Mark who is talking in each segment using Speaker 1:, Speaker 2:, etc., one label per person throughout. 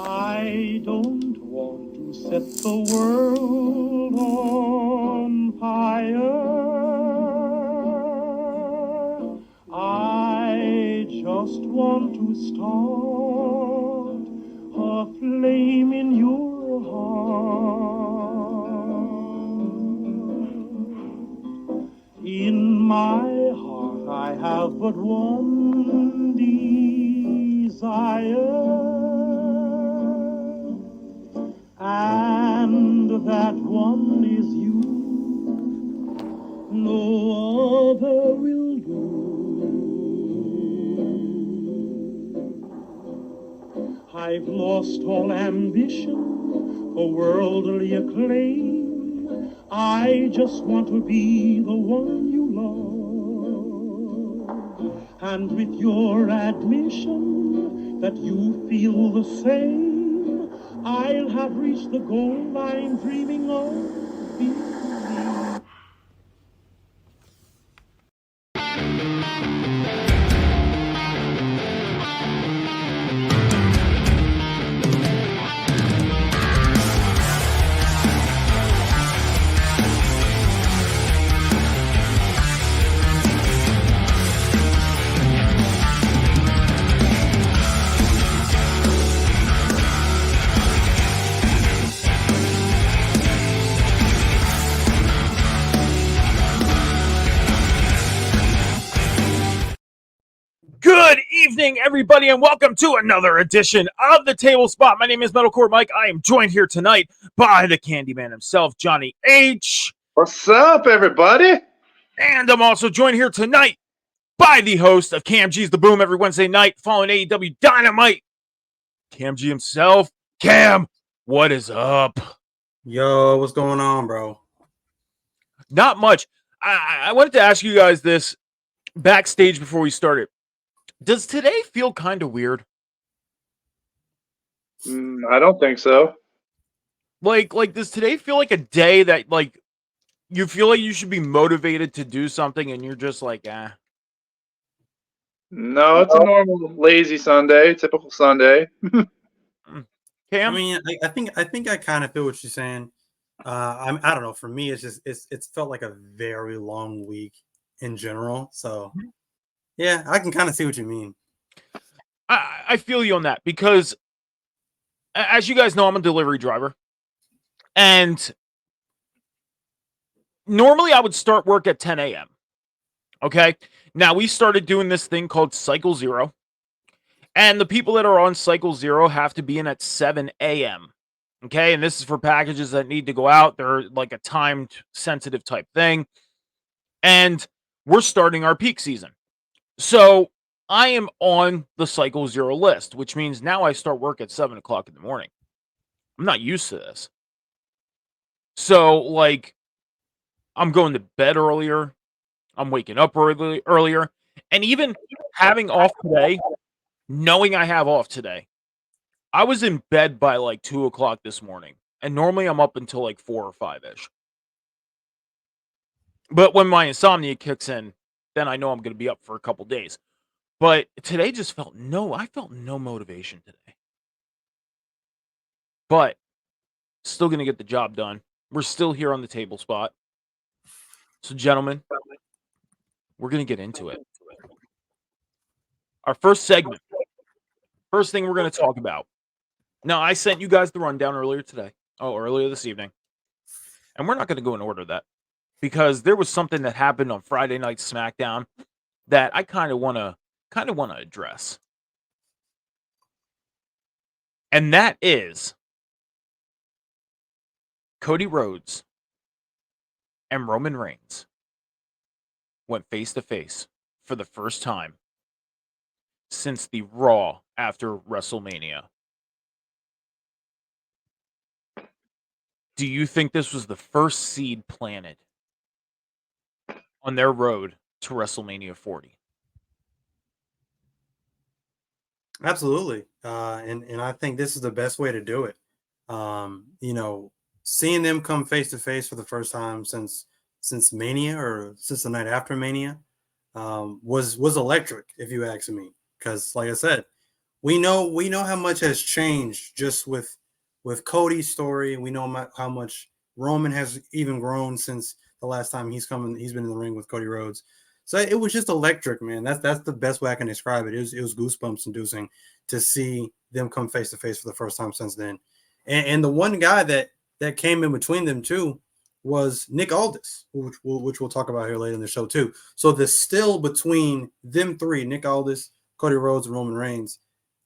Speaker 1: I don't want to set the world on fire. I just want to start a flame in your heart. In my heart I have but one desire. And that one is you. No other will do. I've lost all ambition for worldly acclaim. I just want to be the one you love. And with your admission that you feel the same, I'll have reached the goal I'm dreaming of. Believe.
Speaker 2: Good evening, everybody, and welcome to another edition of the Table Spot. My name is Metalcore Mike. I am joined here tonight by the Candyman himself, Johnny H.
Speaker 3: What's up, everybody?
Speaker 2: And I'm also joined here tonight by the host of Cam G's The Boom every Wednesday night, following AEW Dynamite, Cam G himself. Cam, what is up?
Speaker 4: Yo, what's going on, bro?
Speaker 2: Not much. I wanted to ask you guys this backstage before we started. Does today feel kind of weird?
Speaker 3: I don't think so.
Speaker 2: Like, does today feel like a day that, like, you feel like you should be motivated to do something and you're just like, ah?
Speaker 3: No, it's a normal lazy Sunday, typical Sunday.
Speaker 2: Cam?
Speaker 4: I mean, I think I kind of feel what you're saying. I don't know. For me, it's felt like a very long week in general. So, yeah, I can kind of see what you mean.
Speaker 2: I feel you on that because, as you guys know, I'm a delivery driver. And normally I would start work at 10 a.m. Okay? Now, we started doing this thing called Cycle Zero. And the people that are on Cycle Zero have to be in at 7 a.m. Okay? And this is for packages that need to go out. They're like a timed, sensitive type thing. And we're starting our peak season. So I am on the Cycle Zero list, which means now I start work at 7 o'clock in the morning. I'm not used to this. So, like, I'm going to bed earlier. I'm waking up earlier. And even having off today, knowing I have off today, I was in bed by like 2 o'clock this morning. And normally I'm up until like 4 or 5-ish. But when my insomnia kicks in, then I know I'm going to be up for a couple days. But today just I felt no motivation today. But still going to get the job done. We're still here on the Table Spot. So, gentlemen, we're going to get into it. Our first segment. First thing we're going to talk about. Now, I sent you guys the rundown earlier this evening. And we're not going to go in order that. Because there was something that happened on Friday night Smackdown that I kind of want to address. And that is Cody Rhodes and Roman Reigns went face to face for the first time since the Raw after WrestleMania. Do you think this was the first seed planted on their road to WrestleMania 40?
Speaker 4: Absolutely. And I think this is the best way to do it. Seeing them come face to face for the first time since Mania or since the night after Mania was electric, if you ask me. Because, like I said, we know how much has changed just with Cody's story. We know how much Roman has even grown since the last time he's been in the ring with Cody Rhodes. So it was just electric, man. That's the best way I can describe it. It was goosebumps inducing to see them come face to face for the first time since then. And the one guy that came in between them too was Nick Aldis, which we'll talk about here later in the show too. So the still between them three, Nick Aldis, Cody Rhodes, and Roman Reigns,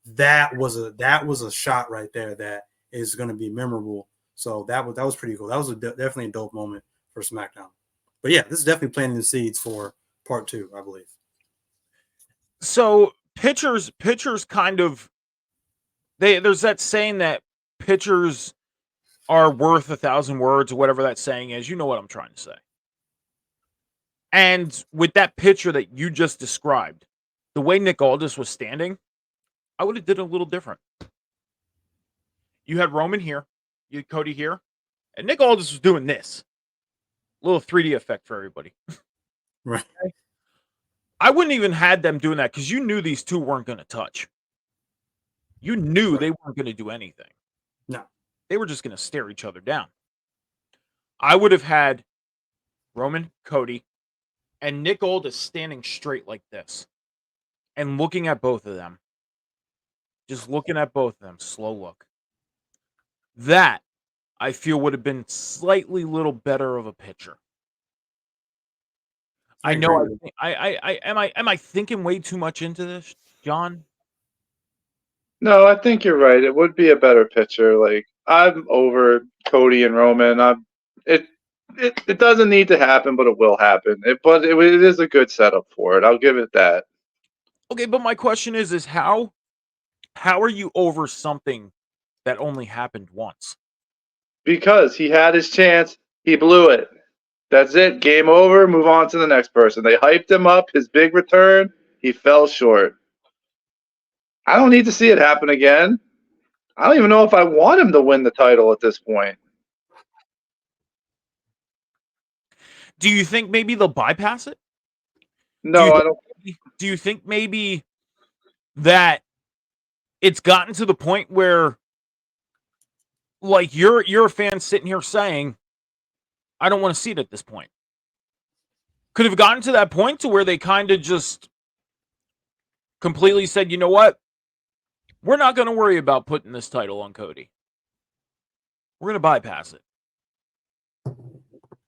Speaker 4: that was a shot right there that is going to be memorable. So that was pretty cool. That was definitely a dope moment for SmackDown. But yeah, this is definitely planting the seeds for part 2, I believe.
Speaker 2: So pitchers kind of there's that saying that pitchers are worth 1,000 words or whatever that saying is. You know what I'm trying to say. And with that picture that you just described, the way Nick Aldis was standing, I would have did it a little different. You had Roman here, you had Cody here, and Nick Aldis was doing this. A little 3D effect for everybody.
Speaker 4: Right.
Speaker 2: I wouldn't even had them doing that because you knew these two weren't going to touch. You knew they weren't going to do anything.
Speaker 4: No.
Speaker 2: They were just going to stare each other down. I would have had Roman, Cody, and Nick Aldis standing straight like this and looking at both of them. Just looking at both of them. Slow look. That, I feel, would have been slightly little better of a picture. I know. Am I thinking way too much into this, John?
Speaker 3: No, I think you're right. It would be a better picture. Like, I'm over Cody and Roman. It doesn't need to happen, but it will happen. But it is a good setup for it. I'll give it that.
Speaker 2: Okay, but my question is how are you over something that only happened once?
Speaker 3: Because he had his chance, he blew it. That's it. Game over. Move on to the next person. They hyped him up. His big return. He fell short. I don't need to see it happen again. I don't even know if I want him to win the title at this point.
Speaker 2: Do you think maybe they'll bypass it?
Speaker 3: No, I don't.
Speaker 2: Do you think maybe that it's gotten to the point where, like, you're a fan sitting here saying, I don't want to see it at this point? Could have gotten to that point to where they kind of just completely said, you know what? We're not going to worry about putting this title on Cody. We're going to bypass it.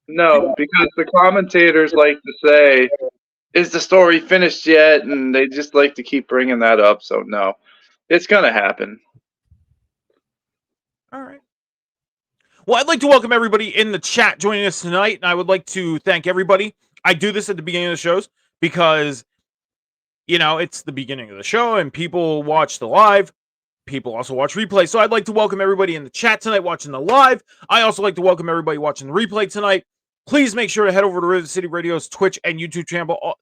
Speaker 3: No, because the commentators like to say, is the story finished yet? And they just like to keep bringing that up. So, no, it's going to happen.
Speaker 2: All right. Well, I'd like to welcome everybody in the chat joining us tonight, and I would like to thank everybody. I do this at the beginning of the shows because, you know, it's the beginning of the show, and people watch the live. People also watch replay. So I'd like to welcome everybody in the chat tonight watching the live. I also like to welcome everybody watching the replay tonight. Please make sure to head over to Rivet City Radio's Twitch and YouTube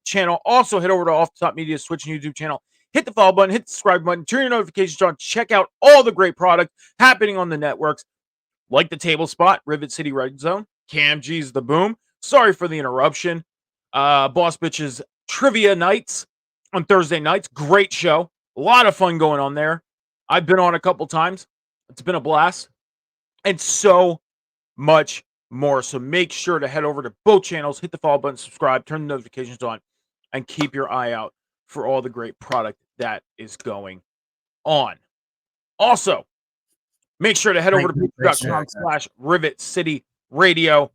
Speaker 2: channel. Also, head over to Off the Top Media's Twitch and YouTube channel. Hit the follow button, hit the subscribe button, turn your notifications on. Check out all the great product happening on the networks, like the Table Spot, Rivet City Red Zone, Cam G's The Boom. Sorry for the interruption. Boss Bitches Trivia Nights on Thursday nights. Great show. A lot of fun going on there. I've been on a couple times. It's been a blast. And so much more. So make sure to head over to both channels, hit the follow button, subscribe, turn the notifications on, and keep your eye out for all the great product that is going on. Also, make sure to head over to patreon.com/Rivet City Radio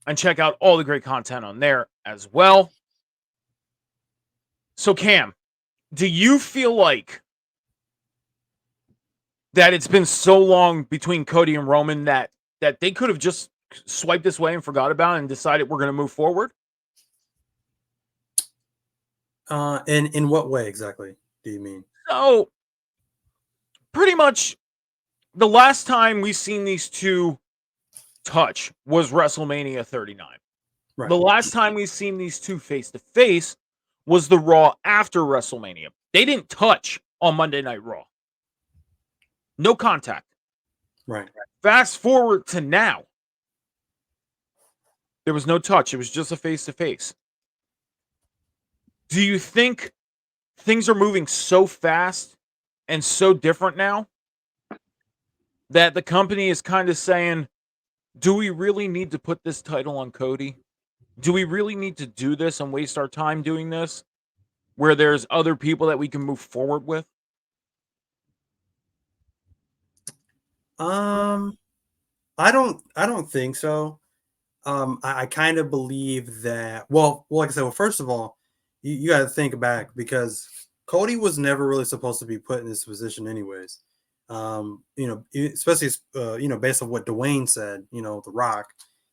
Speaker 2: and check out all the great content on there as well. So, Cam, do you feel like that it's been so long between Cody and Roman that they could have just swiped this way and forgot about it and decided we're going to move forward?
Speaker 4: In what way exactly do you mean?
Speaker 2: So, pretty much the last time we seen these two touch was WrestleMania 39.
Speaker 4: Right.
Speaker 2: The last time we seen these two face to face was the Raw after WrestleMania. They didn't touch on Monday Night Raw. No contact.
Speaker 4: Right.
Speaker 2: Fast forward to now. There was no touch. It was just a face-to-face. Do you think things are moving so fast and so different now that the company is kind of saying, do we really need to put this title on Cody? Do we really need to do this and waste our time doing this where there's other people that we can move forward with?
Speaker 4: I don't think so. I kind of believe that. Well, like I said, first of all, you got to think back because Cody was never really supposed to be put in this position, anyways. Especially based on what Dwayne said. The Rock,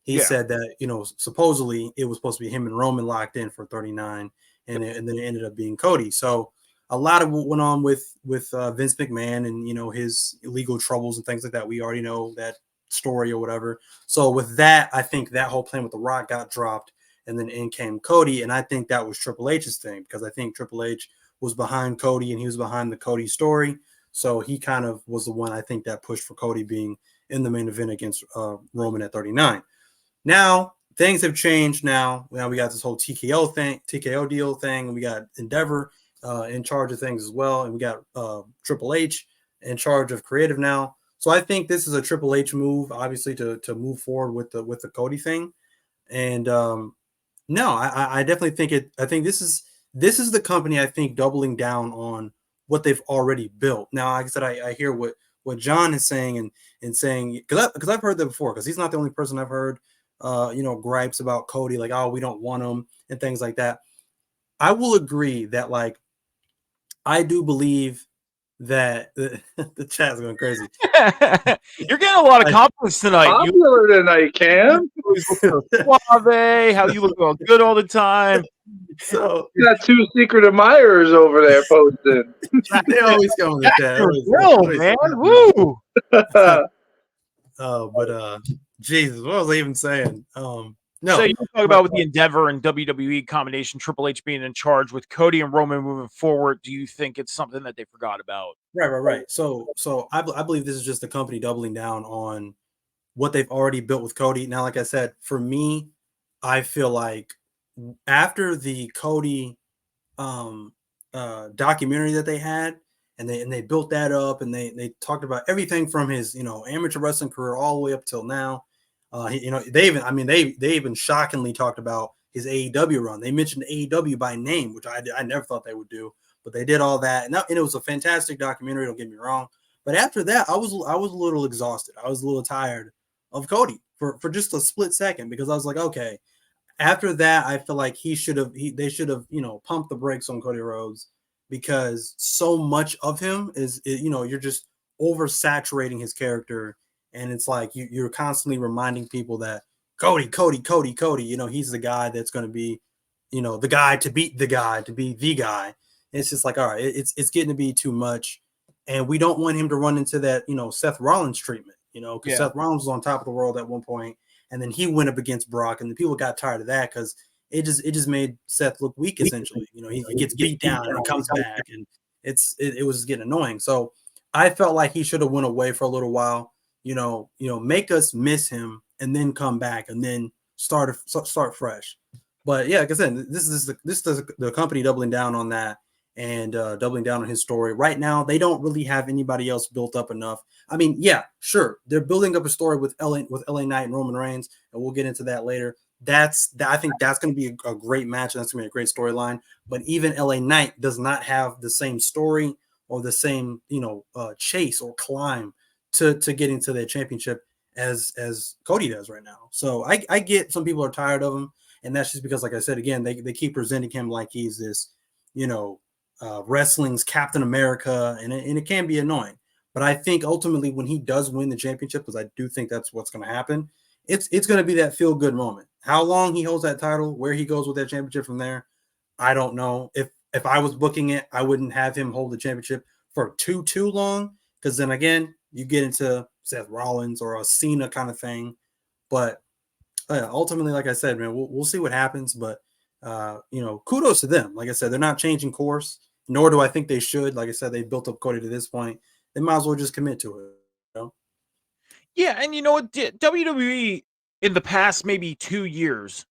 Speaker 4: he said that supposedly it was supposed to be him and Roman locked in for 39, and then it ended up being Cody. So a lot of what went on with Vince McMahon and his legal troubles and things like that. We already know that story or whatever. So with that, I think that whole plan with The Rock got dropped, and then in came Cody, and I think that was Triple H's thing because I think Triple H was behind Cody and he was behind the Cody story. So he kind of was the one I think that pushed for Cody being in the main event against Roman at 39. Now things have changed. Now we got this whole TKO deal thing, and we got Endeavor in charge of things as well, and we got Triple H in charge of creative now. So I think this is a Triple H move, obviously, to move forward with the Cody thing. And no, I definitely think it. I think this is the company, I think, doubling down on what they've already built. Now, like I said, I hear what John is saying and saying because I've heard that before, because he's not the only person I've heard gripes about Cody, like, oh, we don't want him and things like that. I will agree that, like, I do believe that the chat's going crazy.
Speaker 2: You're getting a lot of compliments tonight.
Speaker 3: Popular tonight, Cam.
Speaker 2: Suave, how you look all good all the time.
Speaker 4: So
Speaker 3: you got two secret admirers over there posted.
Speaker 4: They always come with that.
Speaker 2: Man. Woo.
Speaker 4: But Jesus, what was I even saying? No.
Speaker 2: So you talk about with the Endeavor and WWE combination, Triple H being in charge with Cody and Roman moving forward. Do you think it's something that they forgot about?
Speaker 4: Right. So I believe this is just the company doubling down on what they've already built with Cody. Now, like I said, for me, I feel like after the Cody documentary that they had, and they built that up, and they talked about everything from his amateur wrestling career all the way up till now. They even shockingly talked about his AEW run. They mentioned AEW by name, which I never thought they would do, but they did all that, and it was a fantastic documentary. Don't get me wrong, but after that, I was a little exhausted. I was a little tired of Cody for just a split second, because I was like, okay. After that, I feel like they should have pumped the brakes on Cody Rhodes, because so much of him is you're just oversaturating his character. And it's like you're constantly reminding people that Cody, he's the guy that's going to be, the guy to beat the guy, to be the guy. And it's just like, all right, it's getting to be too much. And we don't want him to run into that, Seth Rollins treatment, because Seth Rollins was on top of the world at one point, and then he went up against Brock, and the people got tired of that because it just made Seth look weak, essentially. He gets beat down and he comes back, and it was getting annoying. So I felt like he should have went away for a little while. Make us miss him and then come back and then start fresh. But yeah, like I said, this is the company doubling down on that and doubling down on his story. Right now, they don't really have anybody else built up enough. I mean, yeah, sure, they're building up a story with LA Knight and Roman Reigns, and we'll get into that later. I think that's going to be a great match, and that's going to be a great storyline. But even LA Knight does not have the same story or the same chase or climb to getting to their championship as Cody does right now. So I get some people are tired of him, and that's just because, like I said, again, they keep presenting him like he's this, wrestling's Captain America, and it can be annoying. But I think ultimately when he does win the championship, because I do think that's what's going to happen, it's going to be that feel good moment. How long he holds that title, where he goes with that championship from there, I don't know. If I was booking it, I wouldn't have him hold the championship for too long, because then again, you get into Seth Rollins or a Cena kind of thing. But ultimately, like I said, man, we'll see what happens. But kudos to them. Like I said, they're not changing course, nor do I think they should. Like I said, they built up Cody to this point. They might as well just commit to it.
Speaker 2: Yeah, and WWE in the past maybe 2 years,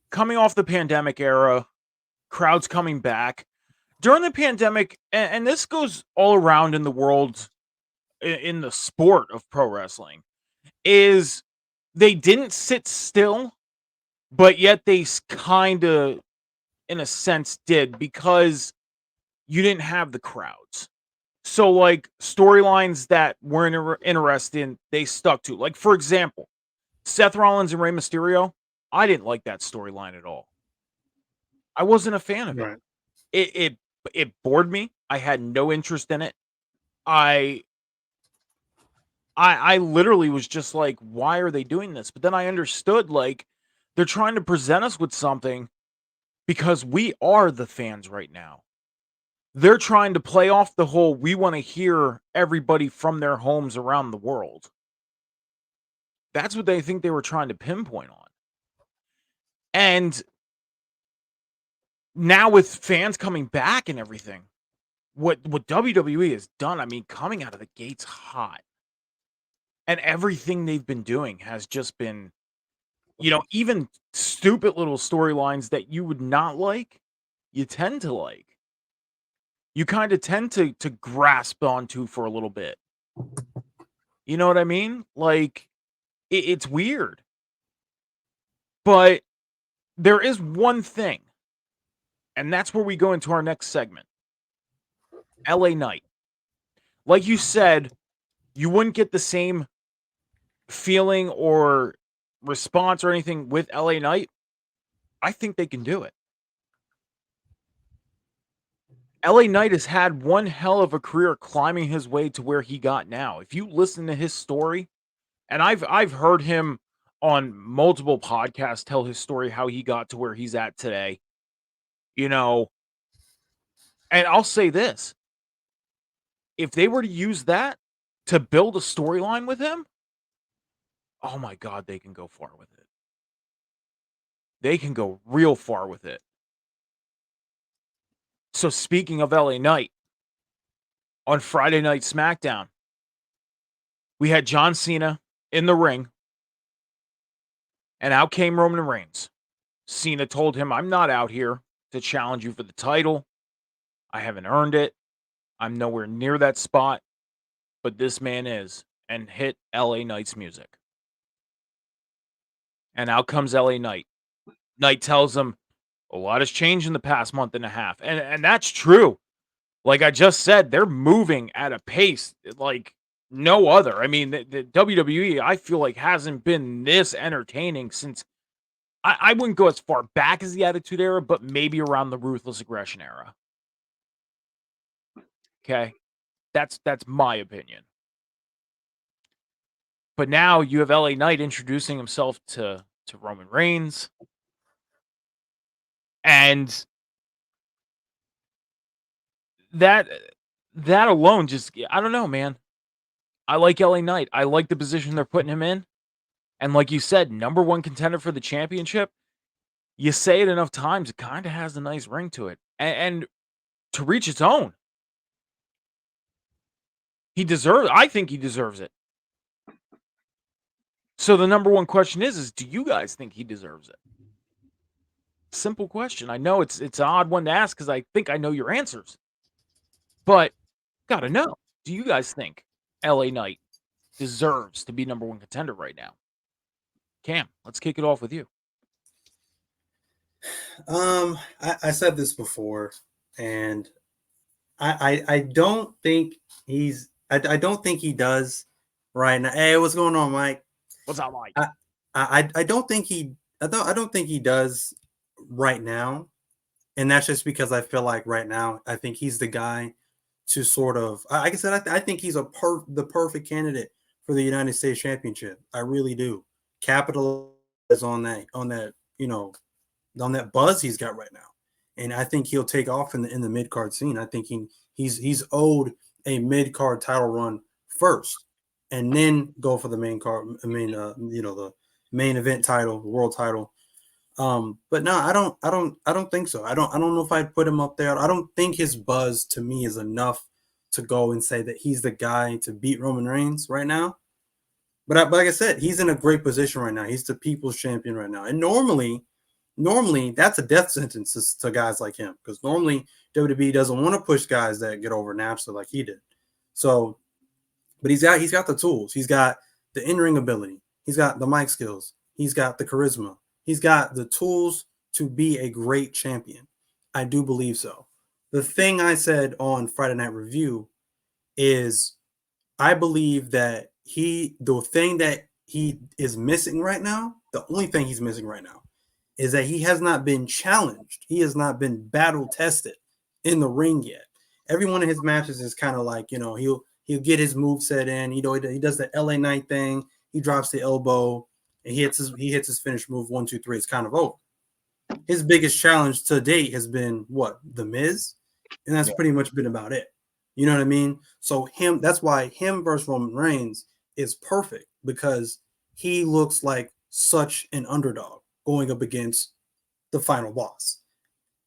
Speaker 2: coming off the pandemic era, crowds coming back, during the pandemic, and this goes all around in the world, in the sport of pro wrestling, is they didn't sit still, but yet they kind of, in a sense, did, because you didn't have the crowds. So, like, storylines that weren't interested in, they stuck to. Like, for example, Seth Rollins and Rey Mysterio. I didn't like that storyline at all. I wasn't a fan of it.
Speaker 4: Right.
Speaker 2: It bored me. I had no interest in it. I literally was just like, why are they doing this? But then I understood, like, they're trying to present us with something because we are the fans right now. They're trying to play off the whole, we want to hear everybody from their homes around the world. That's what they think they were trying to pinpoint on. And now with fans coming back and everything, what WWE has done, I mean, coming out of the gates hot. And everything they've been doing has just been, even stupid little storylines that you would not like, you tend to like. You kind of tend to grasp onto for a little bit. You know what I mean? Like, it's weird. But there is one thing, and that's where we go into our next segment. LA Knight. Like you said, you wouldn't get the same feeling or response or anything with LA Knight. I think they can do it. LA Knight has had one hell of a career climbing his way to where he got now. If you listen to his story, and I've heard him on multiple podcasts tell his story, how he got to where he's at today. And I'll say this. If they were to use that to build a storyline with him, oh my God, they can go far with it. They can go real far with it. So speaking of LA Knight, on Friday Night Smackdown, we had John Cena in the ring, and out came Roman Reigns. Cena told him, I'm not out here to challenge you for the title. I haven't earned it. I'm nowhere near that spot, but this man is, and hit LA Knight's music. And out comes LA Knight. Knight tells him, a lot has changed in the past month and a half. And that's true. Like I just said, they're moving at a pace like no other. I mean, the WWE, I feel like, hasn't been this entertaining since, I wouldn't go as far back as the Attitude Era, but maybe around the Ruthless Aggression Era. Okay? That's my opinion. But now you have LA Knight introducing himself to Roman Reigns. And that alone just, I don't know, man. I like LA Knight. I like the position they're putting him in. And like you said, number one contender for the championship. You say it enough times, it kind of has a nice ring to it. And to reach its own. I think he deserves it. So the number one question is do you guys think he deserves it? Simple question. I know it's an odd one to ask because I think I know your answers. But gotta know. Do you guys think LA Knight deserves to be number one contender right now? Cam, let's kick it off with you.
Speaker 4: I said this before, and I don't think I don't think he does right now. Hey, what's going on, Mike?
Speaker 2: What's up, Mike?
Speaker 4: I don't think I don't think he does right now, and that's just because I feel like right now I think he's the guy to sort of, like I said, I think he's the perfect candidate for the United States Championship. I really do. Capitalize on that on that buzz he's got right now, and I think he'll take off in the mid card scene. I think he's owed a mid card title run first, and then go for the main card. I mean, the main event title, the world title. But no, I don't think so. I don't know if I'd put him up there. I don't think his buzz to me is enough to go and say that he's the guy to beat Roman Reigns right now. But like I said, he's in a great position right now. He's the people's champion right now. And normally normally that's a death sentence to guys like him, because normally WWE doesn't want to push guys that get over naturally like he did. So, but he's got the tools. He's got the in-ring ability. He's got the mic skills. He's got the charisma. He's got the tools to be a great champion. I do believe so. The thing I said on Friday Night Review is I believe that the thing that he is missing right now, the only thing he's missing right now, is that he has not been challenged. He has not been battle tested in the ring yet. Every one of his matches is kind of like, he'll get his move set in. He does the LA Knight thing. He drops the elbow and he hits his finish move 1, 2, 3. It's kind of over. His biggest challenge to date has been what? The Miz, and that's pretty much been about it. You know what I mean? So that's why him versus Roman Reigns is perfect, because he looks like such an underdog going up against the final boss.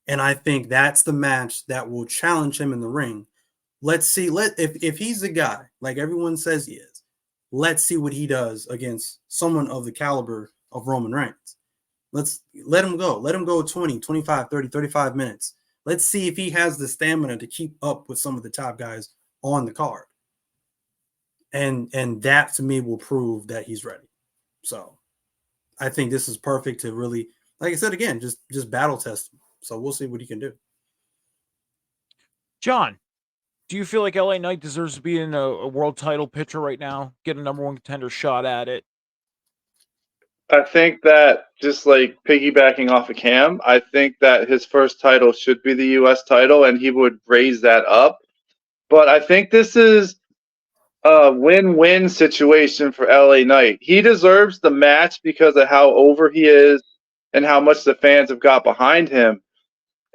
Speaker 4: And I think that's the match that will challenge him in the ring. Let's see. If he's the guy, like everyone says he is, let's see what he does against someone of the caliber of Roman Reigns. Let him go. Let him go 20, 25, 30, 35 minutes. Let's see if he has the stamina to keep up with some of the top guys on the card. And that to me will prove that he's ready. So I think this is perfect to really, like I said again, just battle test him. So we'll see what he can do.
Speaker 2: John, do you feel like LA Knight deserves to be in a world title picture right now? Get a number 1 contender shot at it?
Speaker 3: I think that, just like piggybacking off of Cam, I think that his first title should be the U.S. title, and he would raise that up. But I think this is a win-win situation for LA Knight. He deserves the match because of how over he is and how much the fans have got behind him.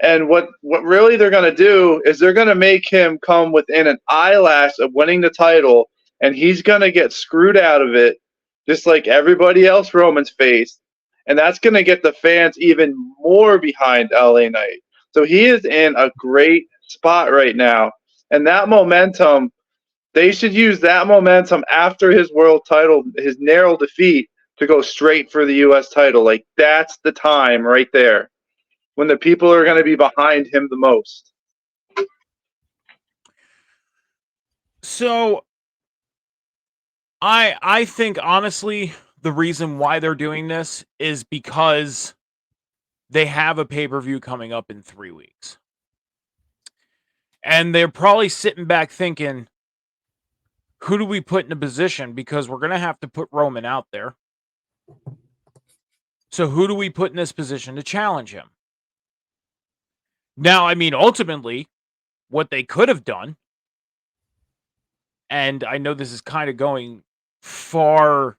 Speaker 3: And what really they're going to do is they're going to make him come within an eyelash of winning the title, and he's going to get screwed out of it, just like everybody else Roman's faced. And that's going to get the fans even more behind LA Knight. So he is in a great spot right now. And that momentum, they should use that momentum after his world title, his narrow defeat, to go straight for the U.S. title. Like, that's the time right there when the people are going to be behind him the most.
Speaker 2: So I think, honestly, the reason why they're doing this is because they have a pay-per-view coming up in 3 weeks. And they're probably sitting back thinking, who do we put in a position? Because we're going to have to put Roman out there. So who do we put in this position to challenge him? Now, I mean, ultimately, what they could have done, and I know this is kind of going far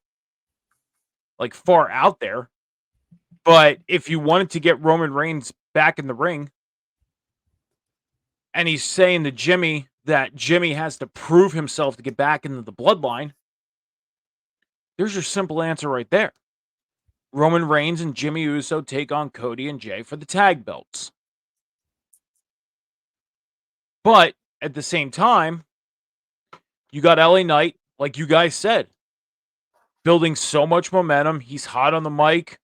Speaker 2: out there, but if you wanted to get Roman Reigns back in the ring, and he's saying to Jimmy that Jimmy has to prove himself to get back into the bloodline, there's your simple answer right there. Roman Reigns and Jimmy Uso take on Cody and Jay for the tag belts. But at the same time, you got LA Knight, like you guys said, building so much momentum. He's hot on the mic.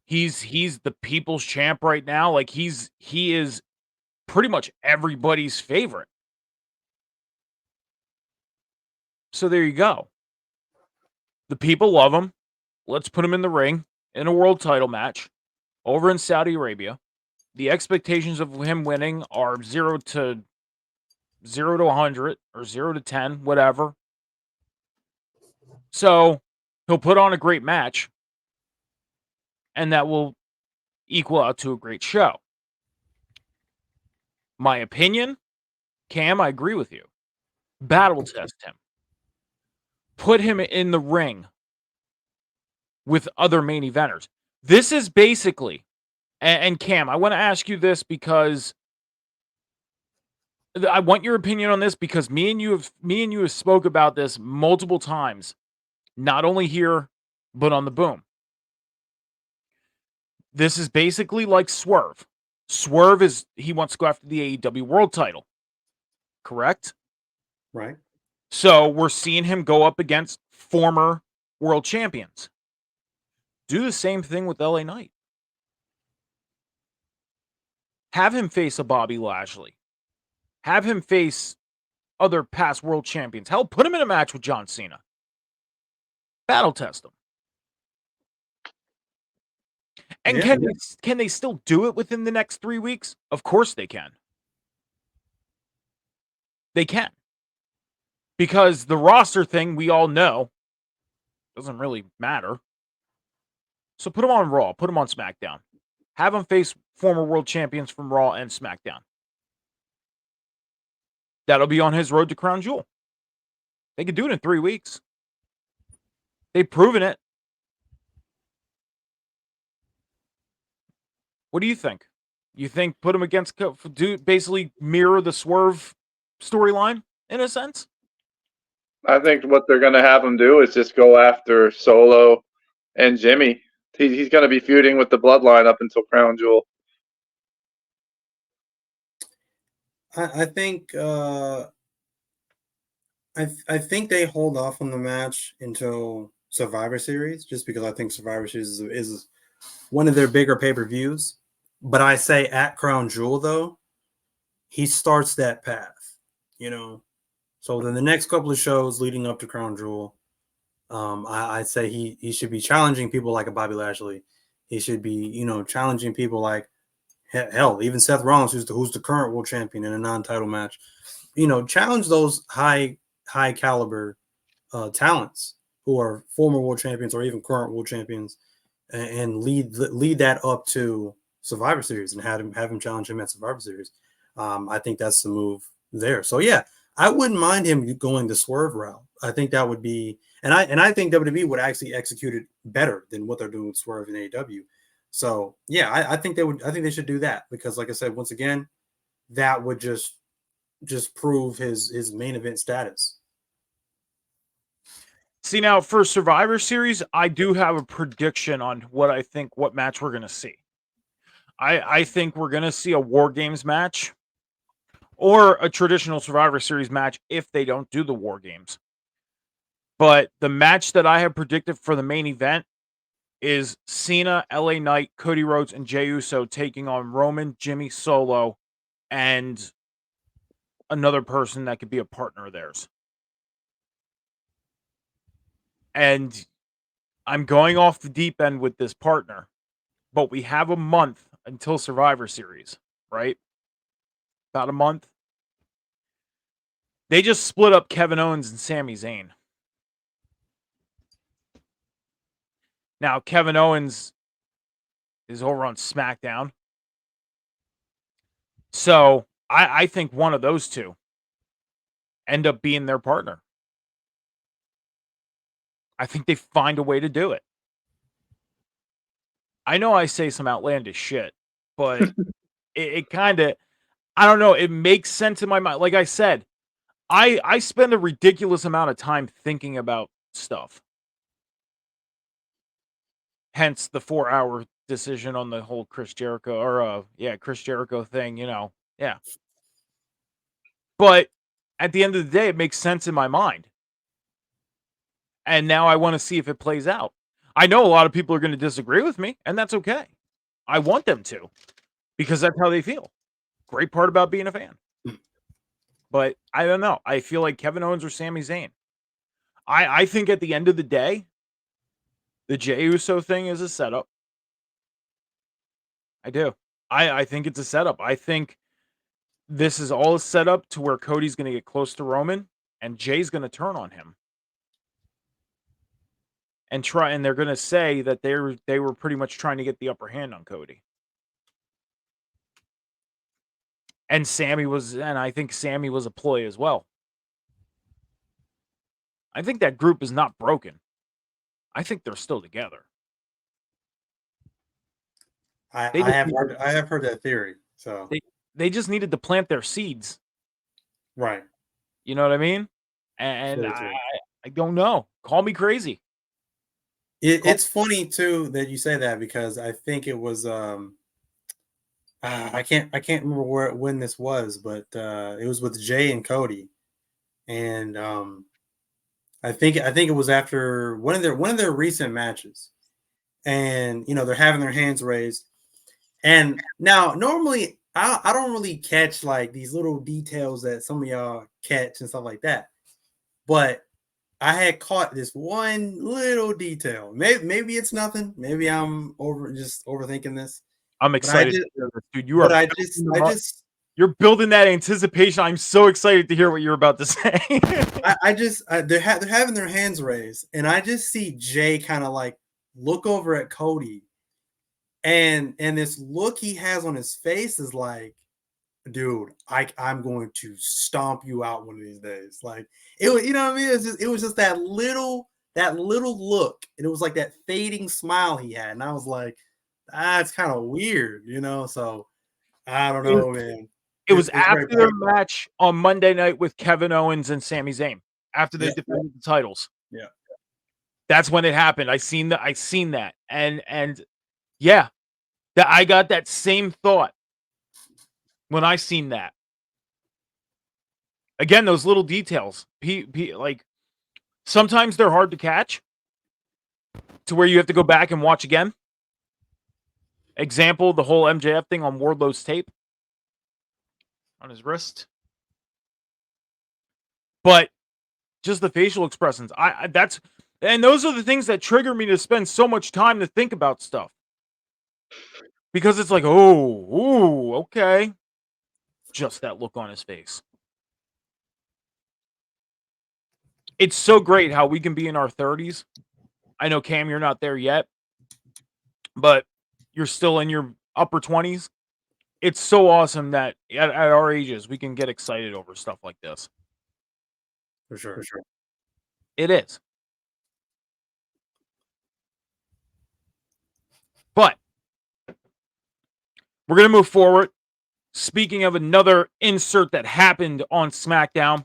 Speaker 2: He's the people's champ right now. Like he is pretty much everybody's favorite. So there you go. The people love him. Let's put him in the ring in a world title match over in Saudi Arabia. The expectations of him winning are 0 to 100 or 0 to 10, whatever. So he'll put on a great match, and that will equal out to a great show. My opinion, Cam, I agree with you. Battle test him. Put him in the ring with other main eventers. This is basically, and Cam, I want to ask you this because I want your opinion on this, because me and you have spoke about this multiple times, not only here, but on the Boom. This is basically like Swerve. Swerve he wants to go after the AEW world title. Correct?
Speaker 4: Right.
Speaker 2: So we're seeing him go up against former world champions. Do the same thing with LA Knight. Have him face a Bobby Lashley. Have him face other past world champions. Hell, put him in a match with John Cena. Battle test him. And can they still do it within the next 3 weeks? Of course they can. They can. Because the roster thing, we all know, doesn't really matter. So put them on Raw. Put them on SmackDown. Have them face former world champions from Raw and SmackDown. That'll be on his road to Crown Jewel. They could do it in 3 weeks. They've proven it. What do you think? You think put him against, basically mirror the Swerve storyline in a sense?
Speaker 3: I think what they're going to have him do is just go after Solo and Jimmy. He's going to be feuding with the Bloodline up until Crown Jewel.
Speaker 4: I think I think they hold off on the match until Survivor Series, just because I think Survivor Series is one of their bigger pay-per-views. But I say at Crown Jewel, though, he starts that path, you know. So then the next couple of shows leading up to Crown Jewel, I'd say he should be challenging people like a Bobby Lashley. He should be, you know, challenging people like, hell, even Seth Rollins, who's the current world champion in a non-title match. You know, challenge those high caliber talents who are former world champions or even current world champions, and lead that up to Survivor Series and have him challenge him at Survivor Series. I think that's the move there. So yeah, I wouldn't mind him going the Swerve route. I think that would be, and I think WWE would actually execute it better than what they're doing with Swerve in AEW. So yeah, I think they would. I think they should do that because, like I said, once again, that would just prove his main event status.
Speaker 2: See, now for Survivor Series, I do have a prediction on what match we're going to see. I think we're going to see a War Games match or a traditional Survivor Series match if they don't do the War Games. But the match that I have predicted for the main event is Cena, LA Knight, Cody Rhodes, and Jey Uso taking on Roman, Jimmy Solo, and another person that could be a partner of theirs. And I'm going off the deep end with this partner, but we have a month until Survivor Series, right? About a month. They just split up Kevin Owens and Sami Zayn. Now, Kevin Owens is over on SmackDown. So I think one of those two end up being their partner. I think they find a way to do it. I know I say some outlandish shit, but it kind of, I don't know, it makes sense in my mind. Like I said, I spend a ridiculous amount of time thinking about stuff. Hence the 4-hour decision on the whole Chris Jericho thing, you know. Yeah. But at the end of the day, it makes sense in my mind. And now I want to see if it plays out. I know a lot of people are going to disagree with me, and that's okay. I want them to, because that's how they feel. Great part about being a fan. But I don't know. I feel like Kevin Owens or Sami Zayn. I think at the end of the day, the Jey Uso thing is a setup. I do. I think it's a setup. I think this is all a setup to where Cody's going to get close to Roman, and Jay's going to turn on him. And they're going to say that they were pretty much trying to get the upper hand on Cody. And I think Sammy was a ploy as well. I think that group is not broken. I think they're still together.
Speaker 4: I have heard that theory. So
Speaker 2: they just needed to plant their seeds.
Speaker 4: Right.
Speaker 2: You know what I mean? And I don't know. Call me crazy.
Speaker 4: It's funny too that you say that, because I think it was I can't remember when this was, but it was with Jay and Cody, and I think it was after one of their recent matches, and you know they're having their hands raised, and now normally I don't really catch like these little details that some of y'all catch and stuff like that. But I had caught this one little detail. Maybe it's nothing. Maybe I'm overthinking this.
Speaker 2: I'm
Speaker 4: But I
Speaker 2: excited
Speaker 4: just,
Speaker 2: to hear this, dude. You
Speaker 4: but
Speaker 2: are
Speaker 4: I just,
Speaker 2: you're building that anticipation. I'm so excited to hear what you're about to say.
Speaker 4: they're having their hands raised, and I just see Jay kind of like look over at Cody, and this look he has on his face is like, dude, I'm going to stomp you out one of these days. Like it was, you know what I mean? It was just that little look, and it was like that fading smile he had, and I was like, that's kind of weird, you know. So I don't know, man.
Speaker 2: It was
Speaker 4: It's very
Speaker 2: after their
Speaker 4: possible.
Speaker 2: match on Monday night with Kevin Owens and Sami Zayn after they
Speaker 4: Yeah.
Speaker 2: defended the titles.
Speaker 4: Yeah.
Speaker 2: That's when it happened. I seen that. And yeah, that I got that same thought when I seen that. Again, those little details. Like sometimes they're hard to catch to where you have to go back and watch again. Example, the whole MJF thing on Wardlow's tape on his wrist. But just the facial expressions. And those are the things that trigger me to spend so much time to think about stuff. Because it's like, ooh, okay. Just that look on his face. It's so great how we can be in our 30s. I know, Cam, you're not there yet, but you're still in your upper 20s. It's so awesome that at our ages, we can get excited over stuff like this.
Speaker 4: For sure.
Speaker 2: It is. But we're going to move forward. Speaking of another insert that happened on SmackDown,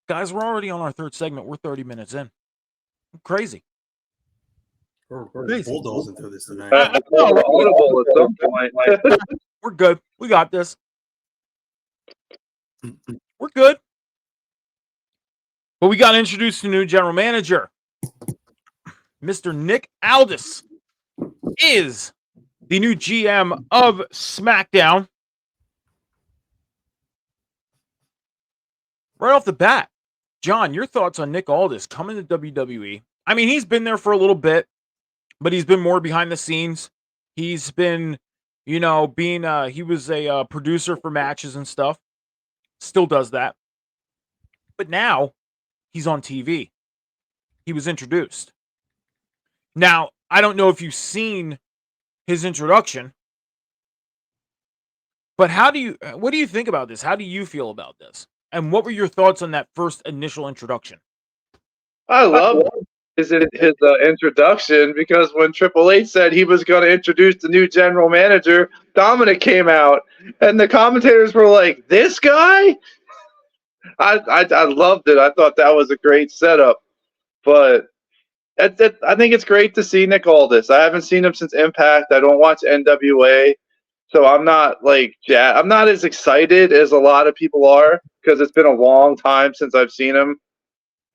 Speaker 2: guys, we're already on our third segment. We're 30 minutes in. Crazy.
Speaker 4: We're bulldozing through this tonight.
Speaker 3: Audible at some point.
Speaker 2: We're good. We got this. We're good. But we got introduced to a new general manager. Mr. Nick Aldis is the new GM of SmackDown. Right off the bat, John, your thoughts on Nick Aldis coming to WWE? I mean, he's been there for a little bit, but he's been more behind the scenes. He's been, he was a producer for matches and stuff. Still does that. But now he's on TV. He was introduced. Now, I don't know if you've seen his introduction, but what do you think about this? How do you feel about this? And what were your thoughts on that first initial introduction?
Speaker 3: I love his introduction because when Triple H said he was going to introduce the new general manager, Dominic came out, and the commentators were like, "This guy." I loved it. I thought that was a great setup, but I think it's great to see Nick Aldis. I haven't seen him since Impact. I don't watch NWA, so I'm not I'm not as excited as a lot of people are because it's been a long time since I've seen him.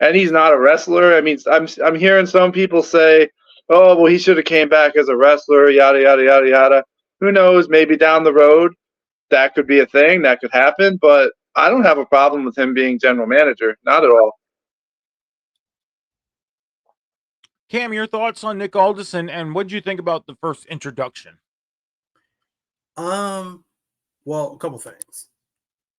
Speaker 3: And he's not a wrestler. I mean, I'm hearing some people say, "Oh, well, he should have came back as a wrestler." Yada yada yada yada. Who knows? Maybe down the road that could be a thing that could happen. But I don't have a problem with him being general manager. Not at all.
Speaker 2: Cam, your thoughts on Nick Aldis and what did you think about the first introduction?
Speaker 4: Well, a couple things.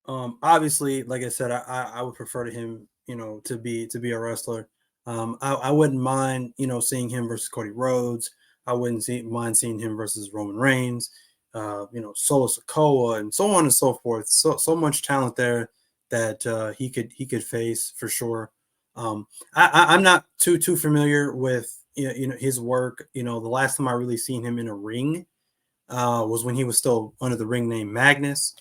Speaker 4: Obviously, like I said, I would prefer to him, to be a wrestler. I wouldn't mind, seeing him versus Cody Rhodes. I wouldn't mind seeing him versus Roman Reigns, Solo Sikoa, and so on and so forth. So much talent there that he could face for sure. I'm not too familiar with his work. The last time I really seen him in a ring was when he was still under the ring name Magnus.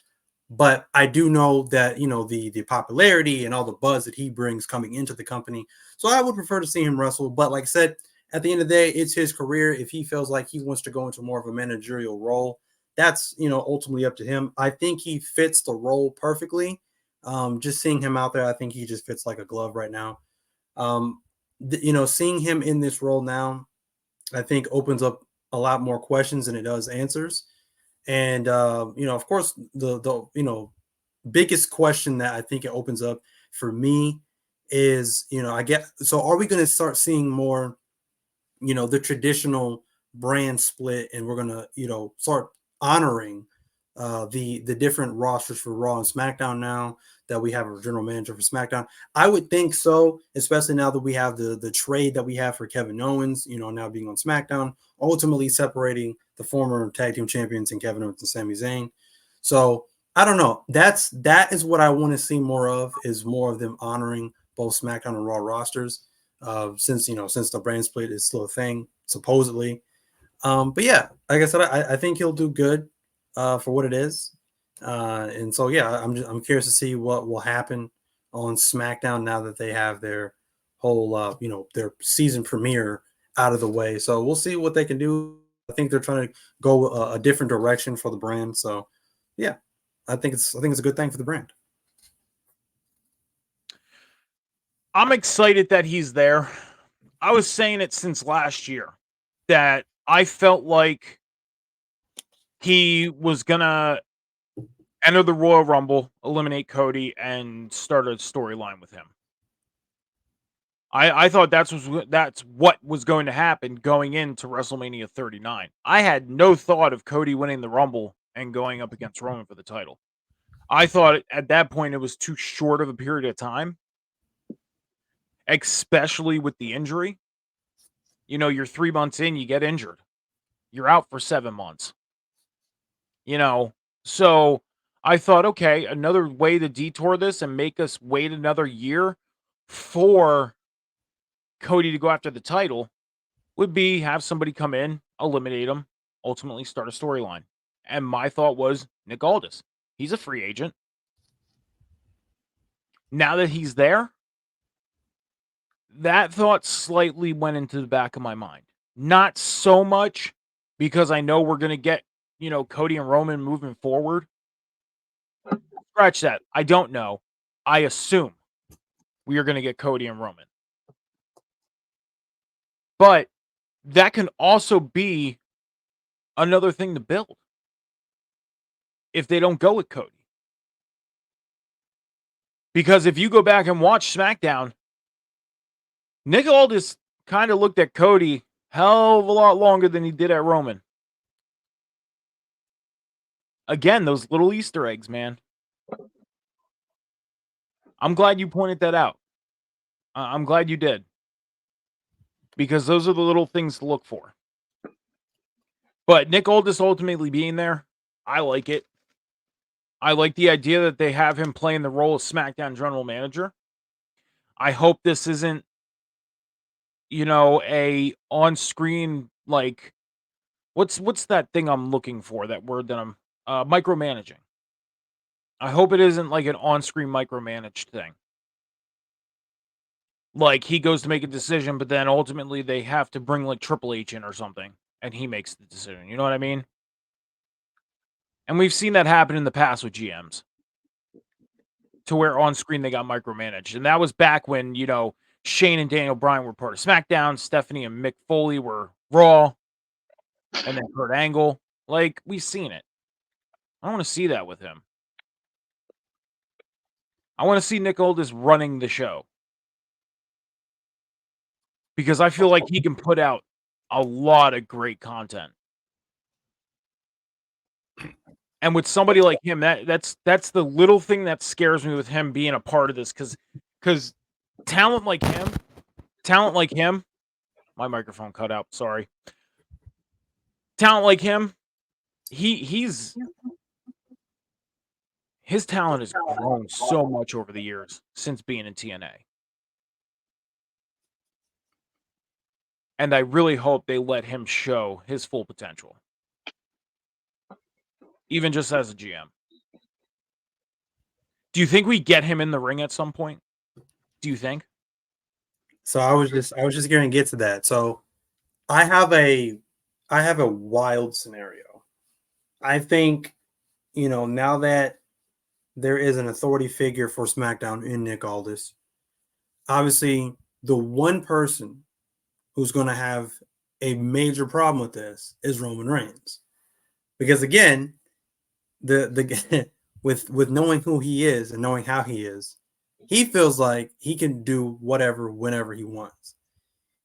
Speaker 4: But I do know that, the popularity and all the buzz that he brings coming into the company. So I would prefer to see him wrestle. But like I said, at the end of the day, it's his career. If he feels like he wants to go into more of a managerial role, that's, ultimately up to him. I think he fits the role perfectly. Just seeing him out there, I think he just fits like a glove right now. Seeing him in this role now, I think opens up a lot more questions than it does answers. And of course, the biggest question that I think it opens up for me is, are we going to start seeing more, the traditional brand split, and we're going to, start honoring the different rosters for Raw and SmackDown now that we have a general manager for SmackDown? I would think so, especially now that we have the trade that we have for Kevin Owens, now being on SmackDown, ultimately separating the former tag team champions in Kevin Owens and Sami Zayn. So I don't know. That is what I want to see more of, is more of them honoring both SmackDown and Raw rosters. Since the brand split is still a thing, supposedly. But yeah, like I said, I think he'll do good for what it is. And so yeah, I'm curious to see what will happen on SmackDown now that they have their whole their season premiere out of the way. So we'll see what they can do. I think they're trying to go a different direction for the brand. So yeah, I think it's a good thing for the brand.
Speaker 2: I'm excited that he's there. I was saying it since last year that I felt like he was gonna enter the Royal Rumble, eliminate Cody, and start a storyline with him. I thought that's what was going to happen going into WrestleMania 39. I had no thought of Cody winning the Rumble and going up against Roman for the title. I thought at that point it was too short of a period of time, especially with the injury. You're 3 months in, you get injured. You're out for 7 months. So I thought, okay, another way to detour this and make us wait another year for Cody to go after the title would be have somebody come in, eliminate him, ultimately start a storyline. And my thought was Nick Aldis. He's a free agent. Now that he's there, that thought slightly went into the back of my mind. Not so much because I know we're going to get, Cody and Roman moving forward. Scratch that. I don't know. I assume we are going to get Cody and Roman. But that can also be another thing to build if they don't go with Cody. Because if you go back and watch SmackDown, Nick Aldis kind of looked at Cody hell of a lot longer than he did at Roman. Again, those little Easter eggs, man. I'm glad you pointed that out. I'm glad you did. Because those are the little things to look for. But Nick Aldis ultimately being there, I like it. I like the idea that they have him playing the role of SmackDown general manager. I hope this isn't, a on-screen, like, what's that thing I'm looking for, that word that I'm micromanaging. I hope it isn't like an on-screen micromanaged thing. Like he goes to make a decision, but then ultimately they have to bring like Triple H in or something, and he makes the decision. You know what I mean? And we've seen that happen in the past with GMs, to where on screen they got micromanaged, and that was back when Shane and Daniel Bryan were part of SmackDown, Stephanie and Mick Foley were Raw, and then Kurt Angle. Like we've seen it. I don't want to see that with him. I want to see Nick Aldis running the show. Because I feel like he can put out a lot of great content. And with somebody like him, that's the little thing that scares me with him being a part of this, because talent like him, my microphone cut out, sorry. Talent like him, his talent has grown so much over the years since being in TNA. And I really hope they let him show his full potential. Even just as a GM. Do you think we get him in the ring at some point? Do you think?
Speaker 4: So I was just going to get to that. So I have a wild scenario. I think, now that there is an authority figure for SmackDown in Nick Aldis, obviously the one person who's going to have a major problem with this is Roman Reigns. Because again, the with knowing who he is and knowing how he is, he feels like he can do whatever whenever he wants.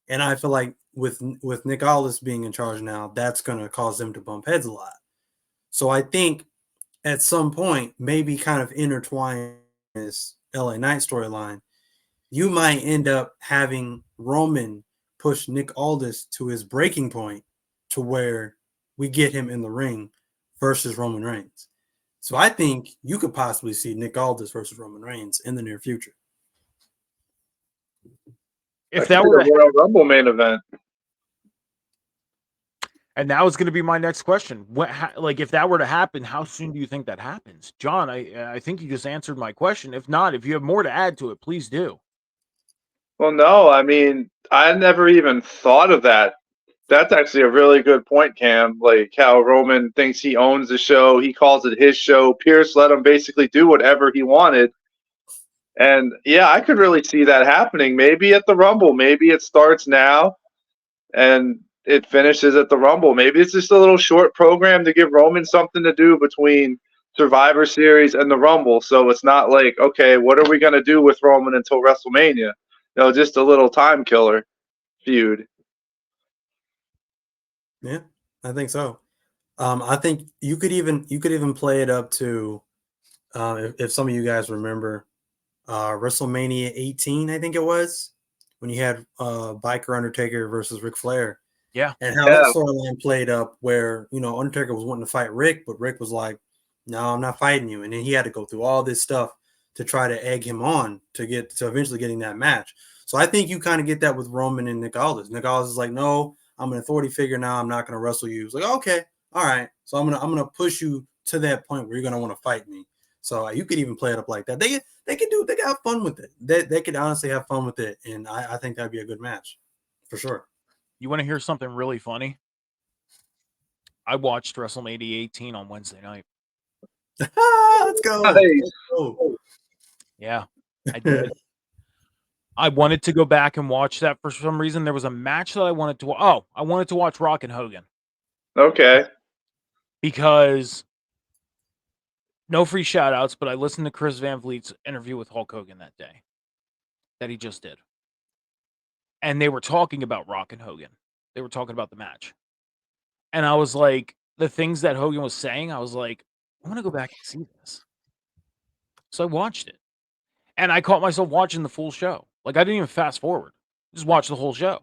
Speaker 4: And I feel like with Nick Aldis being in charge now, that's going to cause them to bump heads a lot. So I think at some point, maybe kind of intertwine this LA Knight storyline, you might end up having Roman push Nick Aldis to his breaking point to where we get him in the ring versus Roman Reigns. So I think you could possibly see Nick Aldis versus Roman Reigns in the near future.
Speaker 2: If that were
Speaker 3: a Royal Rumble main event,
Speaker 2: and that was going to be my next question, like if that were to happen, how soon do you think that happens, John? I think you just answered my question. If not, if you have more to add to it, please do.
Speaker 3: Well, no, I mean, I never even thought of that. That's actually a really good point, Cam. Like how Roman thinks he owns the show. He calls it his show. Pierce let him basically do whatever he wanted. And yeah, I could really see that happening. Maybe at the Rumble. Maybe it starts now and it finishes at the Rumble. Maybe it's just a little short program to give Roman something to do between Survivor Series and the Rumble. So it's not like, okay, what are we going to do with Roman until WrestleMania? No, just a little time killer feud.
Speaker 4: Yeah, I think so. I think you could even play it up to if some of you guys remember WrestleMania 18, I think it was, when you had Biker Undertaker versus Ric Flair.
Speaker 2: Yeah.
Speaker 4: And how that storyline played up where, Undertaker was wanting to fight Rick, but Rick was like, no, I'm not fighting you. And then he had to go through all this stuff to try to egg him on to eventually getting that match. So I think you kind of get that with Roman and Nick Aldis. Nick Aldis is like, no, I'm an authority figure now. I'm not going to wrestle you. It's like, okay, all right. So I'm gonna push you to that point where you're gonna want to fight me. So you could even play it up like that. They can have fun with it. They could honestly have fun with it, and I think that'd be a good match for sure.
Speaker 2: You want to hear something really funny? I watched WrestleMania 18 on Wednesday night.
Speaker 4: Let's go.
Speaker 3: Nice.
Speaker 4: Let's go.
Speaker 2: Yeah, I did. I wanted to go back and watch that for some reason. There was a match that I wanted to. I wanted to watch Rock and Hogan.
Speaker 3: Okay.
Speaker 2: Because no free shout outs, but I listened to Chris Van Vliet's interview with Hulk Hogan that day that he just did. And they were talking about Rock and Hogan. They were talking about the match. And I was like, the things that Hogan was saying, I was like, I want to go back and see this. So I watched it. And I caught myself watching the full show. Like, I didn't even fast forward. Just watch the whole show.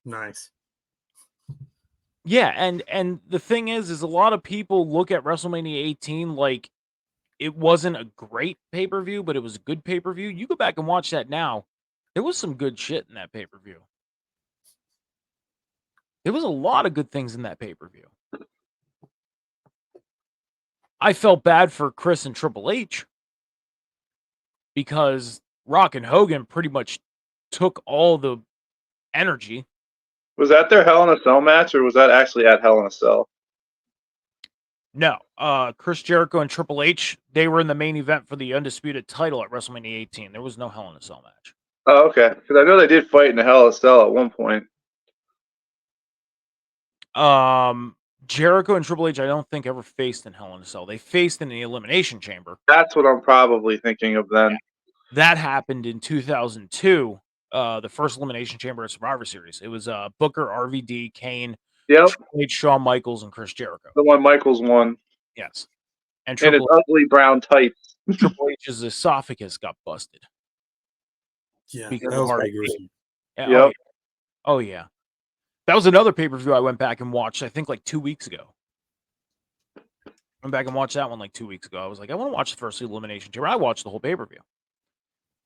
Speaker 4: Nice.
Speaker 2: Yeah, and the thing is a lot of people look at WrestleMania 18 like it wasn't a great pay-per-view, but it was a good pay-per-view. You go back and watch that now. There was some good shit in that pay-per-view. There was a lot of good things in that pay-per-view. I felt bad for Chris and Triple H because Rock and Hogan pretty much took all the energy.
Speaker 3: Was that their Hell in a Cell match, or was that actually at Hell in a Cell?
Speaker 2: No, Chris Jericho and Triple H, they were in the main event for the undisputed title at WrestleMania 18. There was no Hell in a Cell match.
Speaker 3: Oh, okay. Because I know they did fight in the Hell in a Cell at one point.
Speaker 2: Jericho and Triple H, I don't think ever faced in Hell in a Cell. They faced in the Elimination Chamber.
Speaker 3: That's what I'm probably thinking of then.
Speaker 2: Yeah. That happened in 2002, the first Elimination Chamber at Survivor Series. It was Booker, RVD, Kane,
Speaker 3: Yep.
Speaker 2: Triple H, Shawn Michaels, and Chris Jericho.
Speaker 3: The one Michaels won.
Speaker 2: Yes. And
Speaker 3: his ugly brown tights.
Speaker 2: Triple H's esophagus got busted.
Speaker 4: Yeah,
Speaker 2: because
Speaker 4: that
Speaker 2: of
Speaker 4: was
Speaker 2: heart
Speaker 4: pretty
Speaker 2: attack.
Speaker 4: gruesome.
Speaker 2: Yeah,
Speaker 3: Yep.
Speaker 2: Oh yeah. That was another pay-per-view I went back and watched, I think like 2 weeks ago. Went back and watched that one like 2 weeks ago. I was like, I want to watch the first Elimination Chamber. I watched the whole pay-per-view.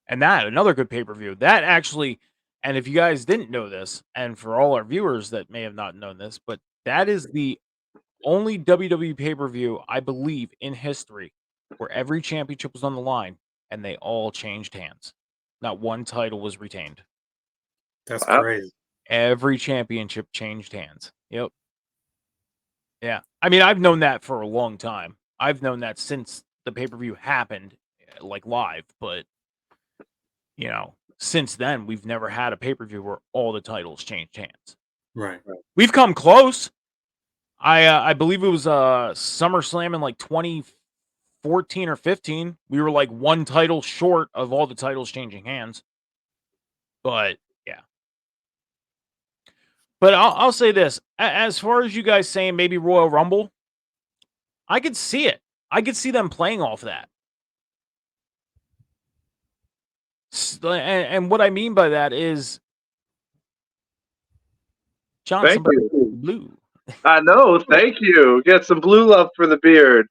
Speaker 2: And that, another good pay-per-view. That actually, and if you guys didn't know this, and for all our viewers that may have not known this, but that is the only WWE pay-per-view, I believe, in history where every championship was on the line and they all changed hands. Not one title was retained.
Speaker 4: That's
Speaker 3: Wow.
Speaker 4: crazy.
Speaker 2: Every championship changed hands. Yep. Yeah. I mean, I've known that for a long time. I've known that since the pay-per-view happened, like live, but since then we've never had a pay-per-view where all the titles changed hands.
Speaker 4: Right.
Speaker 2: We've come close. I believe it was SummerSlam in like 2014 or 15. We were like one title short of all the titles changing hands. But yeah. But I'll say this: as far as you guys saying maybe Royal Rumble, I could see it. I could see them playing off that. And what I mean by that is, John,
Speaker 3: Thank
Speaker 2: somebody
Speaker 3: you.
Speaker 2: blue.
Speaker 3: I know. Thank you. Get some blue love for the beard.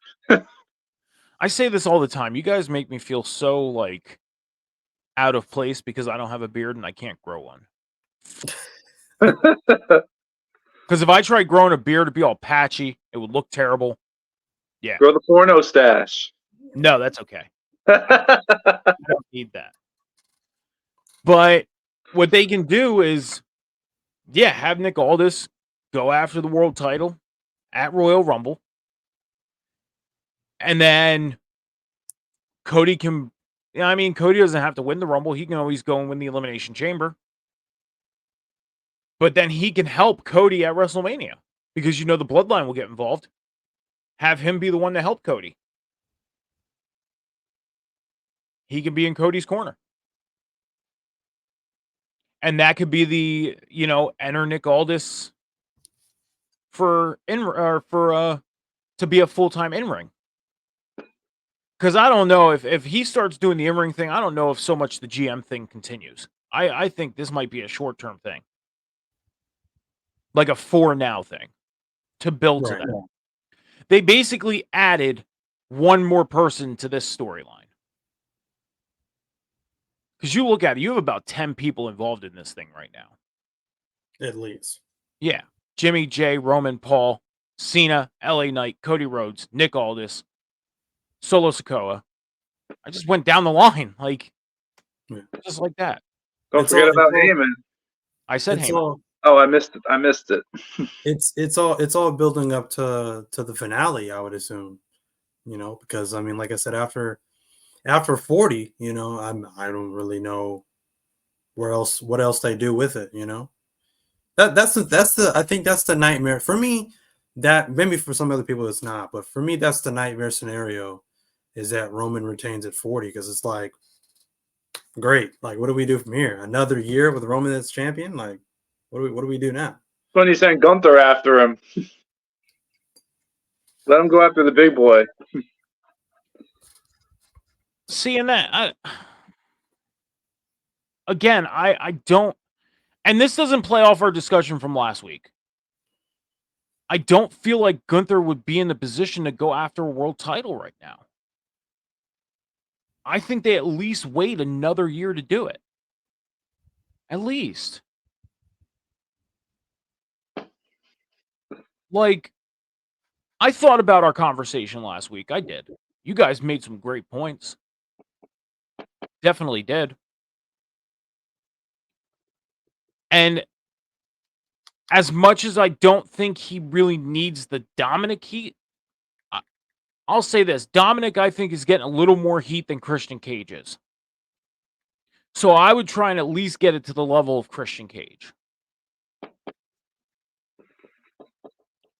Speaker 2: I say this all the time. You guys make me feel so like out of place because I don't have a beard and I can't grow one. Because if I tried growing a beard, it'd be all patchy. It would look terrible. Yeah.
Speaker 3: Grow the porno stash.
Speaker 2: No, that's okay. I don't need that. But what they can do is, yeah, have Nick Aldis go after the world title at Royal Rumble. And then Cody can, I mean, Cody doesn't have to win the Rumble. He can always go and win the Elimination Chamber. But then he can help Cody at WrestleMania because the Bloodline will get involved. Have him be the one to help Cody. He can be in Cody's corner. And that could be the, enter Nick Aldis to be a full-time in-ring. Because I don't know if he starts doing the in-ring thing, I don't know if so much the GM thing continues. I think this might be a short-term thing. Like a for now thing to build to that. They basically added one more person to this storyline. Because you look at it, you have about 10 people involved in this thing right now.
Speaker 4: At least.
Speaker 2: Yeah. Jimmy, Jay, Roman, Paul, Cena, LA Knight, Cody Rhodes, Nick Aldis, Solo Sikoa. I just went down the line, just like that.
Speaker 3: Don't forget about Heyman.
Speaker 2: I said Heyman.
Speaker 3: I missed it.
Speaker 4: It's all building up to the finale, I would assume. Because I mean, like I said, after 40, I don't really know what else they do with it. That's the I think that's the nightmare for me. That maybe for some other people it's not, but for me that's the nightmare scenario, is that Roman retains at 40, because it's like, great, like what do we do from here? Another year with Roman as champion? Like what do we do now?
Speaker 3: When you send Gunther after him, let him go after the big boy.
Speaker 2: Seeing that, I don't, and this doesn't play off our discussion from last week. I don't feel like Gunther would be in the position to go after a world title right now. I think they at least wait another year to do it. At least. Like, I thought about our conversation last week. I did. You guys made some great points. Definitely did. And as much as I don't think he really needs the Dominic heat, I'll say this. Dominic, I think, is getting a little more heat than Christian Cage is. So I would try and at least get it to the level of Christian Cage.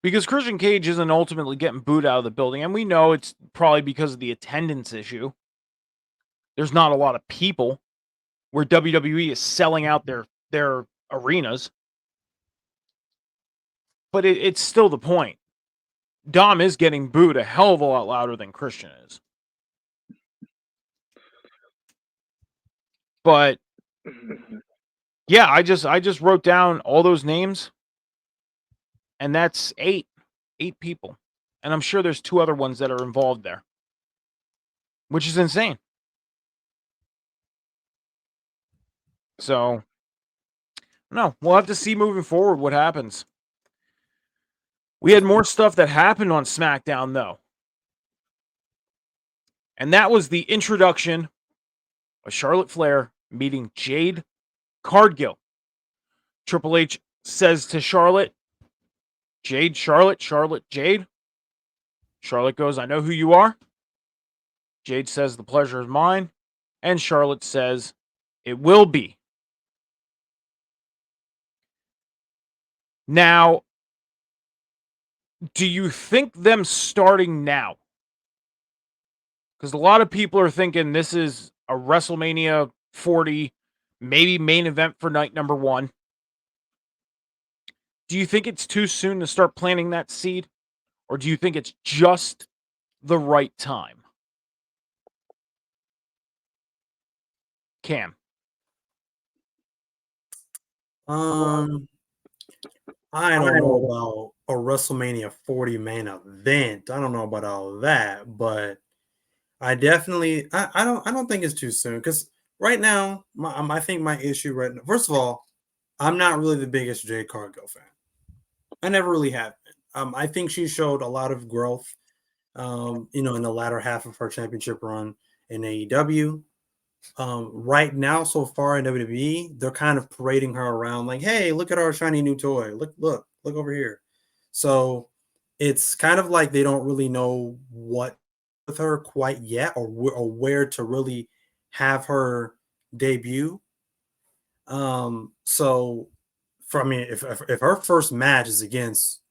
Speaker 2: Because Christian Cage isn't ultimately getting booed out of the building. And we know it's probably because of the attendance issue. There's not a lot of people where WWE is selling out their arenas. But it's still the point. Dom is getting booed a hell of a lot louder than Christian is. But yeah, I just wrote down all those names, and that's eight people. And I'm sure there's 2 other ones that are involved there, which is insane. So, no, we'll have to see moving forward what happens. We had more stuff that happened on SmackDown, though. And that was the introduction of Charlotte Flair meeting Jade Cargill. Triple H says to Charlotte, Jade, Charlotte, Jade. Charlotte goes, I know who you are. Jade says, the pleasure is mine. And Charlotte says, it will be. Now, Do you think them starting now? Because a lot of people are thinking this is a WrestleMania 40, maybe main event for night number 1. Do you think it's too soon to start planting that seed? Or do you think it's just the right time? Cam.
Speaker 4: Um, I don't know about a WrestleMania 40 main event. I don't know about all that, but I definitely I don't think it's too soon because right now I think my issue right now. First of all, I'm not really the biggest Jade Cargill fan. I never really have been. I think she showed a lot of growth, in the latter half of her championship run in AEW. Right now, so far in WWE, they're kind of parading her around like, "Hey, look at our shiny new toy! Look over here." So it's kind of like they don't really know what with her quite yet, or where to really have her debut. So for I mean, if her first match is against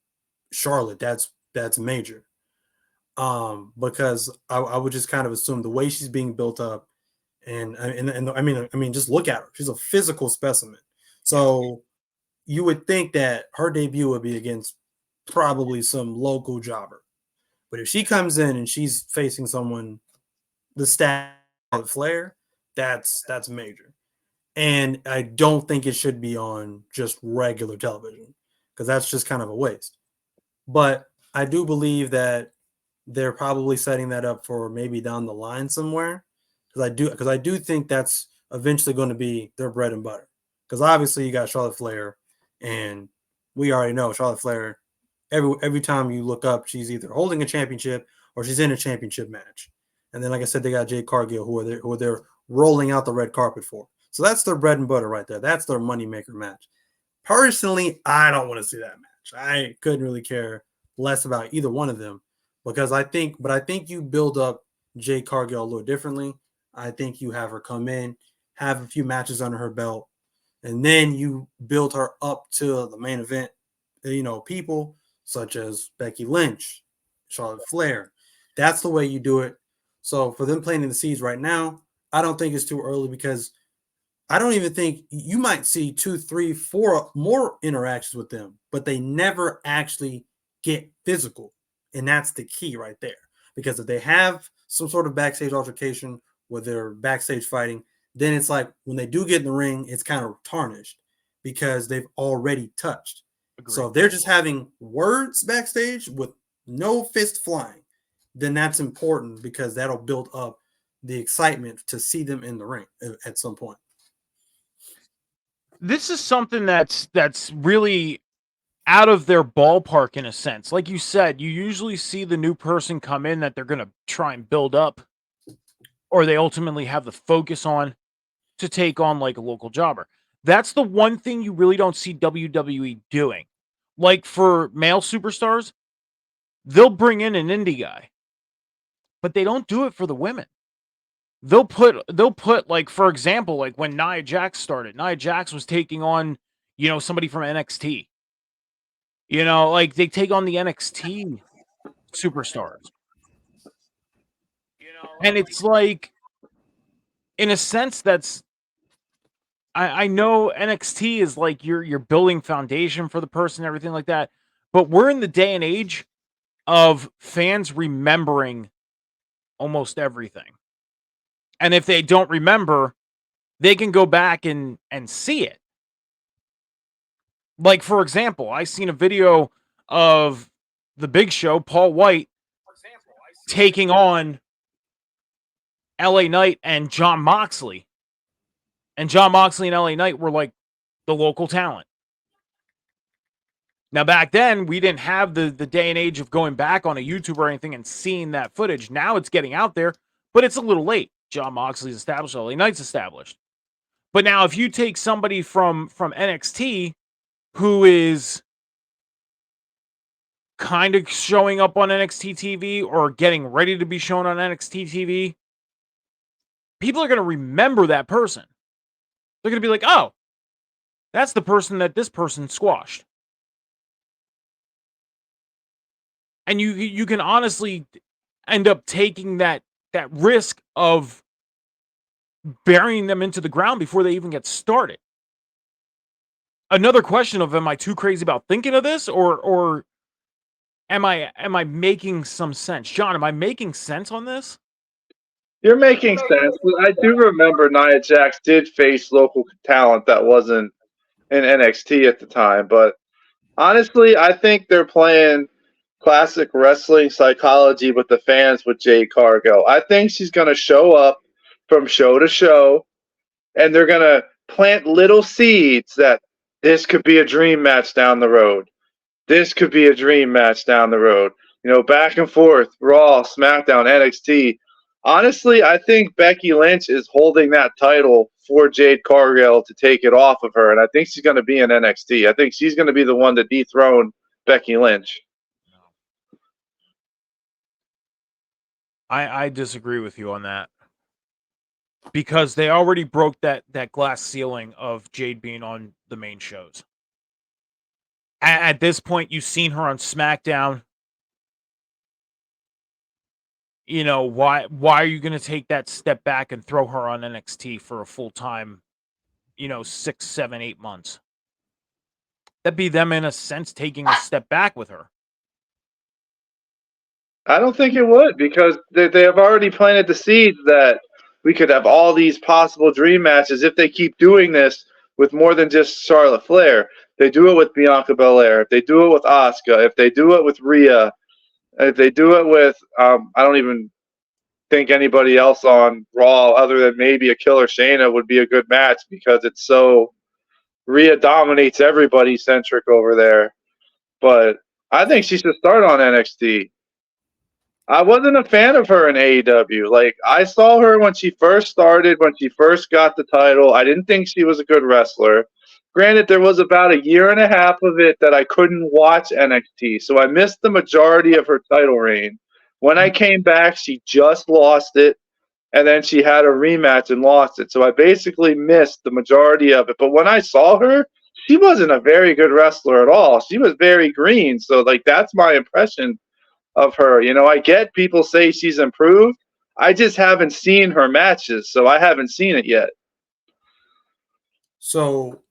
Speaker 4: Charlotte, that's major. Because I would just kind of assume the way she's being built up, and I mean, just look at her. She's a physical specimen. So you would think that her debut would be against probably some local jobber. But if she comes in and she's facing someone the stat of Flair, that's major. And I don't think it should be on just regular television because that's just kind of a waste. But I do believe that they're probably setting that up for maybe down the line somewhere because I do think that's eventually going to be their bread and butter. Because obviously you got Charlotte Flair, and we already know Charlotte Flair. Every time you look up, she's either holding a championship or she's in a championship match. And then, like I said, they got Jade Cargill, who are they're rolling out the red carpet for. So that's their bread and butter right there. That's their moneymaker match. Personally, I don't want to see that match. I couldn't really care less about either one of them because I think you build up Jade Cargill a little differently. I think you have her come in, have a few matches under her belt, and then you build her up to the main event. People such as Becky Lynch, Charlotte Flair. That's the way you do it. So for them planting the seeds right now, I don't think it's too early because I don't even think you might see 2, 3, 4 more interactions with them, but they never actually get physical. And that's the key right there. Because if they have some sort of backstage altercation where they're backstage fighting, then it's like when they do get in the ring, it's kind of tarnished because they've already touched.
Speaker 2: Agreed.
Speaker 4: So if they're just having words backstage with no fist flying, then that's important because that'll build up the excitement to see them in the ring at some point.
Speaker 2: This is something that's really out of their ballpark in a sense. Like you said, you usually see the new person come in that they're going to try and build up, or they ultimately have the focus on to take on like a local jobber. That's the one thing you really don't see WWE doing. Like for male superstars, they'll bring in an indie guy, but they don't do it for the women. They'll put like, for example, like when Nia Jax started, Nia Jax was taking on, somebody from NXT. Like they take on the NXT superstars. And it's like, in a sense, I know NXT is like you're building foundation for the person, everything like that. But we're in the day and age of fans remembering almost everything. And if they don't remember, they can go back and see it. Like, for example, I seen a video of the Big Show, Paul White, taking on LA Knight and Jon Moxley. And Jon Moxley and LA Knight were like the local talent. Now, back then, we didn't have the day and age of going back on a YouTube or anything and seeing that footage. Now it's getting out there, but it's a little late. Jon Moxley's established, LA Knight's established. But now if you take somebody from NXT who is kind of showing up on NXT TV or getting ready to be shown on NXT TV, people are going to remember that person. They're going to be like, oh, that's the person that this person squashed. And you can honestly end up taking that risk of burying them into the ground before they even get started. Another question of, am I too crazy about thinking of this, or am I making some sense? John, am I making sense on this?
Speaker 3: You're making sense. But I do remember Nia Jax did face local talent that wasn't in NXT at the time. But honestly, I think they're playing classic wrestling psychology with the fans with Jade Cargill. I think she's going to show up from show to show, and they're going to plant little seeds that this could be a dream match down the road. This could be a dream match down the road. You know, back and forth, Raw, SmackDown, NXT. Honestly, I think Becky Lynch is holding that title for Jade Cargill to take it off of her, and I think she's going to be in NXT. I think she's going to be the one to dethrone Becky Lynch.
Speaker 2: I disagree with you on that, because they already broke that glass ceiling of Jade being on the main shows. At this point, you've seen her on SmackDown. You know, why are you going to take that step back and throw her on NXT for a full time, 6, 7, 8 months? That'd be them, in a sense, taking a step back with her.
Speaker 3: I don't think it would, because they have already planted the seeds that we could have all these possible dream matches if they keep doing this with more than just Charlotte Flair. They do it with Bianca Belair. If they do it with Asuka. If they do it with Rhea. If they do it with, I don't even think anybody else on Raw other than maybe a Killer Shayna would be a good match, because it's so Rhea dominates everybody centric over there. But I think she should start on NXT. I wasn't a fan of her in AEW. Like, I saw her when she first started, when she first got the title. I didn't think she was a good wrestler. Granted, there was about a year and a half of it that I couldn't watch NXT, so I missed the majority of her title reign. When I came back, she just lost it, and then she had a rematch and lost it. So I basically missed the majority of it. But when I saw her, she wasn't a very good wrestler at all. She was very green. So, like, that's my impression of her. You know, I get people say she's improved. I just haven't seen her matches, so I haven't seen it yet.
Speaker 4: So,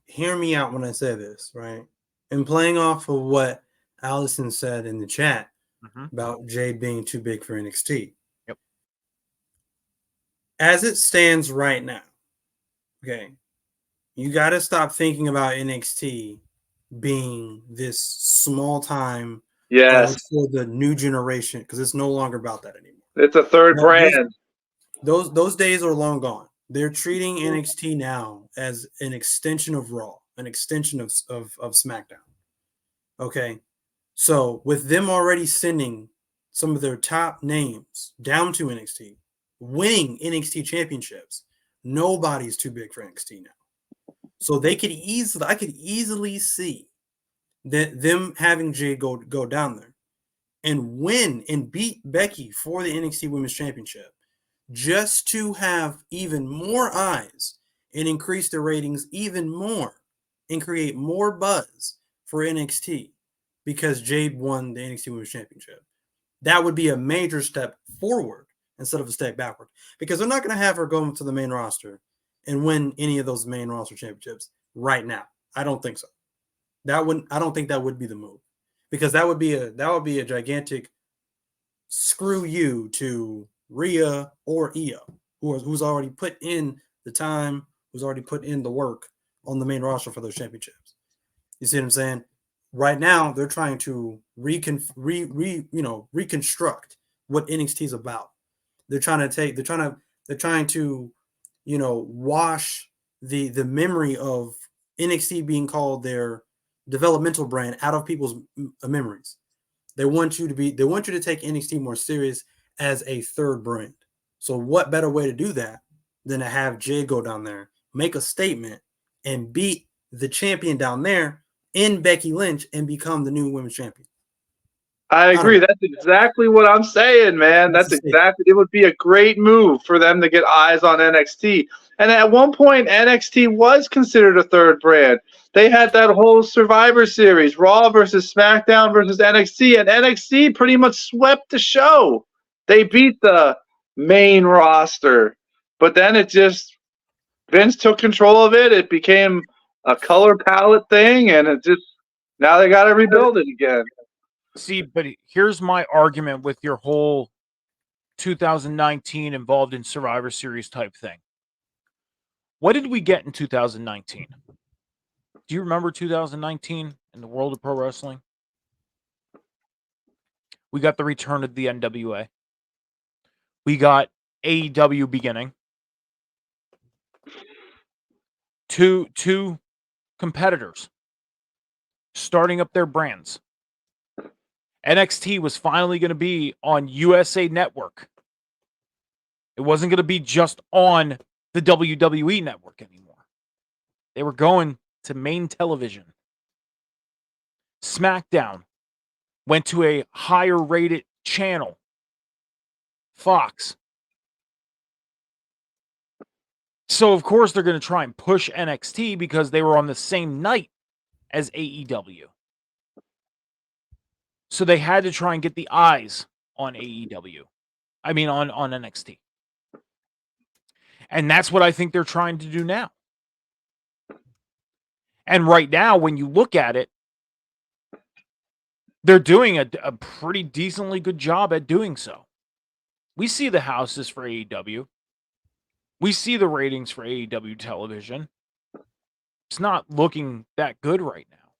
Speaker 4: hear me out when I say this, right? And playing off of what Allison said in the chat about Jade being too big for NXT.
Speaker 2: Yep.
Speaker 4: As it stands right now, okay, you got to stop thinking about NXT being this small time.
Speaker 3: Yes.
Speaker 4: For the new generation, because it's no longer about that anymore.
Speaker 3: It's a third brand.
Speaker 4: Those days are long gone. They're treating NXT now as an extension of Raw, an extension of SmackDown. Okay, so with them already sending some of their top names down to NXT, winning NXT championships, nobody's too big for NXT now. So I could easily see that them having Jade go down there and win and beat Becky for the NXT Women's Championship, just to have even more eyes and increase the ratings even more and create more buzz for NXT because Jade won the NXT Women's Championship. That would be a major step forward instead of a step backward, because they're not going to have her go to the main roster and win any of those main roster championships right now. I don't think so. I don't think that would be the move, because that would be a gigantic screw you to Rhea or Io, who's already put in the time, who's already put in the work on the main roster for those championships. You see what I'm saying? Right now, they're trying to reconstruct what NXT is about. They're trying to wash the memory of NXT being called their developmental brand out of people's memories. They want you to take NXT more serious as a third brand. So what better way to do that than to have Jay go down there, make a statement, and beat the champion down there in Becky Lynch and become the new women's champion?
Speaker 3: I agree. That's exactly what I'm saying, man. That's exactly. It would be a great move for them to get eyes on NXT. And at one point, NXT was considered a third brand. They had that whole Survivor Series, Raw versus SmackDown versus NXT, and NXT pretty much swept the show. They beat the main roster, but then it just Vince took control of it. It became a color palette thing, and it just now they got to rebuild it again.
Speaker 2: See, but here's my argument with your whole 2019 involved in Survivor Series type thing. What did we get in 2019? Do you remember 2019 in the world of pro wrestling? We got the return of the NWA. We got AEW beginning. Two competitors starting up their brands. NXT was finally going to be on USA Network. It wasn't going to be just on the WWE Network anymore. They were going to main television. Smackdown went to a higher rated channel, Fox. So, of course, they're going to try and push NXT because they were on the same night as AEW. So they had to try and get the eyes on AEW. I mean, on NXT. And that's what I think they're trying to do now. And right now, when you look at it, they're doing a pretty decently good job at doing so. We see the houses for AEW. We see the ratings for AEW television. It's not looking that good right now.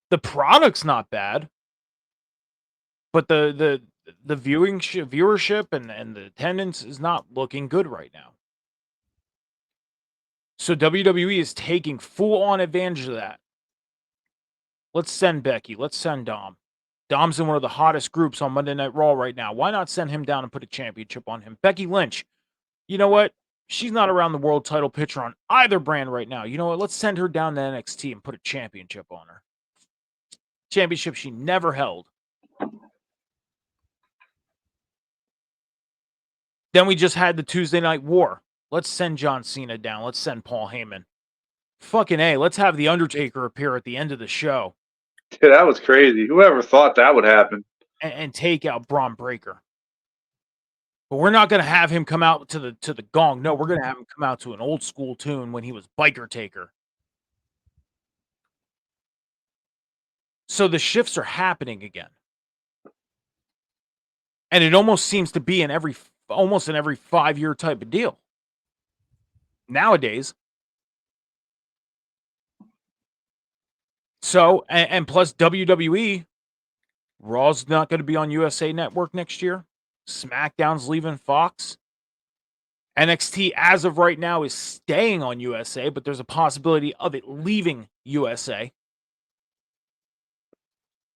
Speaker 2: The product's not bad, but the viewership and the attendance is not looking good right now. So WWE is taking full-on advantage of that. Let's send Becky. Let's send Dom. Dom's in one of the hottest groups on Monday Night Raw right now. Why not send him down and put a championship on him? Becky Lynch, you know what? She's not around the world title picture on either brand right now. You know what? Let's send her down to NXT and put a championship on her. Championship she never held. Then we just had the Tuesday Night War. Let's send John Cena down. Let's send Paul Heyman. Fucking A, let's have The Undertaker appear at the end of the show.
Speaker 3: Dude, that was crazy. Whoever thought that would happen?
Speaker 2: And take out Braun Breaker. But we're not going to have him come out to the gong. No, we're going to have him come out to an old school tune when he was Biker Taker. So the shifts are happening again. And it almost seems to be in every 5-year type of deal. Nowadays. So, and plus WWE, Raw's not going to be on USA Network next year. SmackDown's leaving Fox. NXT, as of right now, is staying on USA, but there's a possibility of it leaving USA.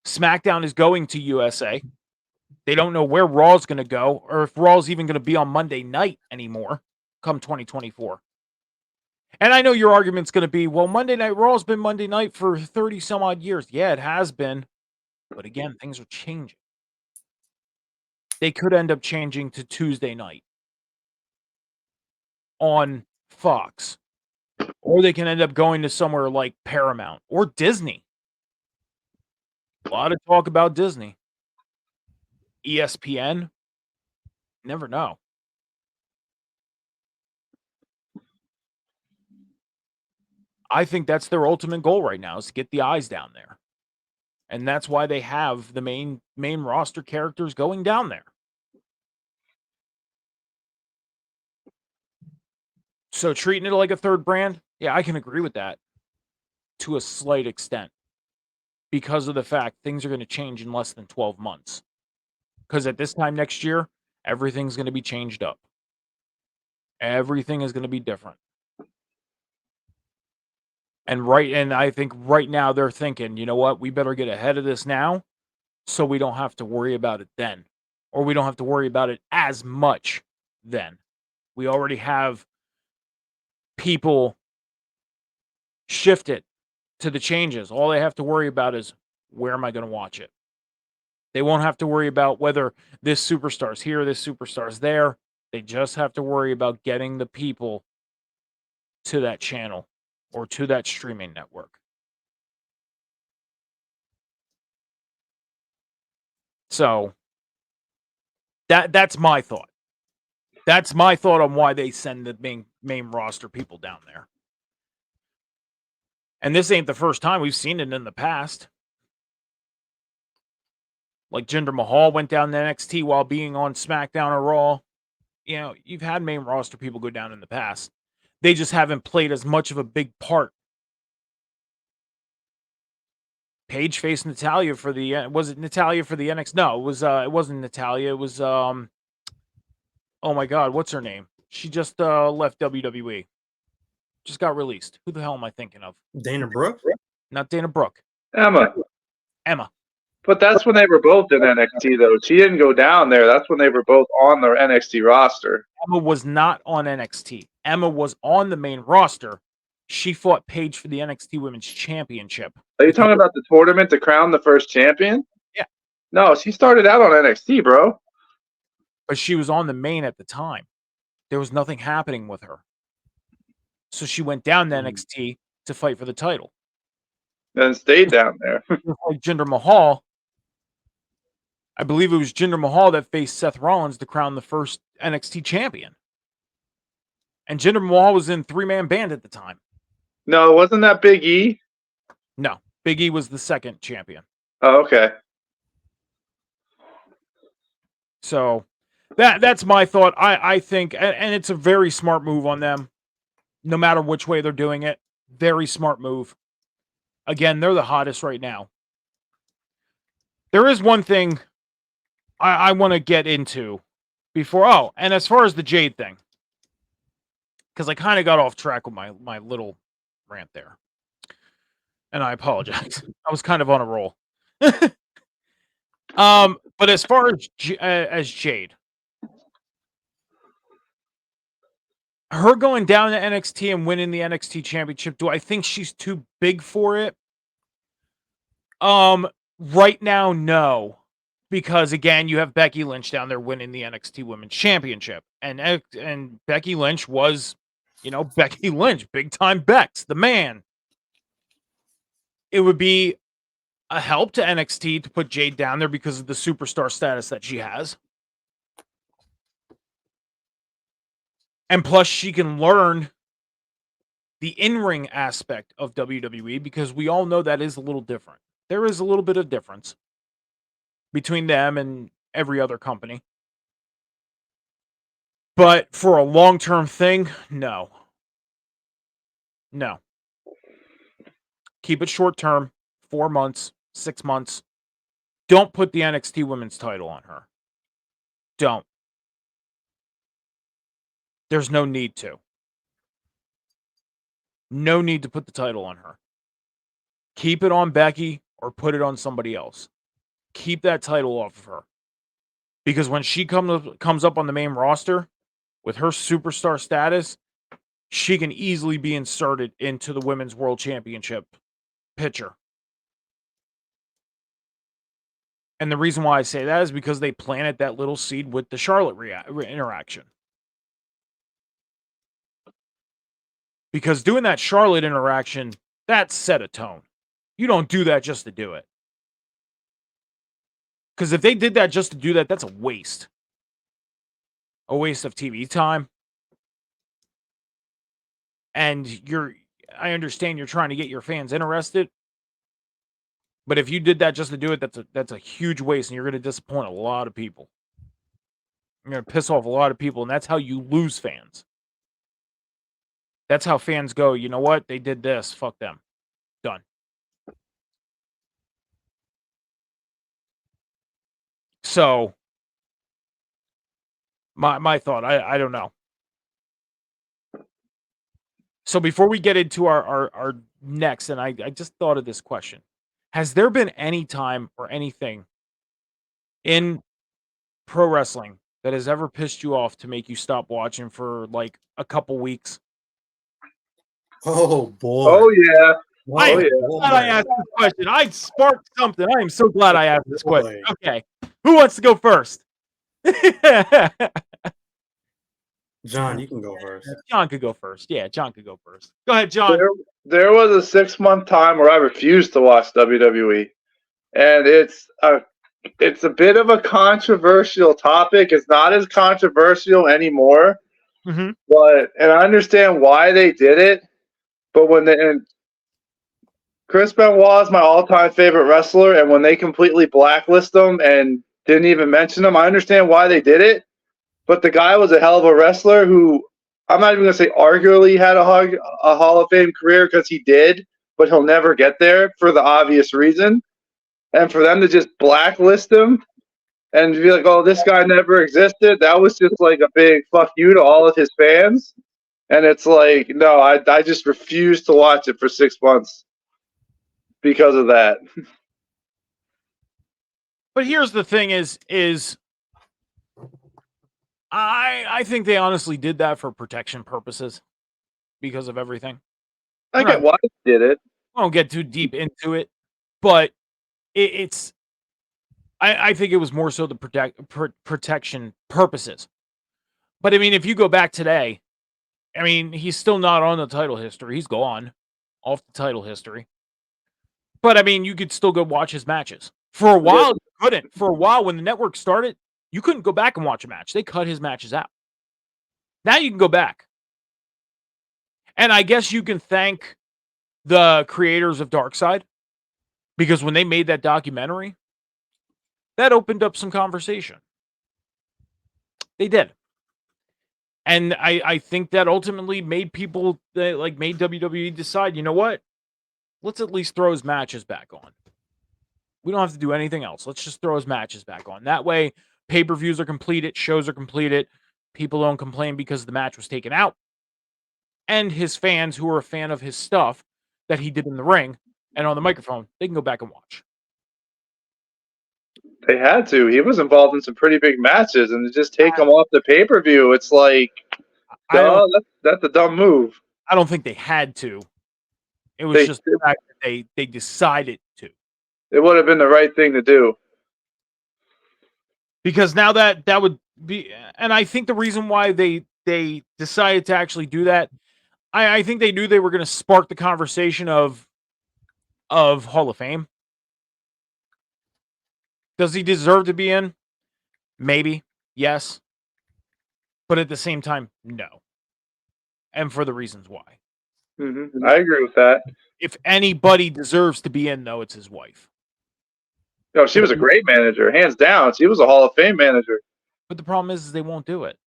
Speaker 2: SmackDown is going to USA. They don't know where Raw's going to go, or if Raw's even going to be on Monday night anymore come 2024. And I know your argument's going to be, well, Monday Night Raw's been Monday night for 30 some odd years. Yeah, it has been. But again, things are changing. They could end up changing to Tuesday night on Fox. Or they can end up going to somewhere like Paramount or Disney. A lot of talk about Disney. ESPN. Never know. I think that's their ultimate goal right now, is to get the eyes down there. And that's why they have the main roster characters going down there. So treating it like a third brand, yeah, I can agree with that to a slight extent. Because of the fact things are going to change in less than 12 months. Because at this time next year, everything's going to be changed up. Everything is going to be different. And I think right now they're thinking, you know what, we better get ahead of this now so we don't have to worry about it then. Or we don't have to worry about it as much then. We already have people shift it to the changes. All they have to worry about is, where am I going to watch it? They won't have to worry about whether this superstar's here, this superstar's there. They just have to worry about getting the people to that channel or to that streaming network. So that's my thought. That's my thought on why they send the main roster people down there. And this ain't the first time. We've seen it in the past. Like Jinder Mahal went down to NXT while being on SmackDown or Raw. You know, you've had main roster people go down in the past. They just haven't played as much of a big part. Paige faced Natalya for the was it Natalya for the NXT? No, it wasn't Natalya. It was oh my god, what's her name? She just left WWE. Just got released. Who the hell am I thinking of?
Speaker 4: Dana Brooke?
Speaker 2: Not Dana Brooke.
Speaker 3: Emma.
Speaker 2: But
Speaker 3: that's when they were both in NXT, though. She didn't go down there. That's when they were both on their NXT roster.
Speaker 2: Emma was not on NXT. Emma was on the main roster. She fought Paige for the NXT Women's Championship.
Speaker 3: Are you talking about the tournament to crown the first champion?
Speaker 2: Yeah.
Speaker 3: No, she started out on NXT, bro.
Speaker 2: But she was on the main at the time. There was nothing happening with her. So she went down to NXT to fight for the title.
Speaker 3: Then stayed down there.
Speaker 2: Like Jinder Mahal. I believe it was Jinder Mahal that faced Seth Rollins to crown the first NXT champion. And Jinder Mahal was in three-man band at the time.
Speaker 3: No, wasn't that Big E?
Speaker 2: No, Big E was the second champion.
Speaker 3: Oh, okay.
Speaker 2: So that's my thought. I think, and it's a very smart move on them, no matter which way they're doing it. Very smart move. Again, they're the hottest right now. There is one thing I want to get into before. Oh, and as far as the Jade thing, because I kind of got off track with my little rant there, and I apologize. I was kind of on a roll. But as far as Jade, her going down to NXT and winning the NXT championship, do I think she's too big for it? Right now, no. Because again, you have Becky Lynch down there winning the NXT Women's Championship. And Becky Lynch was, Becky Lynch, big time Bex, the man. It would be a help to NXT to put Jade down there because of the superstar status that she has. And plus, she can learn the in-ring aspect of WWE because we all know that is a little different. There is a little bit of difference between them and every other company. But for a long-term thing, no. No. Keep it short-term, 4 months, 6 months. Don't put the NXT Women's title on her. Don't. There's no need to. No need to put the title on her. Keep it on Becky or put it on somebody else. Keep that title off of her. Because when she comes up on the main roster with her superstar status, she can easily be inserted into the Women's World Championship picture. And the reason why I say that is because they planted that little seed with the Charlotte interaction. Because doing that Charlotte interaction, that set a tone. You don't do that just to do it. Because if they did that just to do that, that's a waste. A waste of TV time. And I understand you're trying to get your fans interested. But if you did that just to do it, that's a huge waste, and you're going to disappoint a lot of people. You're going to piss off a lot of people, and that's how you lose fans. That's how fans go, you know what? They did this. Fuck them. Done. So, my thought, I don't know. So before we get into our next, and I just thought of this question. Has there been any time or anything in pro wrestling that has ever pissed you off to make you stop watching for like a couple weeks?
Speaker 4: Oh boy.
Speaker 3: Oh yeah.
Speaker 2: I am
Speaker 4: Whoa,
Speaker 2: glad I asked this question. I sparked something. I am so glad I asked this question.
Speaker 4: boy.
Speaker 2: Okay. Who wants to go first?
Speaker 4: John, you can go first.
Speaker 2: John could go first. Yeah, John could go first. Go ahead, John.
Speaker 3: There was a 6-month time where I refused to watch WWE, and it's a bit of a controversial topic. It's not as controversial anymore,
Speaker 2: Mhm.
Speaker 3: and I understand why they did it. But and Chris Benoit is my all-time favorite wrestler, and when they completely blacklist him and didn't even mention him, I understand why they did it. But the guy was a hell of a wrestler who I'm not even going to say arguably had a Hall of Fame career, because he did, but he'll never get there for the obvious reason. And for them to just blacklist him and be like, oh, this guy never existed, that was just like a big fuck you to all of his fans. And it's like, no, I just refused to watch it for 6 months because of that.
Speaker 2: But here's the thing is I think they honestly did that for protection purposes because of everything.
Speaker 3: I get why they did it.
Speaker 2: I won't get too deep into it, but it's I think it was more so the protection purposes. But I mean, if you go back today, I mean, he's still not on the title history. He's gone off the title history. But I mean, you could still go watch his matches. For a while, you couldn't. For a while, when the network started, you couldn't go back and watch a match. They cut his matches out. Now you can go back. And I guess you can thank the creators of Darkside, because when they made that documentary, that opened up some conversation. They did. And I think that ultimately made people, made WWE decide, you know what? Let's at least throw his matches back on. We don't have to do anything else. Let's just throw his matches back on. That way, pay-per-views are completed, shows are completed, people don't complain because the match was taken out. And his fans who are a fan of his stuff that he did in the ring and on the microphone, they can go back and watch.
Speaker 3: They had to. He was involved in some pretty big matches, and to just take him off the pay-per-view, it's like, that's a dumb move.
Speaker 2: I don't think they had to. It was just the fact that they decided to.
Speaker 3: It would have been the right thing to do.
Speaker 2: Because now that would be, and I think the reason why they decided to actually do that, I think they knew they were going to spark the conversation of Hall of Fame. Does he deserve to be in? Maybe, yes. But at the same time, no. And for the reasons why.
Speaker 3: Mm-hmm. I agree with that.
Speaker 2: If anybody deserves to be in, though, it's his wife.
Speaker 3: No, she was a great manager, hands down. She was a Hall of Fame manager.
Speaker 2: But the problem is they won't do it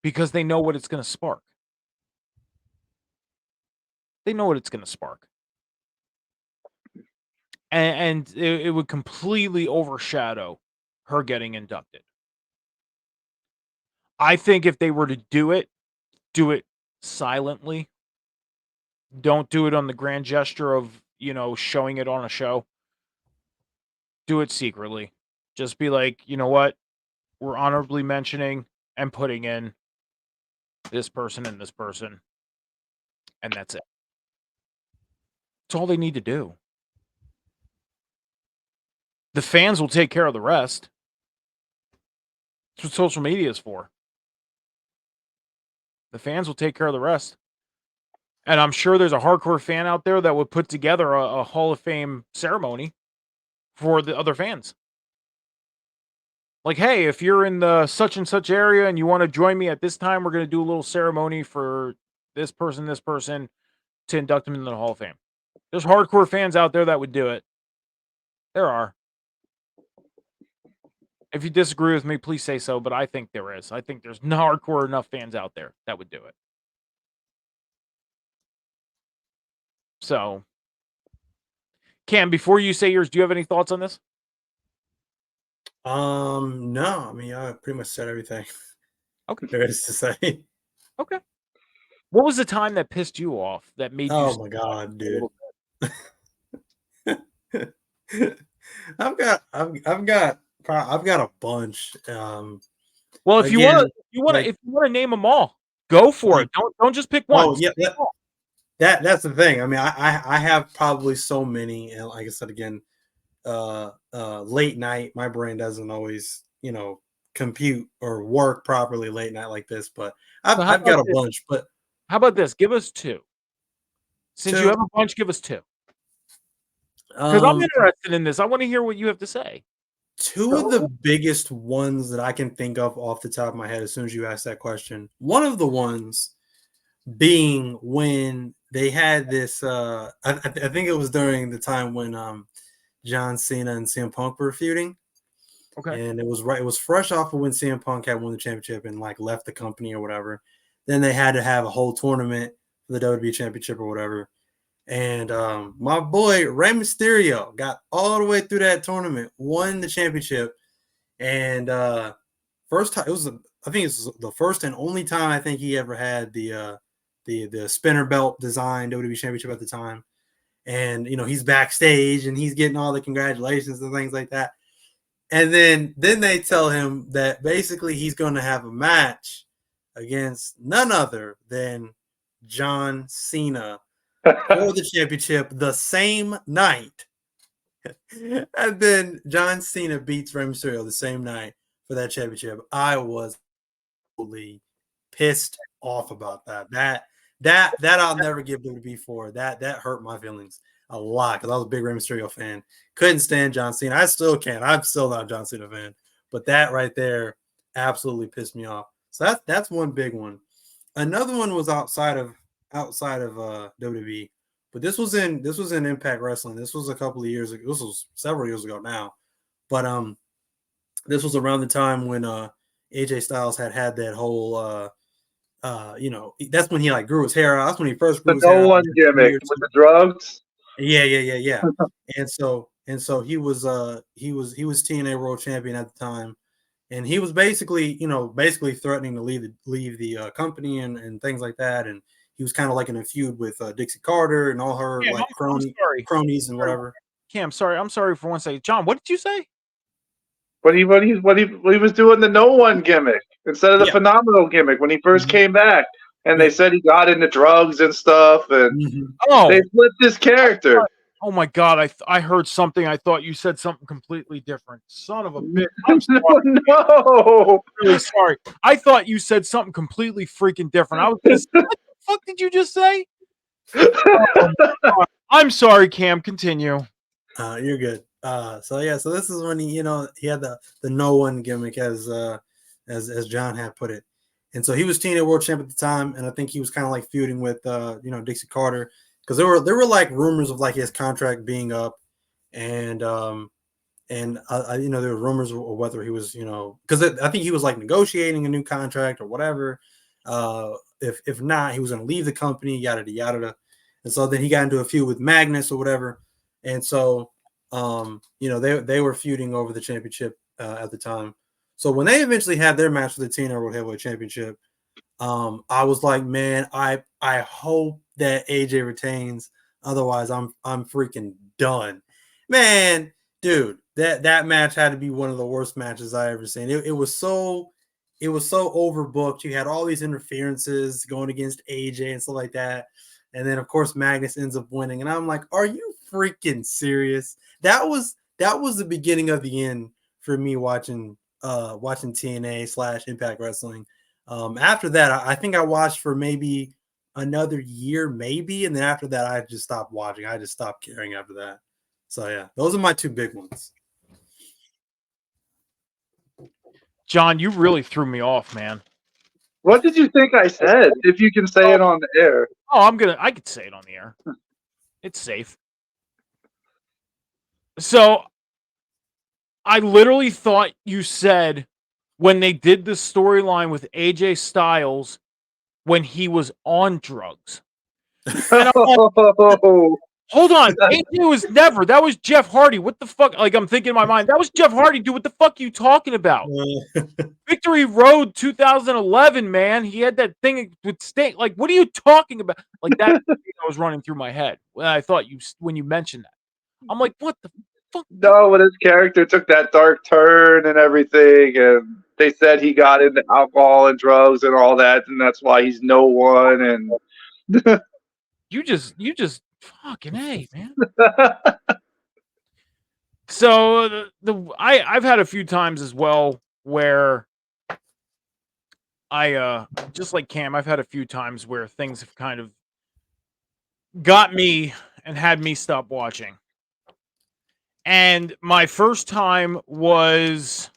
Speaker 2: because they know what it's going to spark. They know what it's going to spark. And it would completely overshadow her getting inducted. I think if they were to do it silently. Don't do it on the grand gesture of, showing it on a show. Do it secretly. Just be like, you know what? We're honorably mentioning and putting in this person and this person. And that's it. That's all they need to do. The fans will take care of the rest. That's what social media is for. The fans will take care of the rest. And I'm sure there's a hardcore fan out there that would put together a Hall of Fame ceremony for the other fans. Like, hey, if you're in the such and such area and you want to join me at this time, we're going to do a little ceremony for this person to induct them into the Hall of Fame. There's hardcore fans out there that would do it. There are. If you disagree with me, please say so, but I think there is. I think there's not hardcore enough fans out there that would do it. So, Cam, before you say yours, do you have any thoughts on this?
Speaker 4: No. I mean, I pretty much said everything.
Speaker 2: Okay.
Speaker 4: There is to say.
Speaker 2: Okay. What was the time that pissed you off? That made you?
Speaker 4: Oh my god, dude! I've got a bunch.
Speaker 2: Well, if you want to name them all, go for it. Don't just pick one.
Speaker 4: Oh yeah. that's the thing. I mean, I have probably so many, and like I said again, late night, my brain doesn't always, compute or work properly late night like this. But
Speaker 2: So how
Speaker 4: I've
Speaker 2: about
Speaker 4: got a
Speaker 2: this?
Speaker 4: bunch. But
Speaker 2: How about this? Give us two. Since you
Speaker 4: two,
Speaker 2: have a bunch, give us two. Because I'm interested in this. I want to hear what you have to say.
Speaker 4: two of the biggest ones that I can think of off the top of my head as soon as you ask that question. One of the ones being when they had this. I think it was during the time when John Cena and CM Punk were feuding.
Speaker 2: Okay.
Speaker 4: And it was right. It was fresh off of when CM Punk had won the championship and like left the company or whatever. Then they had to have a whole tournament for the WWE Championship or whatever. And my boy Rey Mysterio got all the way through that tournament, won the championship, and first time it was. I think it's the first and only time I think he ever had the spinner belt design WWE Championship at the time. And he's backstage and he's getting all the congratulations and things like that. And then they tell him that basically he's going to have a match against none other than John Cena for the championship the same night. And then John Cena beats Rey Mysterio the same night for that championship. I was totally pissed off about that. That I'll never give WWE for. That hurt my feelings a lot because I was a big Rey Mysterio fan. Couldn't stand John Cena. I still can't. I'm still not a John Cena fan. But that right there absolutely pissed me off. So that's one big one. Another one was outside of WWE, but this was in Impact Wrestling. This was a couple of years ago. This was several years ago now. But this was around the time when AJ Styles had that whole that's when he like grew his hair out. That's when he first grew his hair
Speaker 3: no
Speaker 4: out.
Speaker 3: one gimmick with the drugs.
Speaker 4: Yeah. and so he was TNA World Champion at the time, and he was basically threatening to leave the company and things like that. And he was kind of like in a feud with Dixie Carter and all her
Speaker 2: Cam,
Speaker 4: like
Speaker 2: I'm
Speaker 4: cronies and whatever.
Speaker 2: Cam, sorry. I'm sorry for one second. John, what did you say?
Speaker 3: What he was doing the no one gimmick instead of the phenomenal gimmick when he 1st came back, and they said he got into drugs and stuff, and they flipped his character.
Speaker 2: Oh my God! I heard something. I thought you said something completely different. Son of a bitch! I'm sorry.
Speaker 3: No,
Speaker 2: I'm really sorry. I thought you said something completely freaking different. I was just, what the fuck did you just say? I'm sorry, Cam. Continue.
Speaker 4: You're good. So this is when he had the no one gimmick as John had put it, and so he was TNA World Champ at the time, and I think he was kind of like feuding with Dixie Carter because there were like rumors of like his contract being up, and there were rumors of whether he was because I think he was like negotiating a new contract or whatever. If not, he was going to leave the company, yada yada, and so then he got into a feud with Magnus or whatever. And so, they were feuding over the championship at the time. So when they eventually had their match for the TNA World Heavyweight Championship, I was like, man, I hope that AJ retains. Otherwise, I'm freaking done, man, dude. That match had to be one of the worst matches I ever seen. It was so overbooked. You had all these interferences going against AJ and stuff like that. And then, of course, Magnus ends up winning. And I'm like, are you freaking serious? That was the beginning of the end for me watching TNA / Impact Wrestling. After that, I think I watched for maybe another year, maybe. And then after that, I just stopped watching. I just stopped caring after that. So, yeah, those are my two big ones.
Speaker 2: John, you really threw me off, man.
Speaker 3: What did you think I said? If you can say it on the air.
Speaker 2: Oh, I could say it on the air. It's safe. So I literally thought you said when they did the storyline with AJ Styles when he was on drugs. And I'm like, hold on, AJ was never. That was Jeff Hardy. What the fuck? Like, I'm thinking in my mind, that was Jeff Hardy, dude. What the fuck are you talking about? Victory Road 2011, man. He had that thing with Sting. Like, what are you talking about? Like, that was running through my head when I thought when you mentioned that. I'm like, what the fuck?
Speaker 3: No, when his character took that dark turn and everything, and they said he got into alcohol and drugs and all that, and that's why he's no one. And
Speaker 2: You just fucking A, man. So I've had a few times as well where I just like Cam, I've had a few times where things have kind of got me and had me stop watching. And my first time was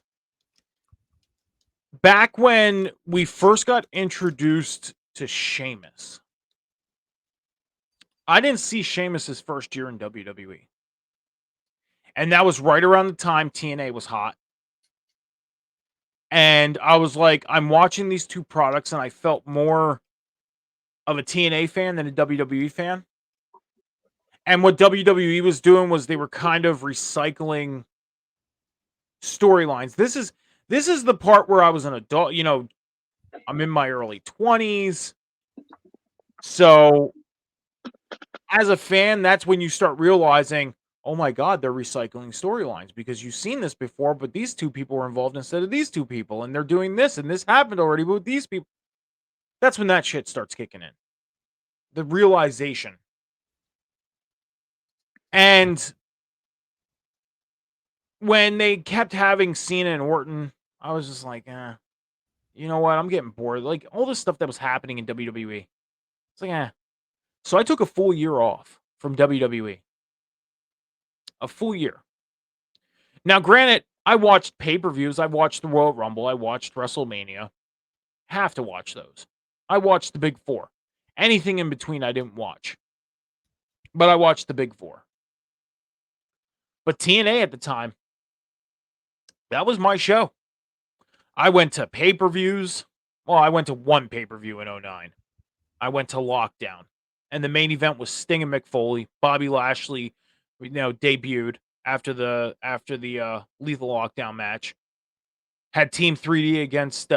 Speaker 2: back when we first got introduced to Sheamus. I didn't see Sheamus's first year in WWE. And that was right around the time TNA was hot. And I was like, I'm watching these two products, and I felt more of a TNA fan than a WWE fan. And what WWE was doing was they were kind of recycling storylines. This is the part where I was an adult, you know, I'm in my early 20s. So as a fan, that's when you start realizing, oh my God, they're recycling storylines because you've seen this before, but these two people were involved instead of these two people, and they're doing this, and this happened already, but with these people. That's when that shit starts kicking in. The realization. And when they kept having Cena and Orton, I was just like, you know what? I'm getting bored. Like, all this stuff that was happening in WWE. It's like, So I took a full year off from WWE. A full year. Now, granted, I watched pay-per-views. I watched the Royal Rumble. I watched WrestleMania. Have to watch those. I watched the Big Four. Anything in between, I didn't watch. But I watched the Big Four. But TNA at the time, that was my show. I went to pay-per-views. Well, I went to one pay-per-view in 2009. I went to Lockdown. And the main event was Sting and Mick Foley. Bobby Lashley, debuted after the Lethal Lockdown match. Had Team 3D against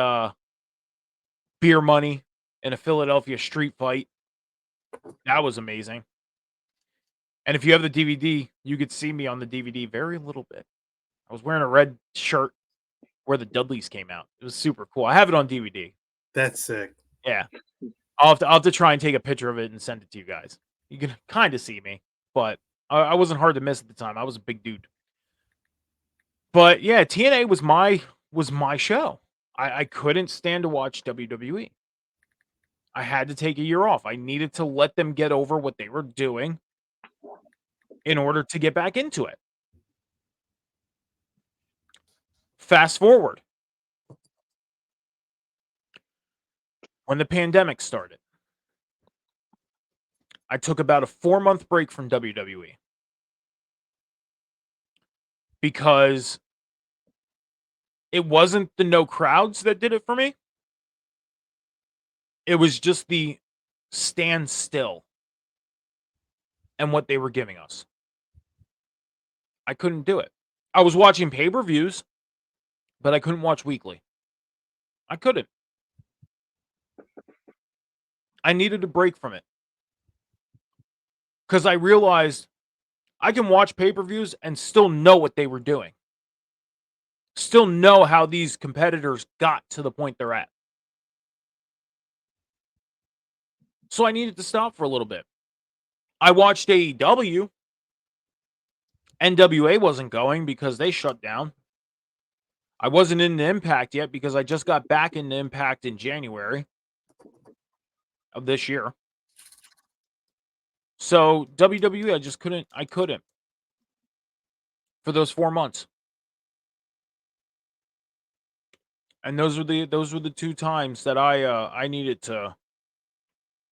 Speaker 2: Beer Money in a Philadelphia street fight. That was amazing. And if you have the DVD, you could see me on the DVD very little bit. I was wearing a red shirt where the Dudleys came out. It was super cool. I have it on DVD.
Speaker 4: That's sick.
Speaker 2: Yeah. I'll have to try and take a picture of it and send it to you guys. You can kind of see me, but I wasn't hard to miss at the time. I was a big dude. But yeah, TNA was my show. I couldn't stand to watch WWE. I had to take a year off. I needed to let them get over what they were doing in order to get back into it. Fast forward. When the pandemic started, I took about a 4-month break from WWE because it wasn't the no crowds that did it for me. It was just the standstill and what they were giving us. I couldn't do it. I was watching pay-per-views, but I couldn't watch weekly. I couldn't. I needed a break from it. Because I realized I can watch pay-per-views and still know what they were doing. Still know how these competitors got to the point they're at. So I needed to stop for a little bit. I watched AEW. NWA wasn't going because they shut down. I wasn't into Impact yet because I just got back into Impact in January of this year. So WWE, I couldn't for those 4 months. And those were the two times that I needed to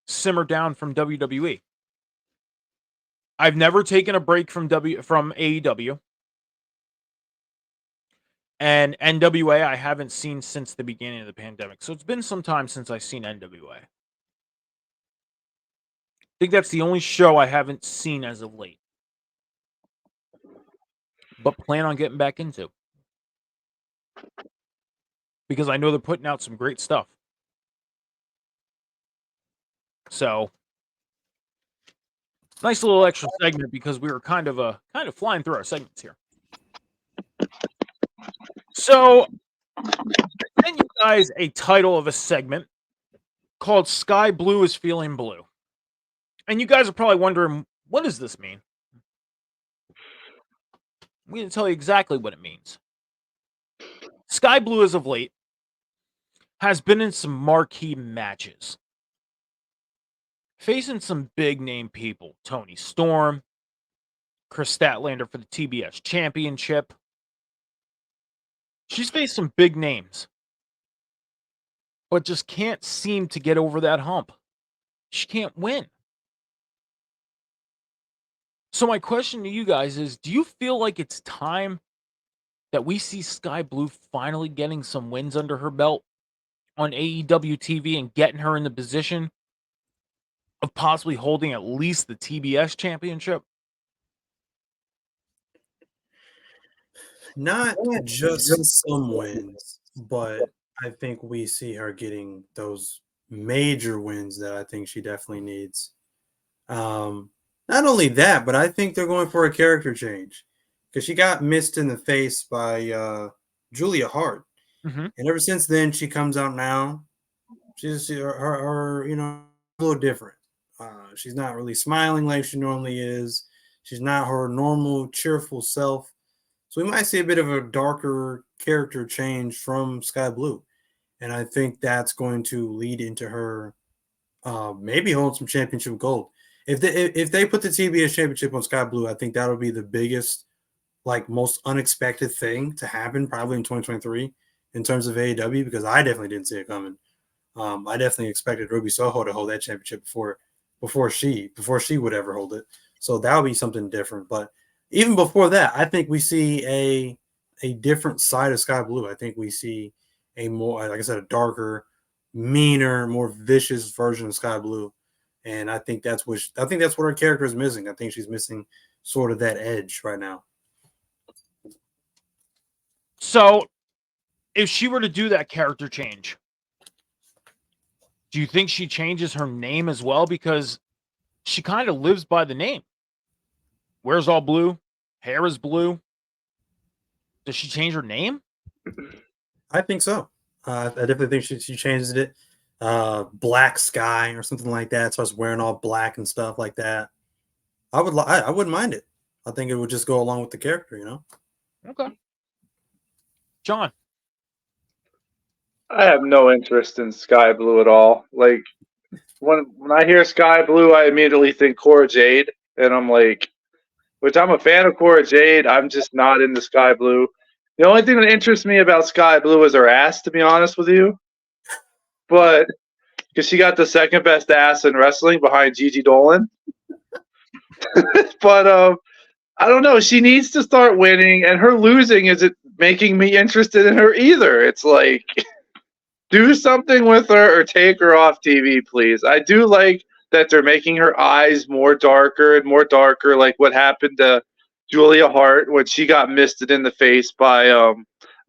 Speaker 2: simmer down from WWE. I've never taken a break from AEW. And NWA I haven't seen since the beginning of the pandemic. So it's been some time since I've seen NWA. I think that's the only show I haven't seen as of late. But plan on getting back into. Because I know they're putting out some great stuff. So nice little extra segment because we were kind of flying through our segments here. So I sent you guys a title of a segment called Sky Blue is Feeling Blue. And you guys are probably wondering, what does this mean? I'm going to tell you exactly what it means. Sky Blue, as of late, has been in some marquee matches, facing some big name people. Tony Storm, Chris Statlander for the TBS Championship. She's faced some big names, but just can't seem to get over that hump. She can't win. So my question to you guys is, do you feel like it's time that we see Sky Blue finally getting some wins under her belt on AEW TV and getting her in the position of possibly holding at least the TBS championship?
Speaker 4: Not just some wins, but I think we see her getting those major wins that I think she definitely needs. Not only that, but I think they're going for a character change because she got missed in the face by Julia Hart,
Speaker 2: Mm-hmm.
Speaker 4: and ever since then she comes out now. She's her a little different. She's not really smiling like she normally is. She's not her normal cheerful self. So we might see a bit of a darker character change from Sky Blue. And I think that's going to lead into her maybe holding some championship gold. If they put the TBS championship on Sky Blue, I think that'll be the biggest, like most unexpected thing to happen probably in 2023 in terms of AEW, because I definitely didn't see it coming. I definitely expected Ruby Soho to hold that championship before she would ever hold it. So that would be something different. But even before that, I think we see a different side of Sky Blue. I think we see a more, like I said, a darker, meaner, more vicious version of Sky Blue. And I think that's what her character is missing. I think she's missing sort of that edge right now.
Speaker 2: So, if she were to do that character change, do you think she changes her name as well? Because she kind of lives by the name. Wears all blue, hair is blue. Does she change her name?
Speaker 4: I think so. I definitely think she changes it. Black Sky or something like that. Starts wearing all black and stuff like that. I wouldn't mind it. I think it would just go along with the character, you know.
Speaker 2: Okay. John.
Speaker 3: I have no interest in Sky Blue at all. Like when I hear Sky Blue, I immediately think Cora Jade, and I'm like, which I'm a fan of Cora Jade. I'm just not into Sky Blue. The only thing that interests me about Sky Blue is her ass, to be honest with you. But because she got the second best ass in wrestling behind Gigi Dolan. But I don't know. She needs to start winning, and her losing isn't making me interested in her either. It's like, do something with her or take her off TV, please. I do like that they're making her eyes more darker and more darker, like what happened to Julia Hart when she got misted in the face by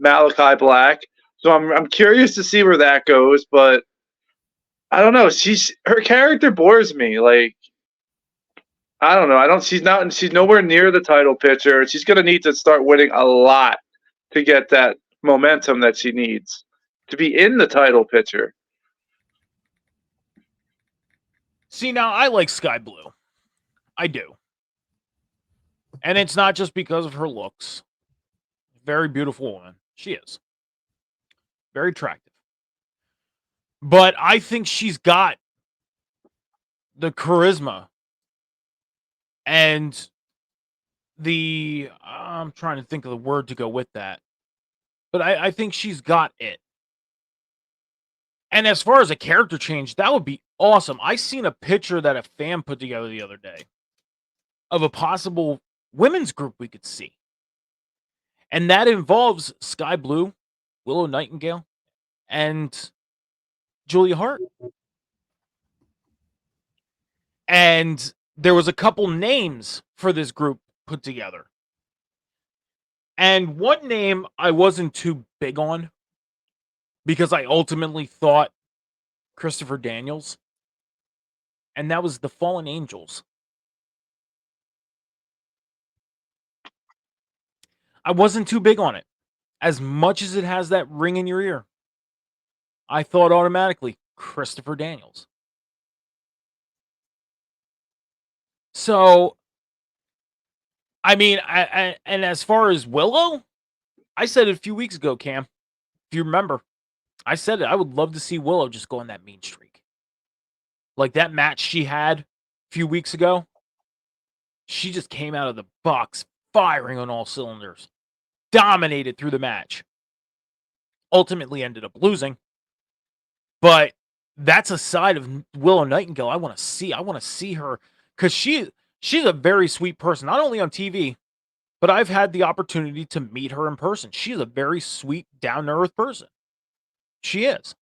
Speaker 3: Malachi Black. So I'm curious to see where that goes, but I don't know. Her character bores me. Like, I don't know. She's nowhere near the title picture. She's gonna need to start winning a lot to get that momentum that she needs to be in the title picture.
Speaker 2: See, now I like Sky Blue. I do. And it's not just because of her looks. Very beautiful woman. She is. Very attractive. But I think she's got the charisma and I'm trying to think of the word to go with that. But I think she's got it. And as far as a character change, that would be awesome. I seen a picture that a fan put together the other day of a possible women's group we could see. And that involves Sky Blue, Willow Nightingale, and Julia Hart. And there was a couple names for this group put together. And one name I wasn't too big on because I ultimately thought Christopher Daniels, and that was the Fallen Angels. I wasn't too big on it. As much as it has that ring in your ear, I thought automatically Christopher Daniels. So, I mean, and as far as Willow, I said it a few weeks ago, Cam. If you remember, I said it. I would love to see Willow just go on that mean streak. Like that match she had a few weeks ago. She just came out of the box firing on all cylinders. Dominated through the match. Ultimately ended up losing. But that's a side of Willow Nightingale I want to see. I want to see her because she's a very sweet person, not only on TV, but I've had the opportunity to meet her in person. She's a very sweet, down-to-earth person. She is.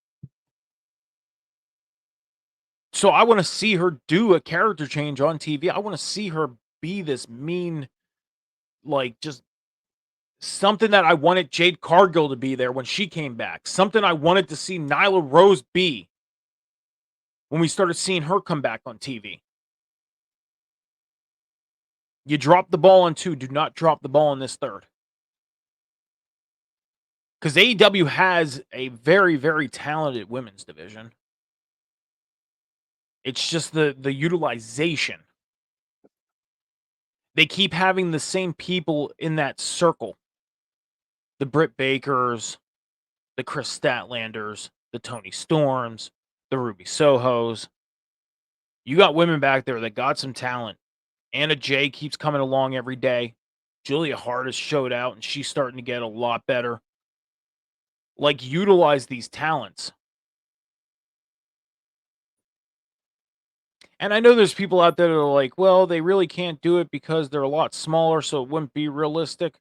Speaker 2: So I want to see her do a character change on TV. I want to see her be this mean, like, just something that I wanted Jade Cargill to be there when she came back. Something I wanted to see Nyla Rose be when we started seeing her come back on TV. You dropped the ball on 2. Do not drop the ball in this third. Because AEW has a very, very talented women's division. It's just the utilization. They keep having the same people in that circle. The Britt Bakers, the Chris Statlanders, the Tony Storms, the Ruby Sohos. You got women back there that got some talent. Anna Jay keeps coming along every day. Julia Hart has showed out, and she's starting to get a lot better. Like, utilize these talents. And I know there's people out there that are like, well, they really can't do it because they're a lot smaller, so it wouldn't be realistic.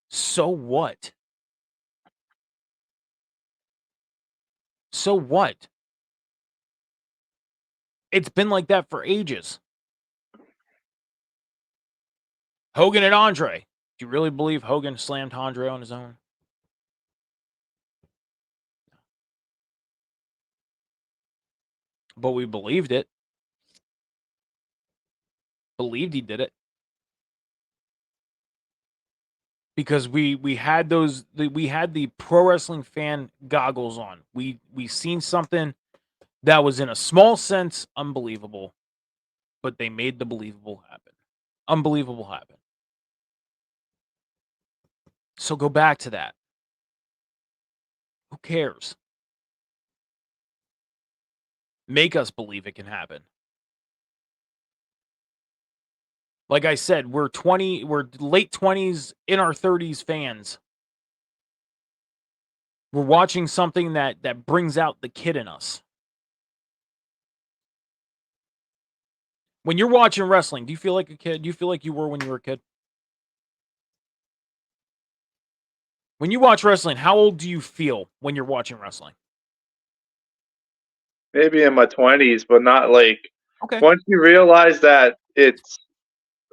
Speaker 2: So what? So what? It's been like that for ages. Hogan and Andre. Do you really believe Hogan slammed Andre on his own? But we believed it. Believed he did it. Because we had we had the pro wrestling fan goggles on. We seen something that was in a small sense unbelievable, but they made the believable happen. Unbelievable happen. So go back to that. Who cares? Make us believe it can happen. Like I said, we're late 20s, in our 30s fans. We're watching something that brings out the kid in us. When you're watching wrestling, do you feel like a kid? Do you feel like you were when you were a kid? When you watch wrestling, how old do you feel when you're watching wrestling?
Speaker 3: Maybe in my 20s, but not like
Speaker 2: Okay.
Speaker 3: once you realize that it's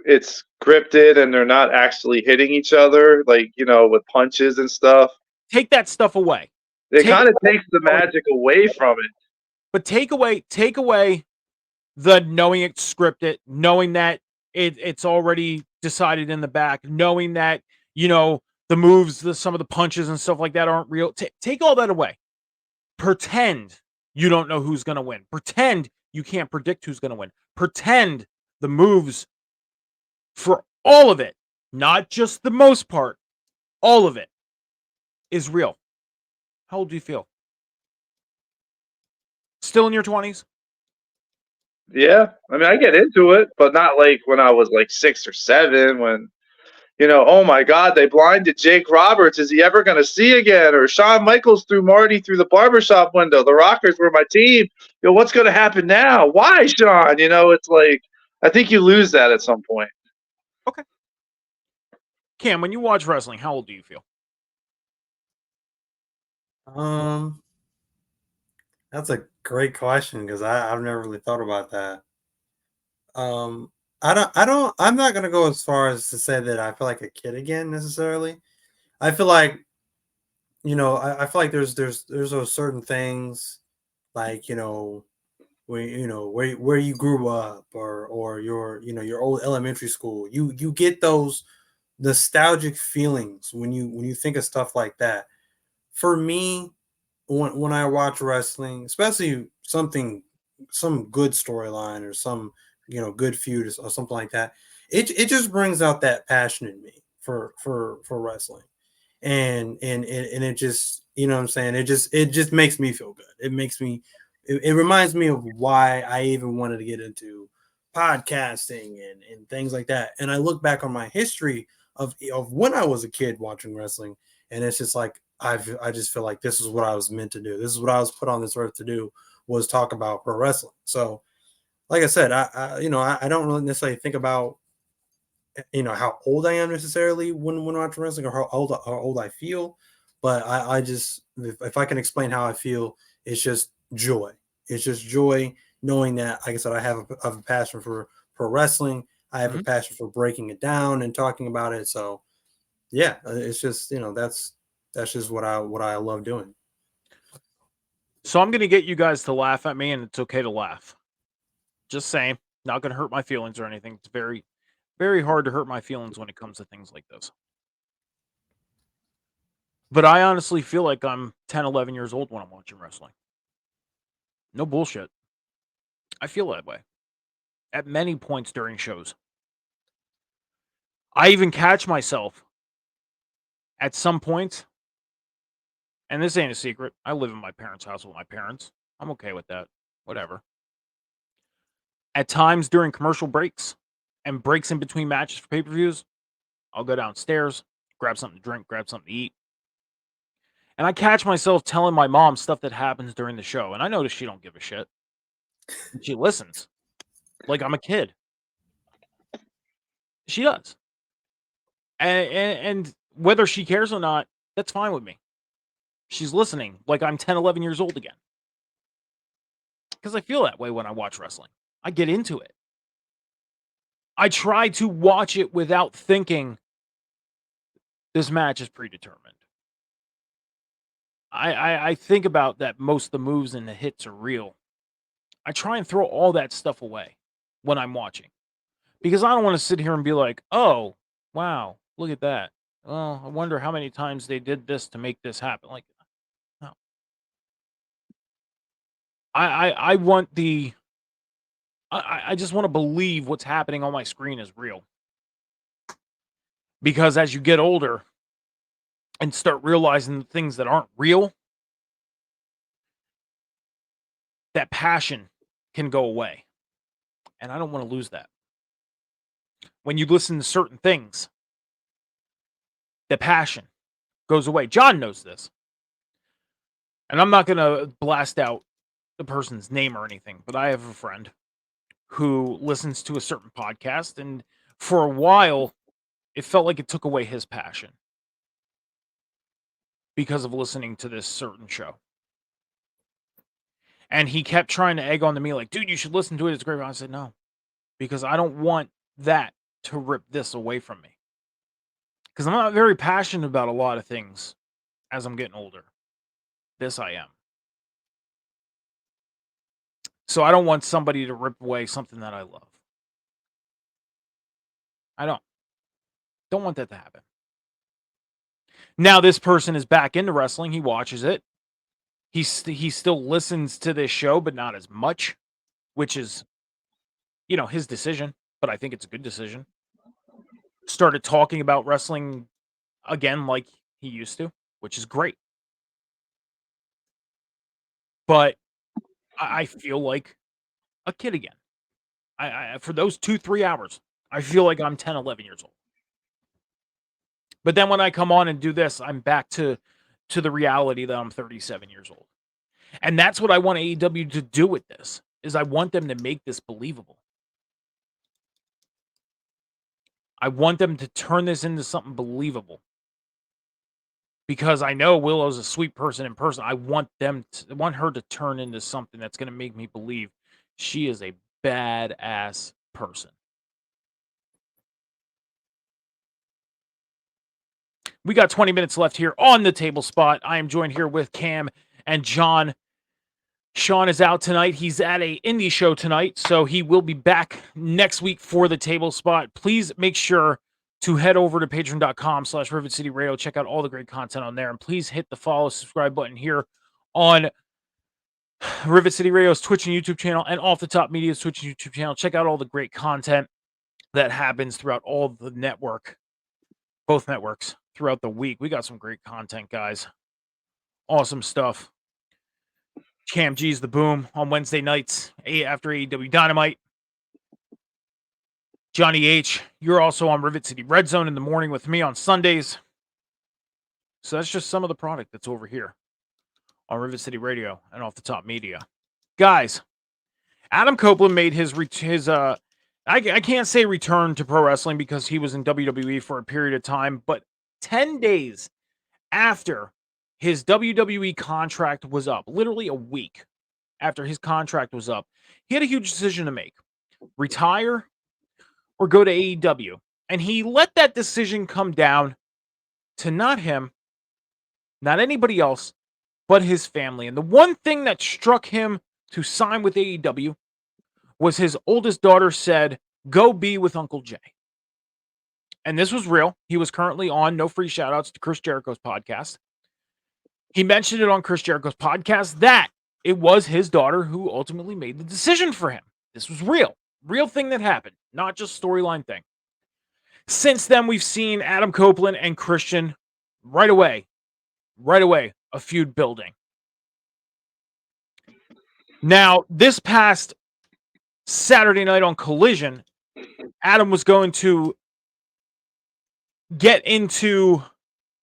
Speaker 3: scripted and they're not actually hitting each other, like, with punches and stuff.
Speaker 2: Take that stuff away.
Speaker 3: It kind of takes the magic away from it.
Speaker 2: But take away the knowing it's scripted, knowing that it's already decided in the back, knowing that, the moves, some of the punches and stuff like that aren't real. Take all that away. Pretend you don't know who's going to win. Pretend you can't predict who's going to win. Pretend the moves for all of it, not just the most part, all of it is real. How old do you feel? Still in your 20s?
Speaker 3: Yeah. I mean, I get into it, but not like when I was like 6 or 7 when, oh my God, they blinded Jake Roberts. Is he ever going to see again? Or Shawn Michaels threw Marty through the barbershop window. The Rockers were my team. What's going to happen now? Why, Shawn? It's like, I think you lose that at some point.
Speaker 2: Okay. Cam, when you watch wrestling, how old do you feel?
Speaker 4: That's a great question because I've never really thought about that. I'm not gonna go as far as to say that I feel like a kid again necessarily. I feel like, I feel like there's those certain things like, where you grew up or your old elementary school. You get those nostalgic feelings when you think of stuff like that. For me, when I watch wrestling, especially some good storyline or some good feud or something like that. It just brings out that passion in me for wrestling, and it just, what I'm saying, it just makes me feel good. It reminds me of why I even wanted to get into podcasting and things like that. And I look back on my history of when I was a kid watching wrestling, and it's just like I just feel like this is what I was meant to do. This is what I was put on this earth to do, was talk about pro wrestling. So, like I said, I don't really necessarily think about how old I am necessarily when watching wrestling, or how old I feel, but I just, if I can explain how I feel, it's just joy. It's just joy knowing that, like I said, I have a passion for pro wrestling. I have a passion for breaking it down and talking about it. So yeah, it's just, that's just what I love doing.
Speaker 2: So I'm going to get you guys to laugh at me, and it's okay to laugh. Just saying, not going to hurt my feelings or anything. It's very, very hard to hurt my feelings when it comes to things like this. But I honestly feel like I'm 10, 11 years old when I'm watching wrestling. No bullshit. I feel that way at many points during shows. I even catch myself at some points, and this ain't a secret. I live in my parents' house with my parents. I'm okay with that. Whatever. At times during commercial breaks and breaks in between matches for pay-per-views, I'll go downstairs, grab something to drink, grab something to eat. And I catch myself telling my mom stuff that happens during the show. And I notice she don't give a shit. She listens like I'm a kid. She does. And whether she cares or not, that's fine with me. She's listening like I'm 10, 11 years old again. Because I feel that way when I watch wrestling. I get into it. I try to watch it without thinking this match is predetermined. I think about that most of the moves and the hits are real. I try and throw all that stuff away when I'm watching. Because I don't want to sit here and be like, oh, wow, look at that. Well, I wonder how many times they did this to make this happen. Like, no. I want the... I just want to believe what's happening on my screen is real. Because as you get older and start realizing the things that aren't real, that passion can go away. And I don't want to lose that. When you listen to certain things, the passion goes away. John knows this. And I'm not going to blast out the person's name or anything, but I have a friend who listens to a certain podcast, and for a while, it felt like it took away his passion because of listening to this certain show. And he kept trying to egg on to me like, dude, you should listen to it. It's great. I said, no, because I don't want that to rip this away from me. Because I'm not very passionate about a lot of things as I'm getting older. This I am. So I don't want somebody to rip away something that I love. I don't want that to happen. Now this person is back into wrestling. He watches it. He still listens to this show, but not as much, which is, his decision. But I think it's a good decision. Started talking about wrestling again like he used to, which is great. But I feel like a kid again. I for those 2-3 hours, I feel like I'm 10, 11 years old. But then when I come on and do this, I'm back to the reality that I'm 37 years old. And that's what I want AEW to do with this, is I want them to make this believable. I want them to turn this into something believable. Because I know Willow's a sweet person in person. I want her to turn into something that's going to make me believe she is a badass person. We got 20 minutes left here on the Table Spot. I am joined here with Cam and John. Sean is out tonight. He's at a indie show tonight, so he will be back next week for the Table Spot. Please make sure to head over to patreon.com/Rivet City Radio. Check out all the great content on there, and please hit the follow, subscribe button here on Rivet City Radio's Twitch and YouTube channel, and Off the Top Media's Twitch and YouTube channel. Check out all the great content that happens throughout all the network, both networks, throughout the week. We got some great content, guys. Awesome stuff. Cam G's The Boom on Wednesday nights after AEW Dynamite. Johnny H, you're also on Rivet City Red Zone in the morning with me on Sundays. So that's just some of the product that's over here on Rivet City Radio and Off the Top Media. Guys, Adam Copeland made his I can't say return to pro wrestling because he was in WWE for a period of time, but 10 days after his WWE contract was up, literally a week after his contract was up, he had a huge decision to make. Retire or go to AEW. And he let that decision come down to not him, not anybody else, but his family. And the one thing that struck him to sign with AEW was his oldest daughter said, go be with Uncle Jay. And this was real. He was currently on No Free Shoutouts to Chris Jericho's podcast. He mentioned it on Chris Jericho's podcast that it was his daughter who ultimately made the decision for him. This was real thing that happened, not just storyline thing. Since then, we've seen Adam Copeland and Christian right away, a feud building. Now, this past Saturday night on Collision, Adam was going to get into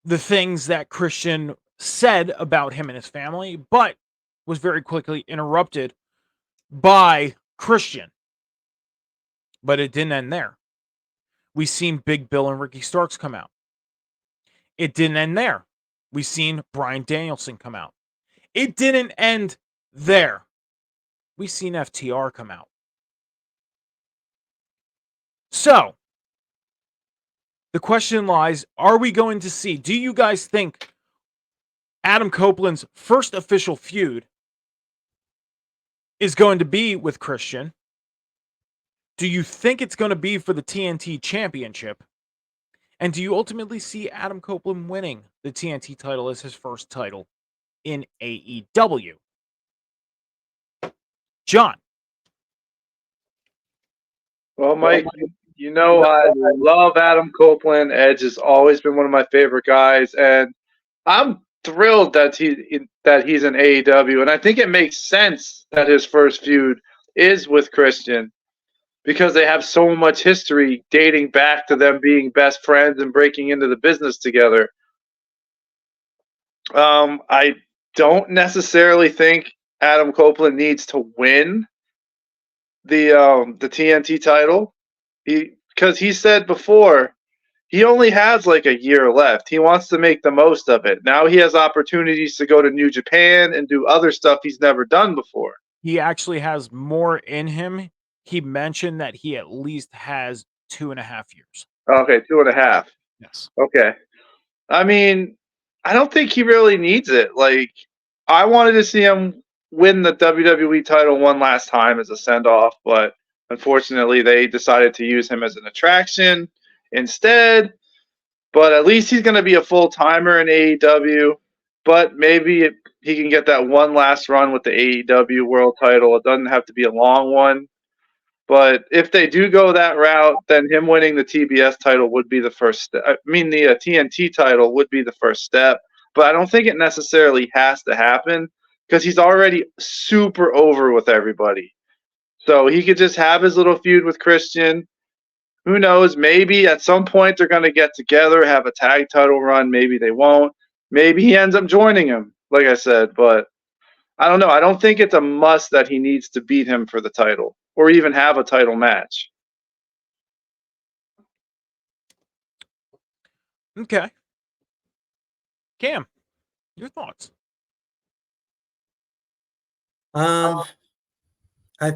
Speaker 2: the things that Christian said about him and his family, but was very quickly interrupted by Christian. But it didn't end there. We seen Big Bill and Ricky Starks come out. It didn't end there. We seen Bryan Danielson come out. It didn't end there. We seen FTR come out. So, the question lies, are we going to see, do you guys think Adam Copeland's first official feud is going to be with Christian? Do you think it's going to be for the TNT Championship? And do you ultimately see Adam Copeland winning the TNT title as his first title in AEW? John.
Speaker 3: Well, Mike, you know I love Adam Copeland. Edge has always been one of my favorite guys, and I'm thrilled that he's in AEW. And I think it makes sense that his first feud is with Christian because they have so much history dating back to them being best friends and breaking into the business together. I don't necessarily think Adam Copeland needs to win the TNT title, because he said before he only has like a year left. He wants to make the most of it. Now he has opportunities to go to New Japan and do other stuff he's never done before.
Speaker 2: He actually has more in him. He mentioned that he at least has 2.5 years.
Speaker 3: Okay, 2.5.
Speaker 2: Yes.
Speaker 3: Okay. I mean, I don't think he really needs it. Like, I wanted to see him win the WWE title one last time as a send-off, but unfortunately they decided to use him as an attraction instead. But at least he's going to be a full-timer in AEW, but maybe he can get that one last run with the AEW world title. It doesn't have to be a long one. But if they do go that route, then him winning the TBS title would be the first step. I mean, the TNT title would be the first step. But I don't think it necessarily has to happen because he's already super over with everybody. So he could just have his little feud with Christian. Who knows? Maybe at some point they're going to get together, have a tag title run. Maybe they won't. Maybe he ends up joining him, like I said. But I don't know. I don't think it's a must that he needs to beat him for the title or even have a title match.
Speaker 2: Okay. Cam, your thoughts?
Speaker 4: I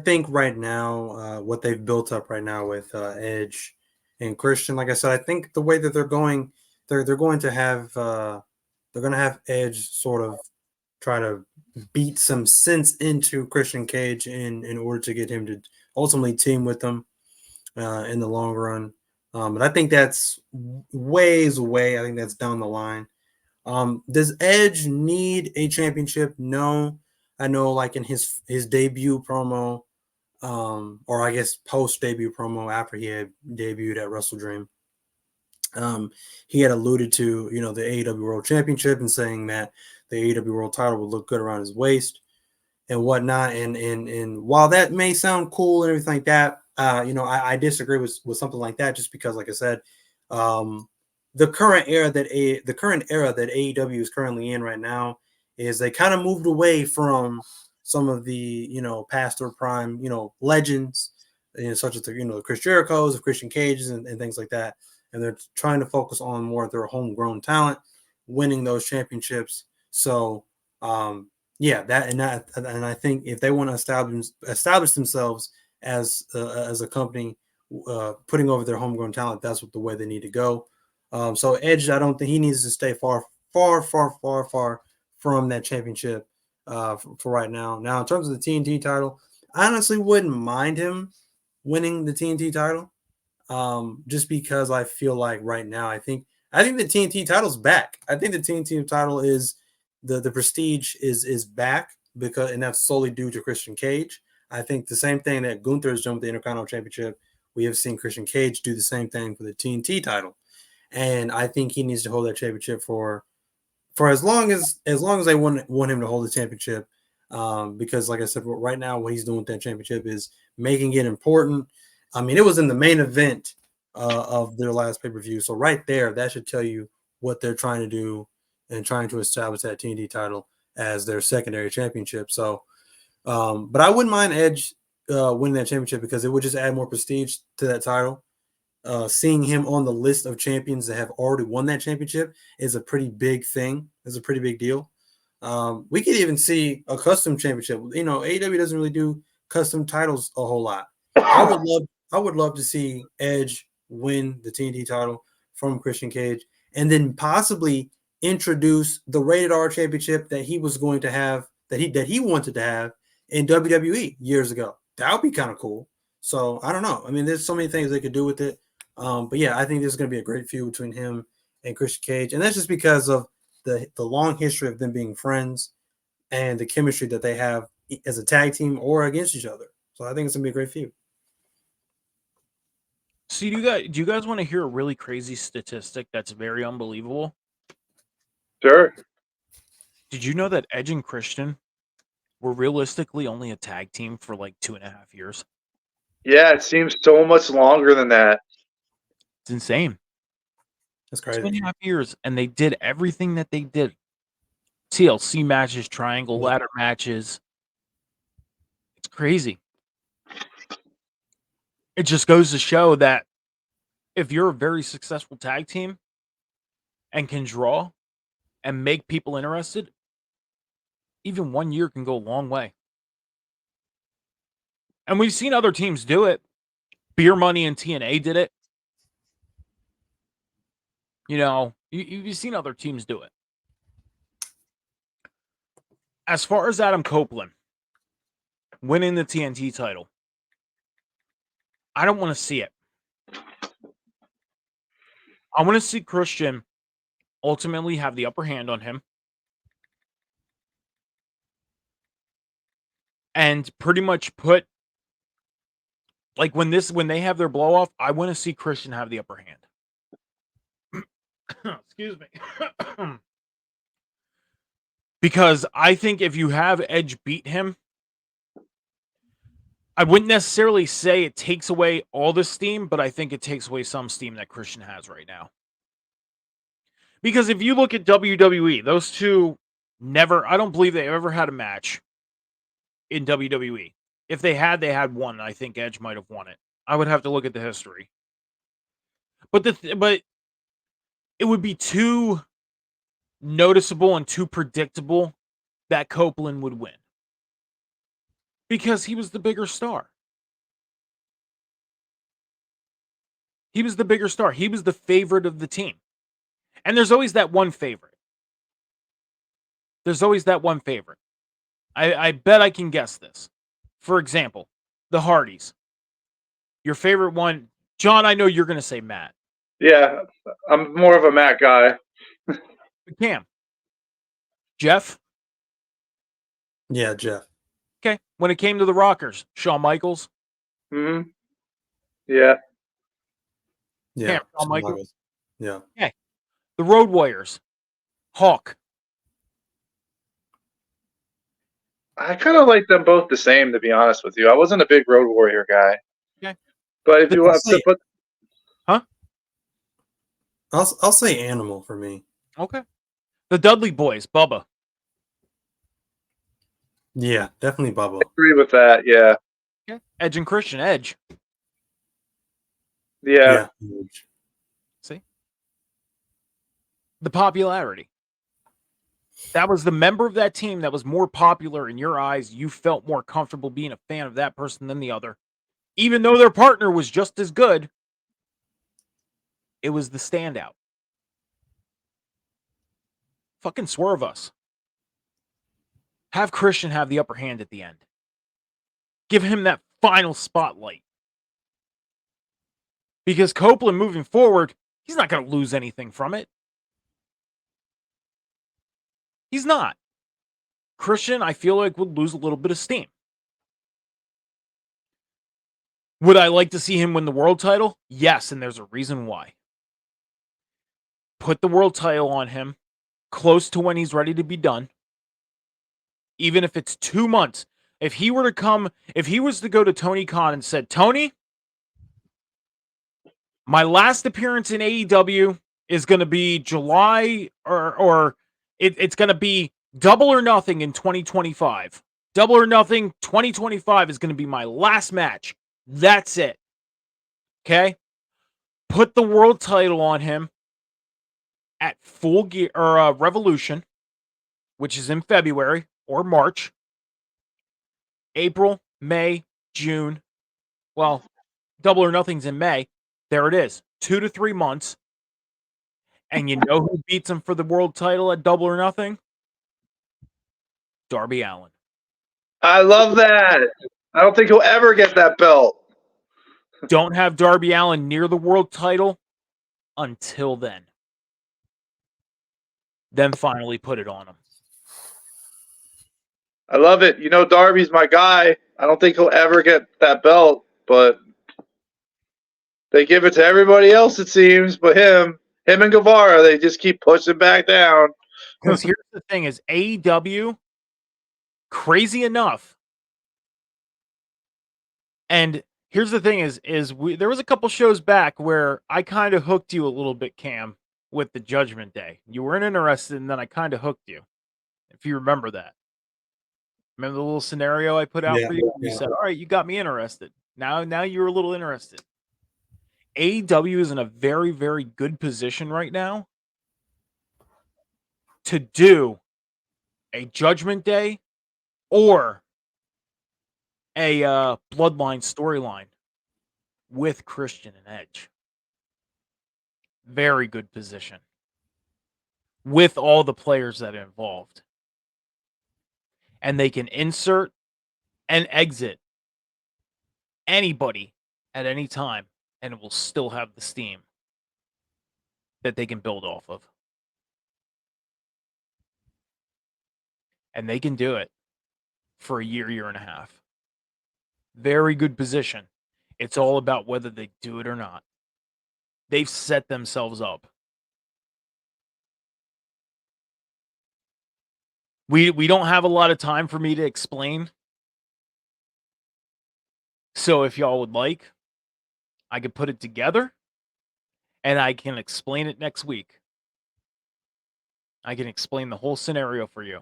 Speaker 4: think right now, what they've built up right now with Edge and Christian, like I said, I think the way that they're going, they're going to have Edge sort of try to beat some sense into Christian Cage in order to get him to ultimately team with them in the long run. But I think that's ways away. I think that's down the line. Does Edge need a championship? No. I know, like in his debut promo, or I guess post debut promo after he had debuted at Wrestle Dream, he had alluded to the AEW World Championship and saying that the AEW World Title would look good around his waist and whatnot. And while that may sound cool and everything like that, I disagree with something like that, just because, like I said, the current era that AEW is currently in right now is they kind of moved away from some of the past or prime legends, such as the Chris Jerichos, the Christian Cages, and things like that, and they're trying to focus on more of their homegrown talent winning those championships. So yeah, and I think if they want to establish themselves as a company putting over their homegrown talent, that's the way they need to go. So Edge, I don't think he needs to stay far from that championship for right now. Now, in terms of the TNT title, I honestly wouldn't mind him winning the TNT title, just because I feel like right now I think the TNT title's back. I think the TNT title is the prestige is back, and that's solely due to Christian Cage. I think the same thing that Gunther has done with the Intercontinental Championship, we have seen Christian Cage do the same thing for the TNT title. And I think he needs to hold that championship for as long as they want him to hold the championship, because, like I said, right now what he's doing with that championship is making it important. I mean, it was in the main event of their last pay-per-view, so right there, that should tell you what they're trying to do and trying to establish that TNT title as their secondary championship. So, but I wouldn't mind Edge winning that championship, because it would just add more prestige to that title. Seeing him on the list of champions that have already won that championship is a pretty big thing. It's a pretty big deal. We could even see a custom championship. AEW doesn't really do custom titles a whole lot. I would love to see Edge win the TNT title from Christian Cage, and then possibly introduce the Rated R championship that he was going to have, that he wanted to have in WWE years ago. That would be kind of cool. So I don't know. I mean, there's so many things they could do with it. But yeah, I think this is going to be a great feud between him and Christian Cage, and that's just because of the long history of them being friends and the chemistry that they have as a tag team or against each other. So I think it's going to be a great feud.
Speaker 2: See, do you guys want to hear a really crazy statistic that's very unbelievable?
Speaker 3: Sure.
Speaker 2: Did you know that Edge and Christian were realistically only a tag team for like 2.5 years?
Speaker 3: Yeah, it seems so much longer than that.
Speaker 2: It's insane.
Speaker 4: That's crazy.
Speaker 2: 2.5 years, and they did everything that they did. TLC matches, triangle ladder matches. It's crazy. It just goes to show that if you're a very successful tag team and can draw and make people interested, even 1 year can go a long way. And we've seen other teams do it. Beer Money and TNA did it. You've seen other teams do it. As far as Adam Copeland winning the TNT title, I don't want to see it. I want to see Christian ultimately have the upper hand on him and pretty much put, like, when they have their blow off, I want to see Christian have the upper hand. Excuse me. Because I think if you have Edge beat him, I wouldn't necessarily say it takes away all the steam, but I think it takes away some steam that Christian has right now. Because if you look at WWE, those two I don't believe they ever had a match in WWE. If they had one, and I think Edge might have won it. I would have to look at the history. But but it would be too noticeable and too predictable that Copeland would win. Because he was the bigger star. He was the bigger star. He was the favorite of the team. And there's always that one favorite. I bet I can guess this. For example, the Hardys. Your favorite one, John, I know you're going to say Matt.
Speaker 3: Yeah, I'm more of a Matt guy.
Speaker 2: Cam. Jeff?
Speaker 4: Yeah, Jeff.
Speaker 2: Okay. When it came to the Rockers, Shawn Michaels.
Speaker 3: Mm-hmm. Yeah.
Speaker 4: Yeah,
Speaker 2: Shawn Michaels.
Speaker 4: Yeah.
Speaker 2: Okay. The Road Warriors, Hawk.
Speaker 3: I kind of like them both the same, to be honest with you. I wasn't a big Road Warrior guy.
Speaker 2: Okay.
Speaker 3: But if you want to put...
Speaker 2: Huh?
Speaker 4: I'll say Animal for me.
Speaker 2: Okay. The Dudley Boys, Bubba.
Speaker 4: Yeah, definitely Bubba.
Speaker 3: Agree with that, yeah.
Speaker 2: Okay. Edge and Christian, Edge.
Speaker 3: Yeah.
Speaker 2: See? The popularity. That was the member of that team that was more popular in your eyes. You felt more comfortable being a fan of that person than the other. Even though their partner was just as good, it was the standout. Fucking swerve us. Have Christian have the upper hand at the end. Give him that final spotlight. Because Copeland moving forward, he's not going to lose anything from it. He's not. Christian, I feel like, would lose a little bit of steam. Would I like to see him win the world title? Yes, and there's a reason why. Put the world title on him close to when he's ready to be done. Even if it's 2 months. If he was to go to Tony Khan and said, Tony, my last appearance in AEW is going to be July or it's going to be Double or Nothing in 2025. Double or Nothing 2025 is going to be my last match. That's it. Okay? Put the world title on him at Full Gear or Revolution, which is in February or March, April, May, June. Well, Double or Nothing's in May. There it is. 2 to 3 months. And you know who beats him for the world title at Double or Nothing? Darby Allin.
Speaker 3: I love that. I don't think he'll ever get that belt.
Speaker 2: Don't have Darby Allin near the world title until then. Then finally put it on him.
Speaker 3: I love it. You know, Darby's my guy. I don't think he'll ever get that belt, but they give it to everybody else, it seems. But him and Guevara, they just keep pushing back down.
Speaker 2: Because here's the thing is AEW, crazy enough. And here's the thing is there was a couple shows back where I kind of hooked you a little bit, Cam, with the Judgment Day. You weren't interested, and then I kind of hooked you. If you remember that. Remember the little scenario I put out for you? You said, all right, you got me interested. Now you're a little interested. AEW is in a very, very good position right now to do a Judgment Day or a Bloodline storyline with Christian and Edge. Very good position with all the players that are involved. And they can insert and exit anybody at any time, and it will still have the steam that they can build off of. And they can do it for a year and a half. Very good position. It's all about whether they do it or not. They've set themselves up. We don't have a lot of time for me to explain. So if y'all would like, I could put it together and I can explain it next week. I can explain the whole scenario for you.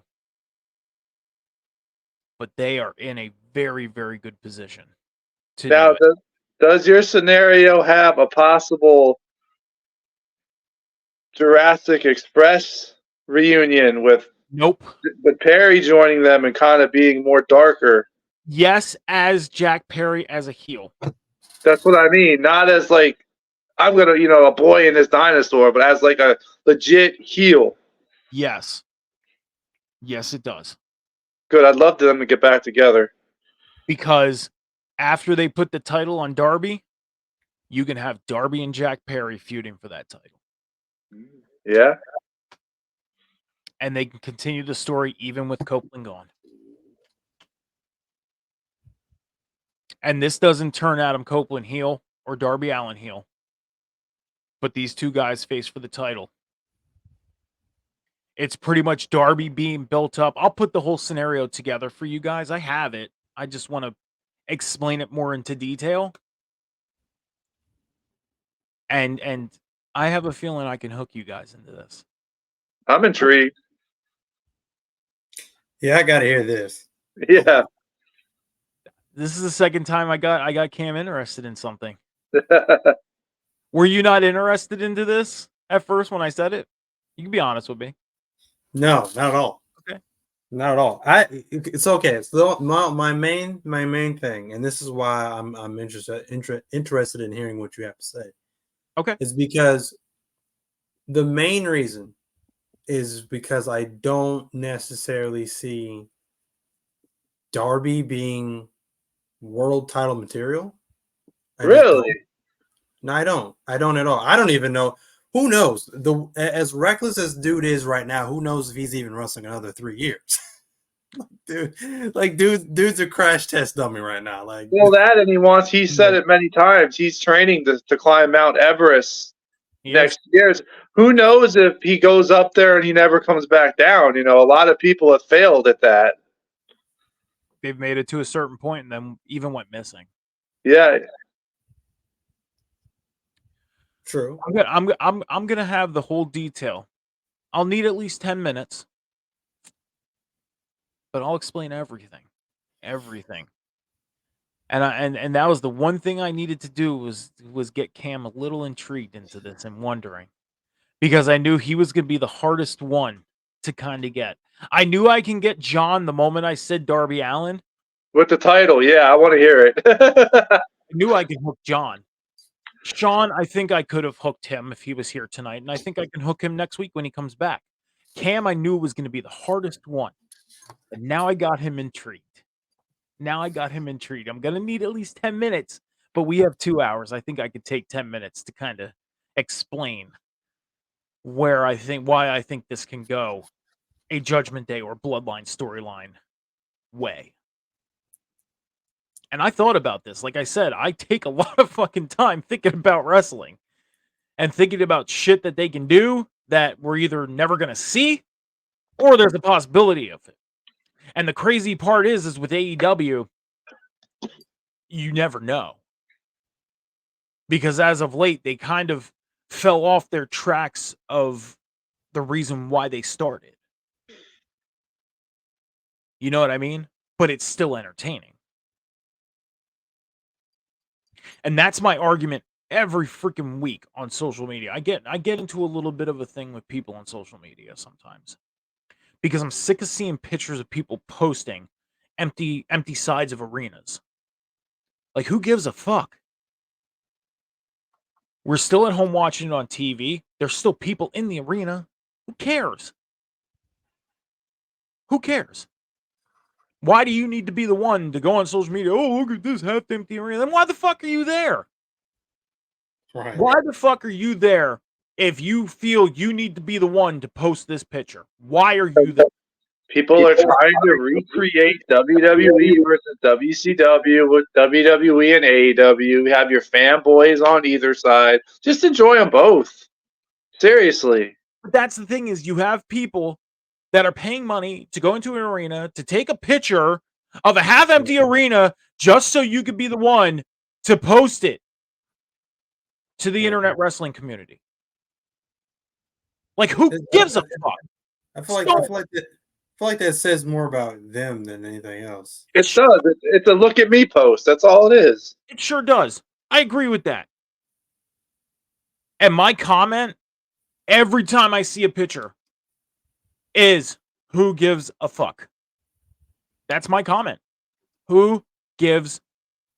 Speaker 2: But they are in a very, very good position to
Speaker 3: Now,
Speaker 2: do it.
Speaker 3: does your scenario have a possible Jurassic Express reunion with
Speaker 2: Nope.
Speaker 3: Perry joining them and kind of being more darker?
Speaker 2: Yes, as Jack Perry as a heel.
Speaker 3: That's what I mean. Not as like, I'm going to, a boy in this dinosaur, but as like a legit heel.
Speaker 2: Yes. Yes, it does.
Speaker 3: Good. I'd love them to get back together.
Speaker 2: Because after they put the title on Darby, you can have Darby and Jack Perry feuding for that title.
Speaker 3: Yeah.
Speaker 2: And they can continue the story even with Copeland gone. And this doesn't turn Adam Copeland heel or Darby Allin heel. But these two guys face for the title. It's pretty much Darby being built up. I'll put the whole scenario together for you guys. I have it. I just want to explain it more into detail. And I have a feeling I can hook you guys into this.
Speaker 3: I'm intrigued.
Speaker 4: Yeah, I gotta hear this.
Speaker 3: Yeah.
Speaker 2: This is the second time I got Cam interested in something. Were you not interested into this at first when I said it? You can be honest with me.
Speaker 4: No, not at all.
Speaker 2: Okay.
Speaker 4: Not at all. It's okay. So my main thing, and this is why I'm interested in hearing what you have to say.
Speaker 2: Okay.
Speaker 4: Is because the main reason is because I don't necessarily see Darby being world title material.
Speaker 3: Really?
Speaker 4: No, I don't. I don't at all. I don't even know. Who knows? As reckless as dude is right now, who knows if he's even wrestling another 3 years? Dude's a crash test dummy right now. Like,
Speaker 3: well, that, and he said it many times, he's training to climb Mount Everest next year. Who knows if he goes up there and he never comes back down? A lot of people have failed at that.
Speaker 2: They've made it to a certain point and then even went missing.
Speaker 3: Yeah.
Speaker 4: True.
Speaker 2: I'm gonna have the whole detail. I'll need at least 10 minutes, but I'll explain everything. And that was the one thing I needed to do was get Cam a little intrigued into this and wondering, because I knew he was gonna be the hardest one to kind of get. I knew I can get John the moment I said Darby Allin.
Speaker 3: With the title, yeah, I want to hear it.
Speaker 2: I knew I could hook John. Sean, I think I could have hooked him if he was here tonight, and I think I can hook him next week when he comes back. Cam, I knew was going to be the hardest one, but now I got him intrigued. I'm going to need at least 10 minutes, but we have 2 hours. I think I could take 10 minutes to kind of explain why I think this can go a Judgment Day or Bloodline storyline way. And I thought about this. Like I said, I take a lot of fucking time thinking about wrestling and thinking about shit that they can do that we're either never going to see or there's a possibility of it. And the crazy part is with AEW, you never know. Because as of late, they kind of fell off their tracks of the reason why they started. You know what I mean? But it's still entertaining. And that's my argument every freaking week on social media. I get into a little bit of a thing with people on social media sometimes, because I'm sick of seeing pictures of people posting empty sides of arenas. Like, who gives a fuck? We're still at home watching it on TV. There's still people in the arena. Who cares? Why do you need to be the one to go on social media? Oh, look at this half-empty arena. Then why the fuck are you there?
Speaker 4: Right.
Speaker 2: Why the fuck are you there if you feel you need to be the one to post this picture? Why are you there?
Speaker 3: People are trying to recreate WWE versus WCW with WWE and AEW. You have your fanboys on either side. Just enjoy them both. Seriously.
Speaker 2: But that's the thing, is you have people that are paying money to go into an arena to take a picture of a half-empty arena just so you could be the one to post it to the internet wrestling community. Like, who gives a fuck?
Speaker 4: I feel like that says more about them than anything else.
Speaker 3: It does. It's a look at me post. That's all it is.
Speaker 2: It sure does. I agree with that. And my comment every time I see a picture is, who gives a fuck? That's my comment. Who gives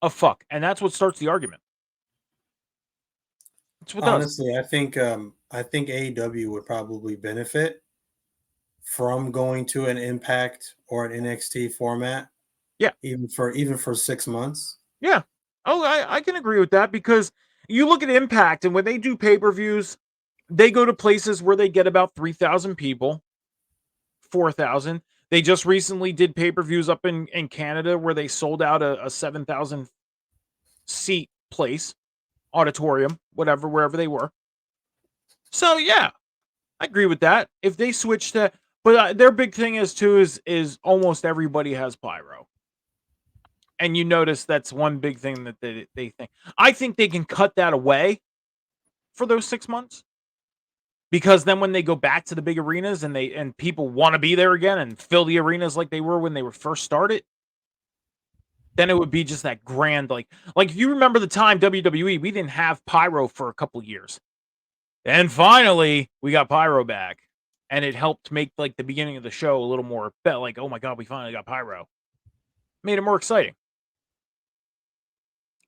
Speaker 2: a fuck? And that's what starts the argument. That's what
Speaker 4: Honestly, does. I think AEW would probably benefit from going to an Impact or an NXT format.
Speaker 2: Yeah.
Speaker 4: Even for 6 months.
Speaker 2: Yeah. Oh, I can agree with that, because you look at Impact, and when they do pay-per-views, they go to places where they get about 3,000 people, 4,000. They just recently did pay-per-views up in Canada where they sold out a 7,000 seat place, auditorium, whatever, wherever they were. So yeah, I agree with that. If they switch to, but their big thing is almost everybody has pyro, and you notice that's one big thing that they think. I think they can cut that away for those 6 months, because then when they go back to the big arenas and people want to be there again and fill the arenas like they were when they were first started, then it would be just that grand, like if you remember the time WWE, we didn't have pyro for a couple years. And finally, we got pyro back. And it helped make like the beginning of the show a little more like, oh my god, we finally got pyro. Made it more exciting.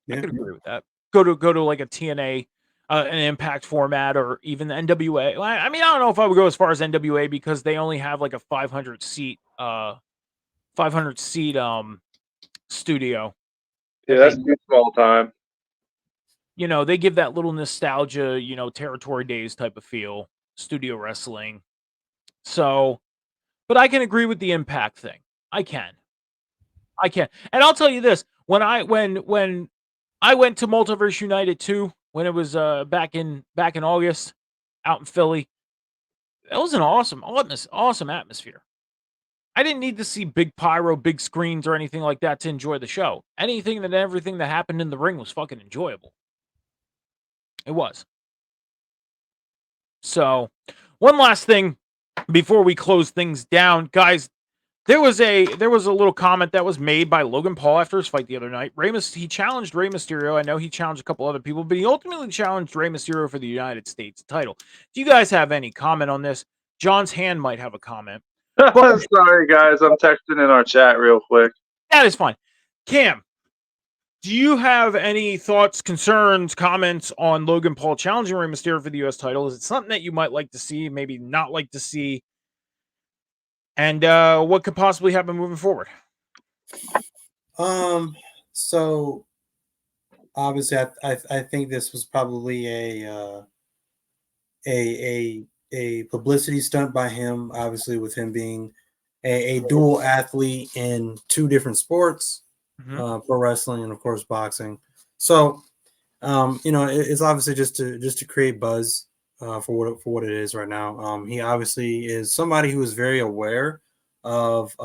Speaker 4: Yeah.
Speaker 2: I could agree with that. Go to like a TNA, an Impact format, or even the NWA. I mean, I don't know if I would go as far as NWA because they only have like a 500 seat studio.
Speaker 3: Yeah, that's too small time.
Speaker 2: You know, they give that little nostalgia, you know, territory days type of feel, studio wrestling. So, but I can agree with the Impact thing. I can. And I'll tell you this, when I went to Multiverse United 2, when it was back in August out in Philly, that was an awesome atmosphere. I didn't need to see big pyro, big screens or anything like that to enjoy the show. Everything that happened in the ring was fucking enjoyable. It was. So, one last thing before we close things down, guys. There was a little comment that was made by Logan Paul after his fight the other night. He challenged Rey Mysterio. I know he challenged a couple other people, but he ultimately challenged Rey Mysterio for the United States title. Do you guys have any comment on this? John's hand might have a comment.
Speaker 3: Sorry, guys. I'm texting in our chat real quick.
Speaker 2: That is fine. Cam, do you have any thoughts, concerns, comments on Logan Paul challenging Rey Mysterio for the U.S. title? Is it something that you might like to see, maybe not like to see? And what could possibly happen moving forward?
Speaker 4: So obviously, I think this was probably a publicity stunt by him. Obviously, with him being a dual athlete in two different sports, pro wrestling and of course boxing. So, you know, it's obviously just to create buzz for what it is right now. He obviously is somebody who is very aware of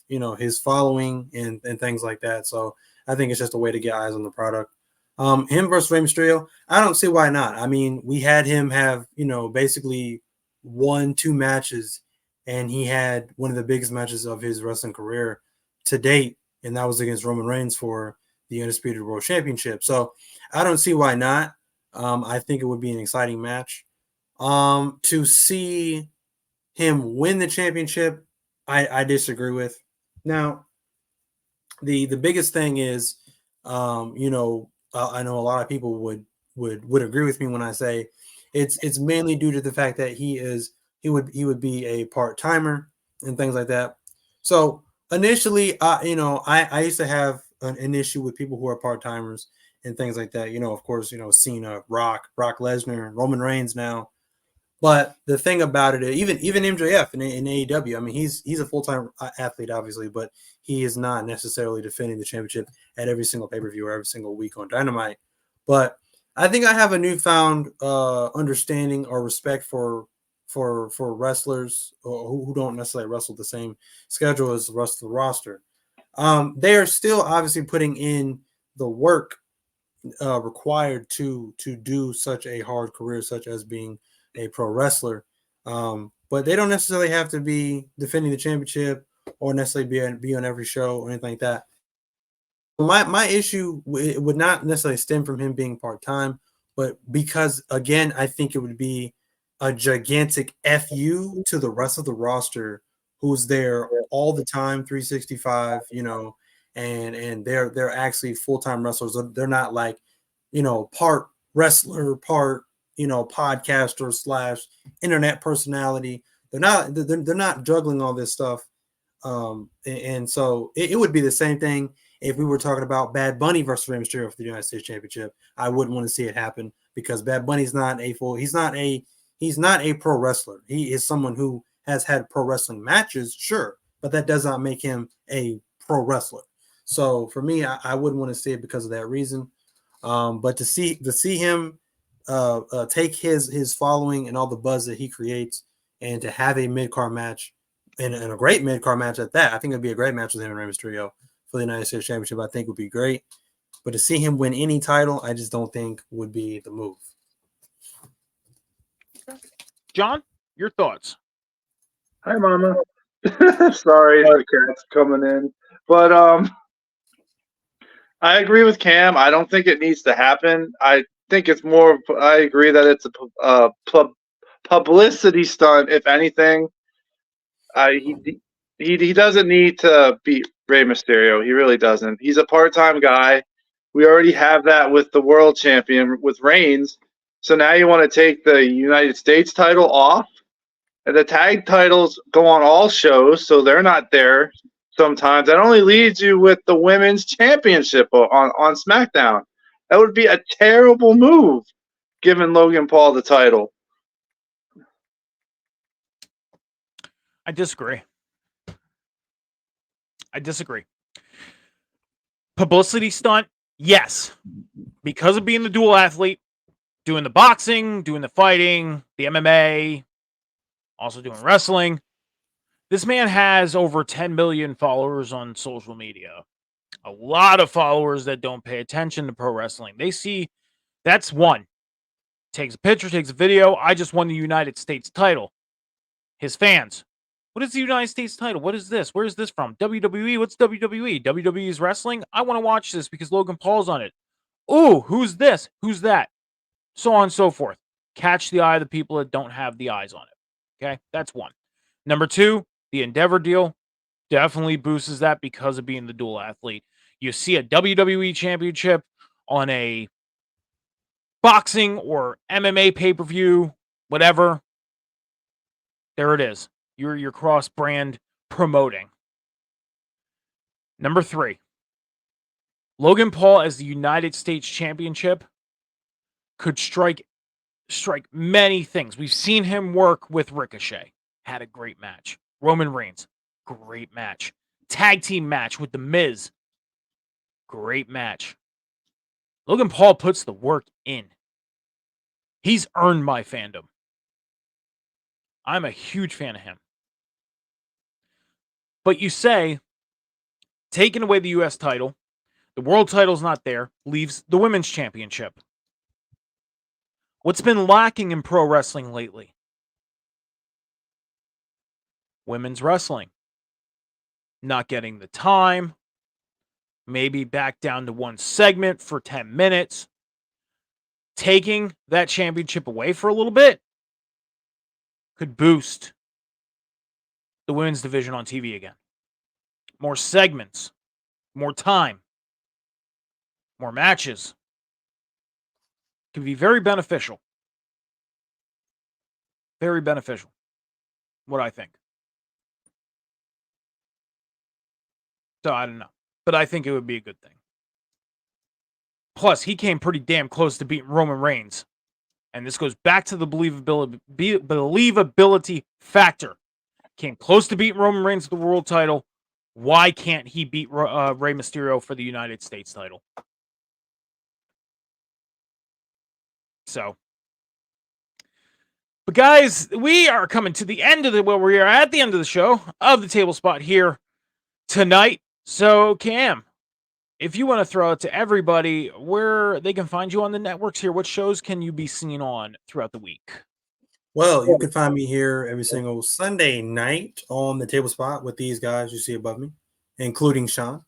Speaker 4: you know his following and things like that. So I think it's just a way to get eyes on the product. Him versus Rey Mysterio, I don't see why not. I mean, we had him have, you know, basically 1-2 matches, and he had one of the biggest matches of his wrestling career to date, and that was against Roman Reigns for the Undisputed World Championship. So I don't see why not. I think it would be an exciting match. To see him win the championship, I disagree with. Now, the biggest thing is, you know, I know a lot of people would agree with me when I say it's mainly due to the fact that he would be a part-timer and things like that. So initially, you know, I used to have an issue with people who are part-timers and things like that. You know, of course, you know, Cena, Brock Lesnar, Roman Reigns now. But the thing about it, even MJF in AEW, I mean, he's a full-time athlete, obviously, but he is not necessarily defending the championship at every single pay-per-view or every single week on Dynamite. But I think I have a newfound understanding or respect for wrestlers who don't necessarily wrestle the same schedule as the rest of the roster. They are still obviously putting in the work required to do such a hard career, such as being a pro wrestler. But they don't necessarily have to be defending the championship or necessarily be on every show or anything like that. My issue would not necessarily stem from him being part-time, but because, again, I think it would be a gigantic FU to the rest of the roster who's there all the time, 365, you know, and they're actually full-time wrestlers. They're not like, you know, part wrestler, part, you know, podcaster / internet personality. They're not juggling all this stuff. And so it would be the same thing if we were talking about Bad Bunny versus Rey Mysterio for the United States Championship. I wouldn't want to see it happen because Bad Bunny's not he's not a pro wrestler. He is someone who has had pro wrestling matches, sure, but that does not make him a pro wrestler. So for me, I wouldn't want to see it because of that reason. But to see him take his following and all the buzz that he creates, and to have a mid card match and a great mid card match at that, I think it'd be a great match with him and Rey Mysterio for the United States Championship. I think would be great. But to see him win any title, I just don't think would be the move.
Speaker 2: John, your thoughts?
Speaker 3: Hi, Mama. Sorry, the cat's coming in. But I agree with Cam. I don't think it needs to happen. I think it's more. I agree that it's a publicity stunt, if anything. He doesn't need to beat Rey Mysterio. He really doesn't. He's a part-time guy. We already have that with the world champion with Reigns. So now you want to take the United States title off? And the tag titles go on all shows, so they're not there sometimes. That only leaves you with the women's championship on Smackdown. That would be a terrible move, giving Logan Paul the title.
Speaker 2: I disagree. Publicity stunt, yes. Because of being the dual athlete, doing the boxing, doing the fighting, the MMA, also doing wrestling. This man has over 10 million followers on social media. A lot of followers that don't pay attention to pro wrestling. They see that's one. Takes a picture, takes a video. I just won the United States title. His fans. What is the United States title? What is this? Where is this from? WWE? What's WWE? WWE's wrestling? I want to watch this because Logan Paul's on it. Ooh, who's this? Who's that? So on and so forth. Catch the eye of the people that don't have the eyes on it. Okay, that's one. Number two, the Endeavor deal definitely boosts that because of being the dual athlete. You see a WWE championship on a boxing or MMA pay-per-view, whatever. There it is. You're cross-brand promoting. Number three, Logan Paul as the United States Championship could strike many things. We've seen him work with Ricochet. Had a great match. Roman Reigns, great match. Tag team match with The Miz. Great match. Logan Paul puts the work in. He's earned my fandom. I'm a huge fan of him. But you say, taking away the U.S. title, the world title's not there, leaves the women's championship. What's been lacking in pro wrestling lately? Women's wrestling. Not getting the time. Maybe back down to one segment for 10 minutes. Taking that championship away for a little bit could boost the women's division on TV again. More segments, more time, more matches. Could be very beneficial. Very beneficial. What I think. So I don't know. But I think it would be a good thing. Plus, he came pretty damn close to beating Roman Reigns. And this goes back to the believability factor. Came close to beating Roman Reigns with the world title. Why can't he beat Rey Mysterio for the United States title? So, but guys, we are coming to the end of we are at the end of the show of the Table Spot here tonight. So, Cam, if you want to throw it to everybody where they can find you on the networks here, what shows can you be seen on throughout the week?
Speaker 4: Well, you can find me here every single Sunday night on the Table Spot with these guys you see above me, including Sean.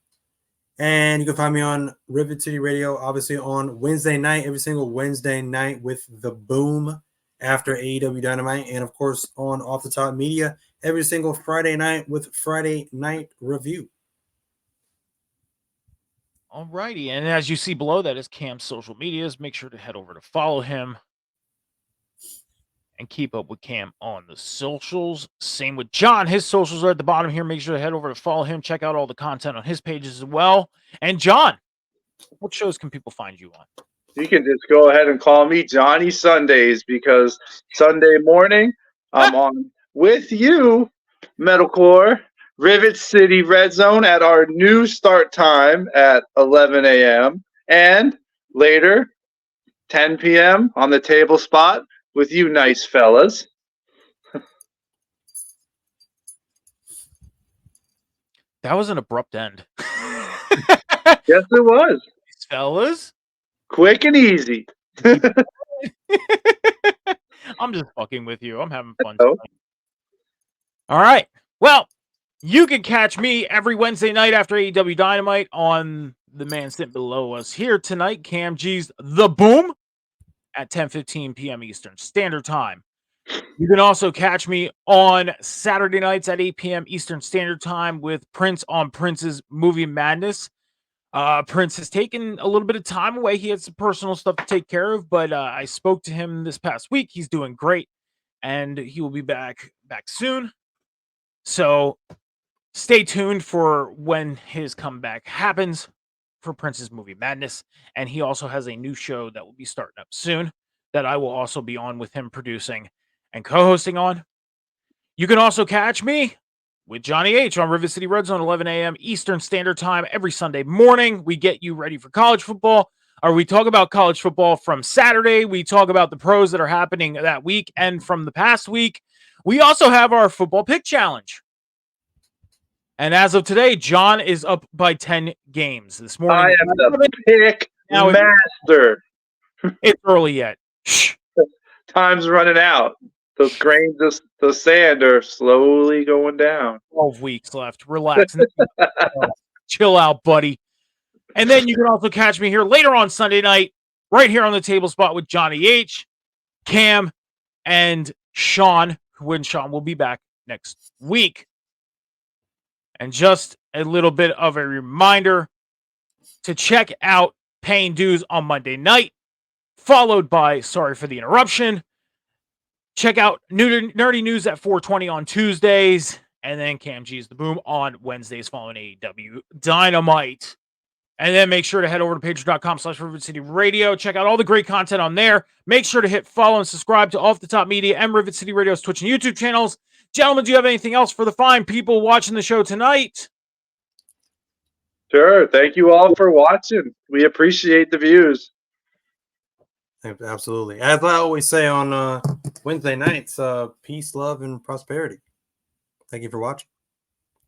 Speaker 4: And you can find me on Rivet City Radio, obviously on Wednesday night, every single Wednesday night with The Boom after AEW Dynamite. And, of course, on Off the Top Media every single Friday night with Friday Night Review.
Speaker 2: All righty. And as you see below, that is Cam's social medias. Make sure to head over to follow him and keep up with Cam on the socials. Same with John. His socials are at the bottom here. Make sure to head over to follow him. Check out all the content on his pages as well. And John, what shows can people find you on?
Speaker 3: You can just go ahead and call me Johnny Sundays because Sunday morning I'm on with you, Metalcore, Rivet City Red Zone at our new start time at 11 a.m. And later, 10 p.m. on the table spot with you nice fellas.
Speaker 2: That was an abrupt end.
Speaker 3: Yes, it was.
Speaker 2: Nice fellas.
Speaker 3: Quick and easy.
Speaker 2: I'm just fucking with you. I'm having fun
Speaker 3: Oh.
Speaker 2: tonight. All right. Well, you can catch me every Wednesday night after AEW Dynamite on the man sitting below us here tonight, Cam G's The Boom at 10:15 p.m. Eastern Standard Time. You can also catch me on Saturday nights at 8 p.m. Eastern Standard Time with Prince on Prince's Movie Madness. Prince has taken a little bit of time away. He had some personal stuff to take care of, but I spoke to him this past week. He's doing great, and he will be back soon. So stay tuned for when his comeback happens for Prince's Movie Madness. And he also has a new show that will be starting up soon that I will also be on with him producing and co-hosting on. You can also catch me with Johnny H on Rivet City Red Zone, 11 a.m. Eastern Standard Time every Sunday morning. We get you ready for college football, or we talk about college football from Saturday. We talk about the pros that are happening that week and from the past week. We also have our football pick challenge. And as of today, John is up by 10 games this morning.
Speaker 3: I am the pick
Speaker 2: Now
Speaker 3: master.
Speaker 2: It's early yet. Shh.
Speaker 3: Time's running out. Those grains of the sand are slowly going down.
Speaker 2: 12 weeks left. Relax. Chill out, buddy. And then you can also catch me here later on Sunday night, right here on the table spot with Johnny H, Cam, and Sean, when Sean will be back next week. And just a little bit of a reminder to check out Paying Dues on Monday night, followed by Sorry for the Interruption. Check out Nerdy News at 4:20 on Tuesdays, and then Cam G's The Boom on Wednesdays following AEW Dynamite. And then make sure to head over to patreon.com/Rivet City Radio. Check out all the great content on there. Make sure to hit follow and subscribe to Off the Top Media and Rivet City Radio's Twitch and YouTube channels. Gentlemen, do you have anything else for the fine people watching the show tonight?
Speaker 3: Sure. Thank you all for watching. We appreciate the views.
Speaker 4: Absolutely. As I always say on Wednesday nights, peace, love, and prosperity. Thank you for watching.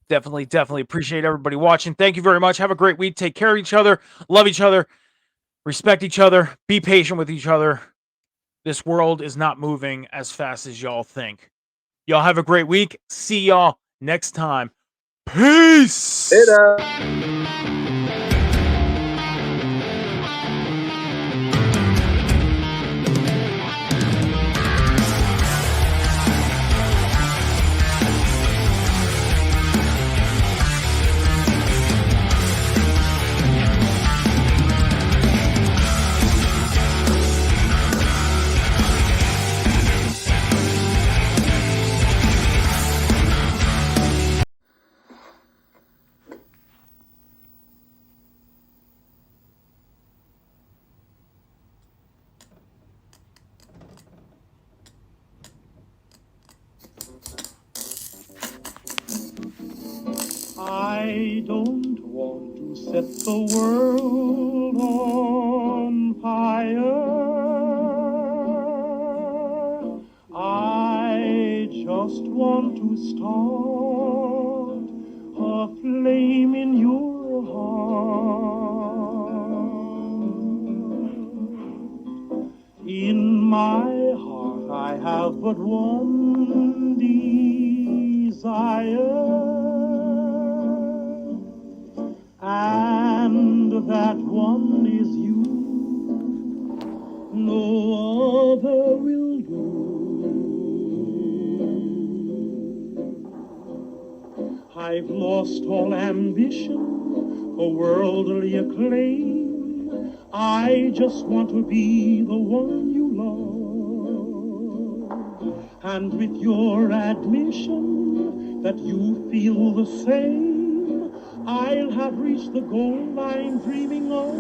Speaker 2: Definitely appreciate everybody watching. Thank you very much. Have a great week. Take care of each other. Love each other. Respect each other. Be patient with each other. This world is not moving as fast as y'all think. Y'all have a great week. See y'all next time. Peace.
Speaker 3: Later.
Speaker 1: I don't want to set the world on fire. I just want to start a flame in your heart. In my heart I have but one desire, and that one is you. No other will do. I've lost all ambition for worldly acclaim. I just want to be the one you love. And with your admission that you feel the same, I'll have reached the goal I'm dreaming of.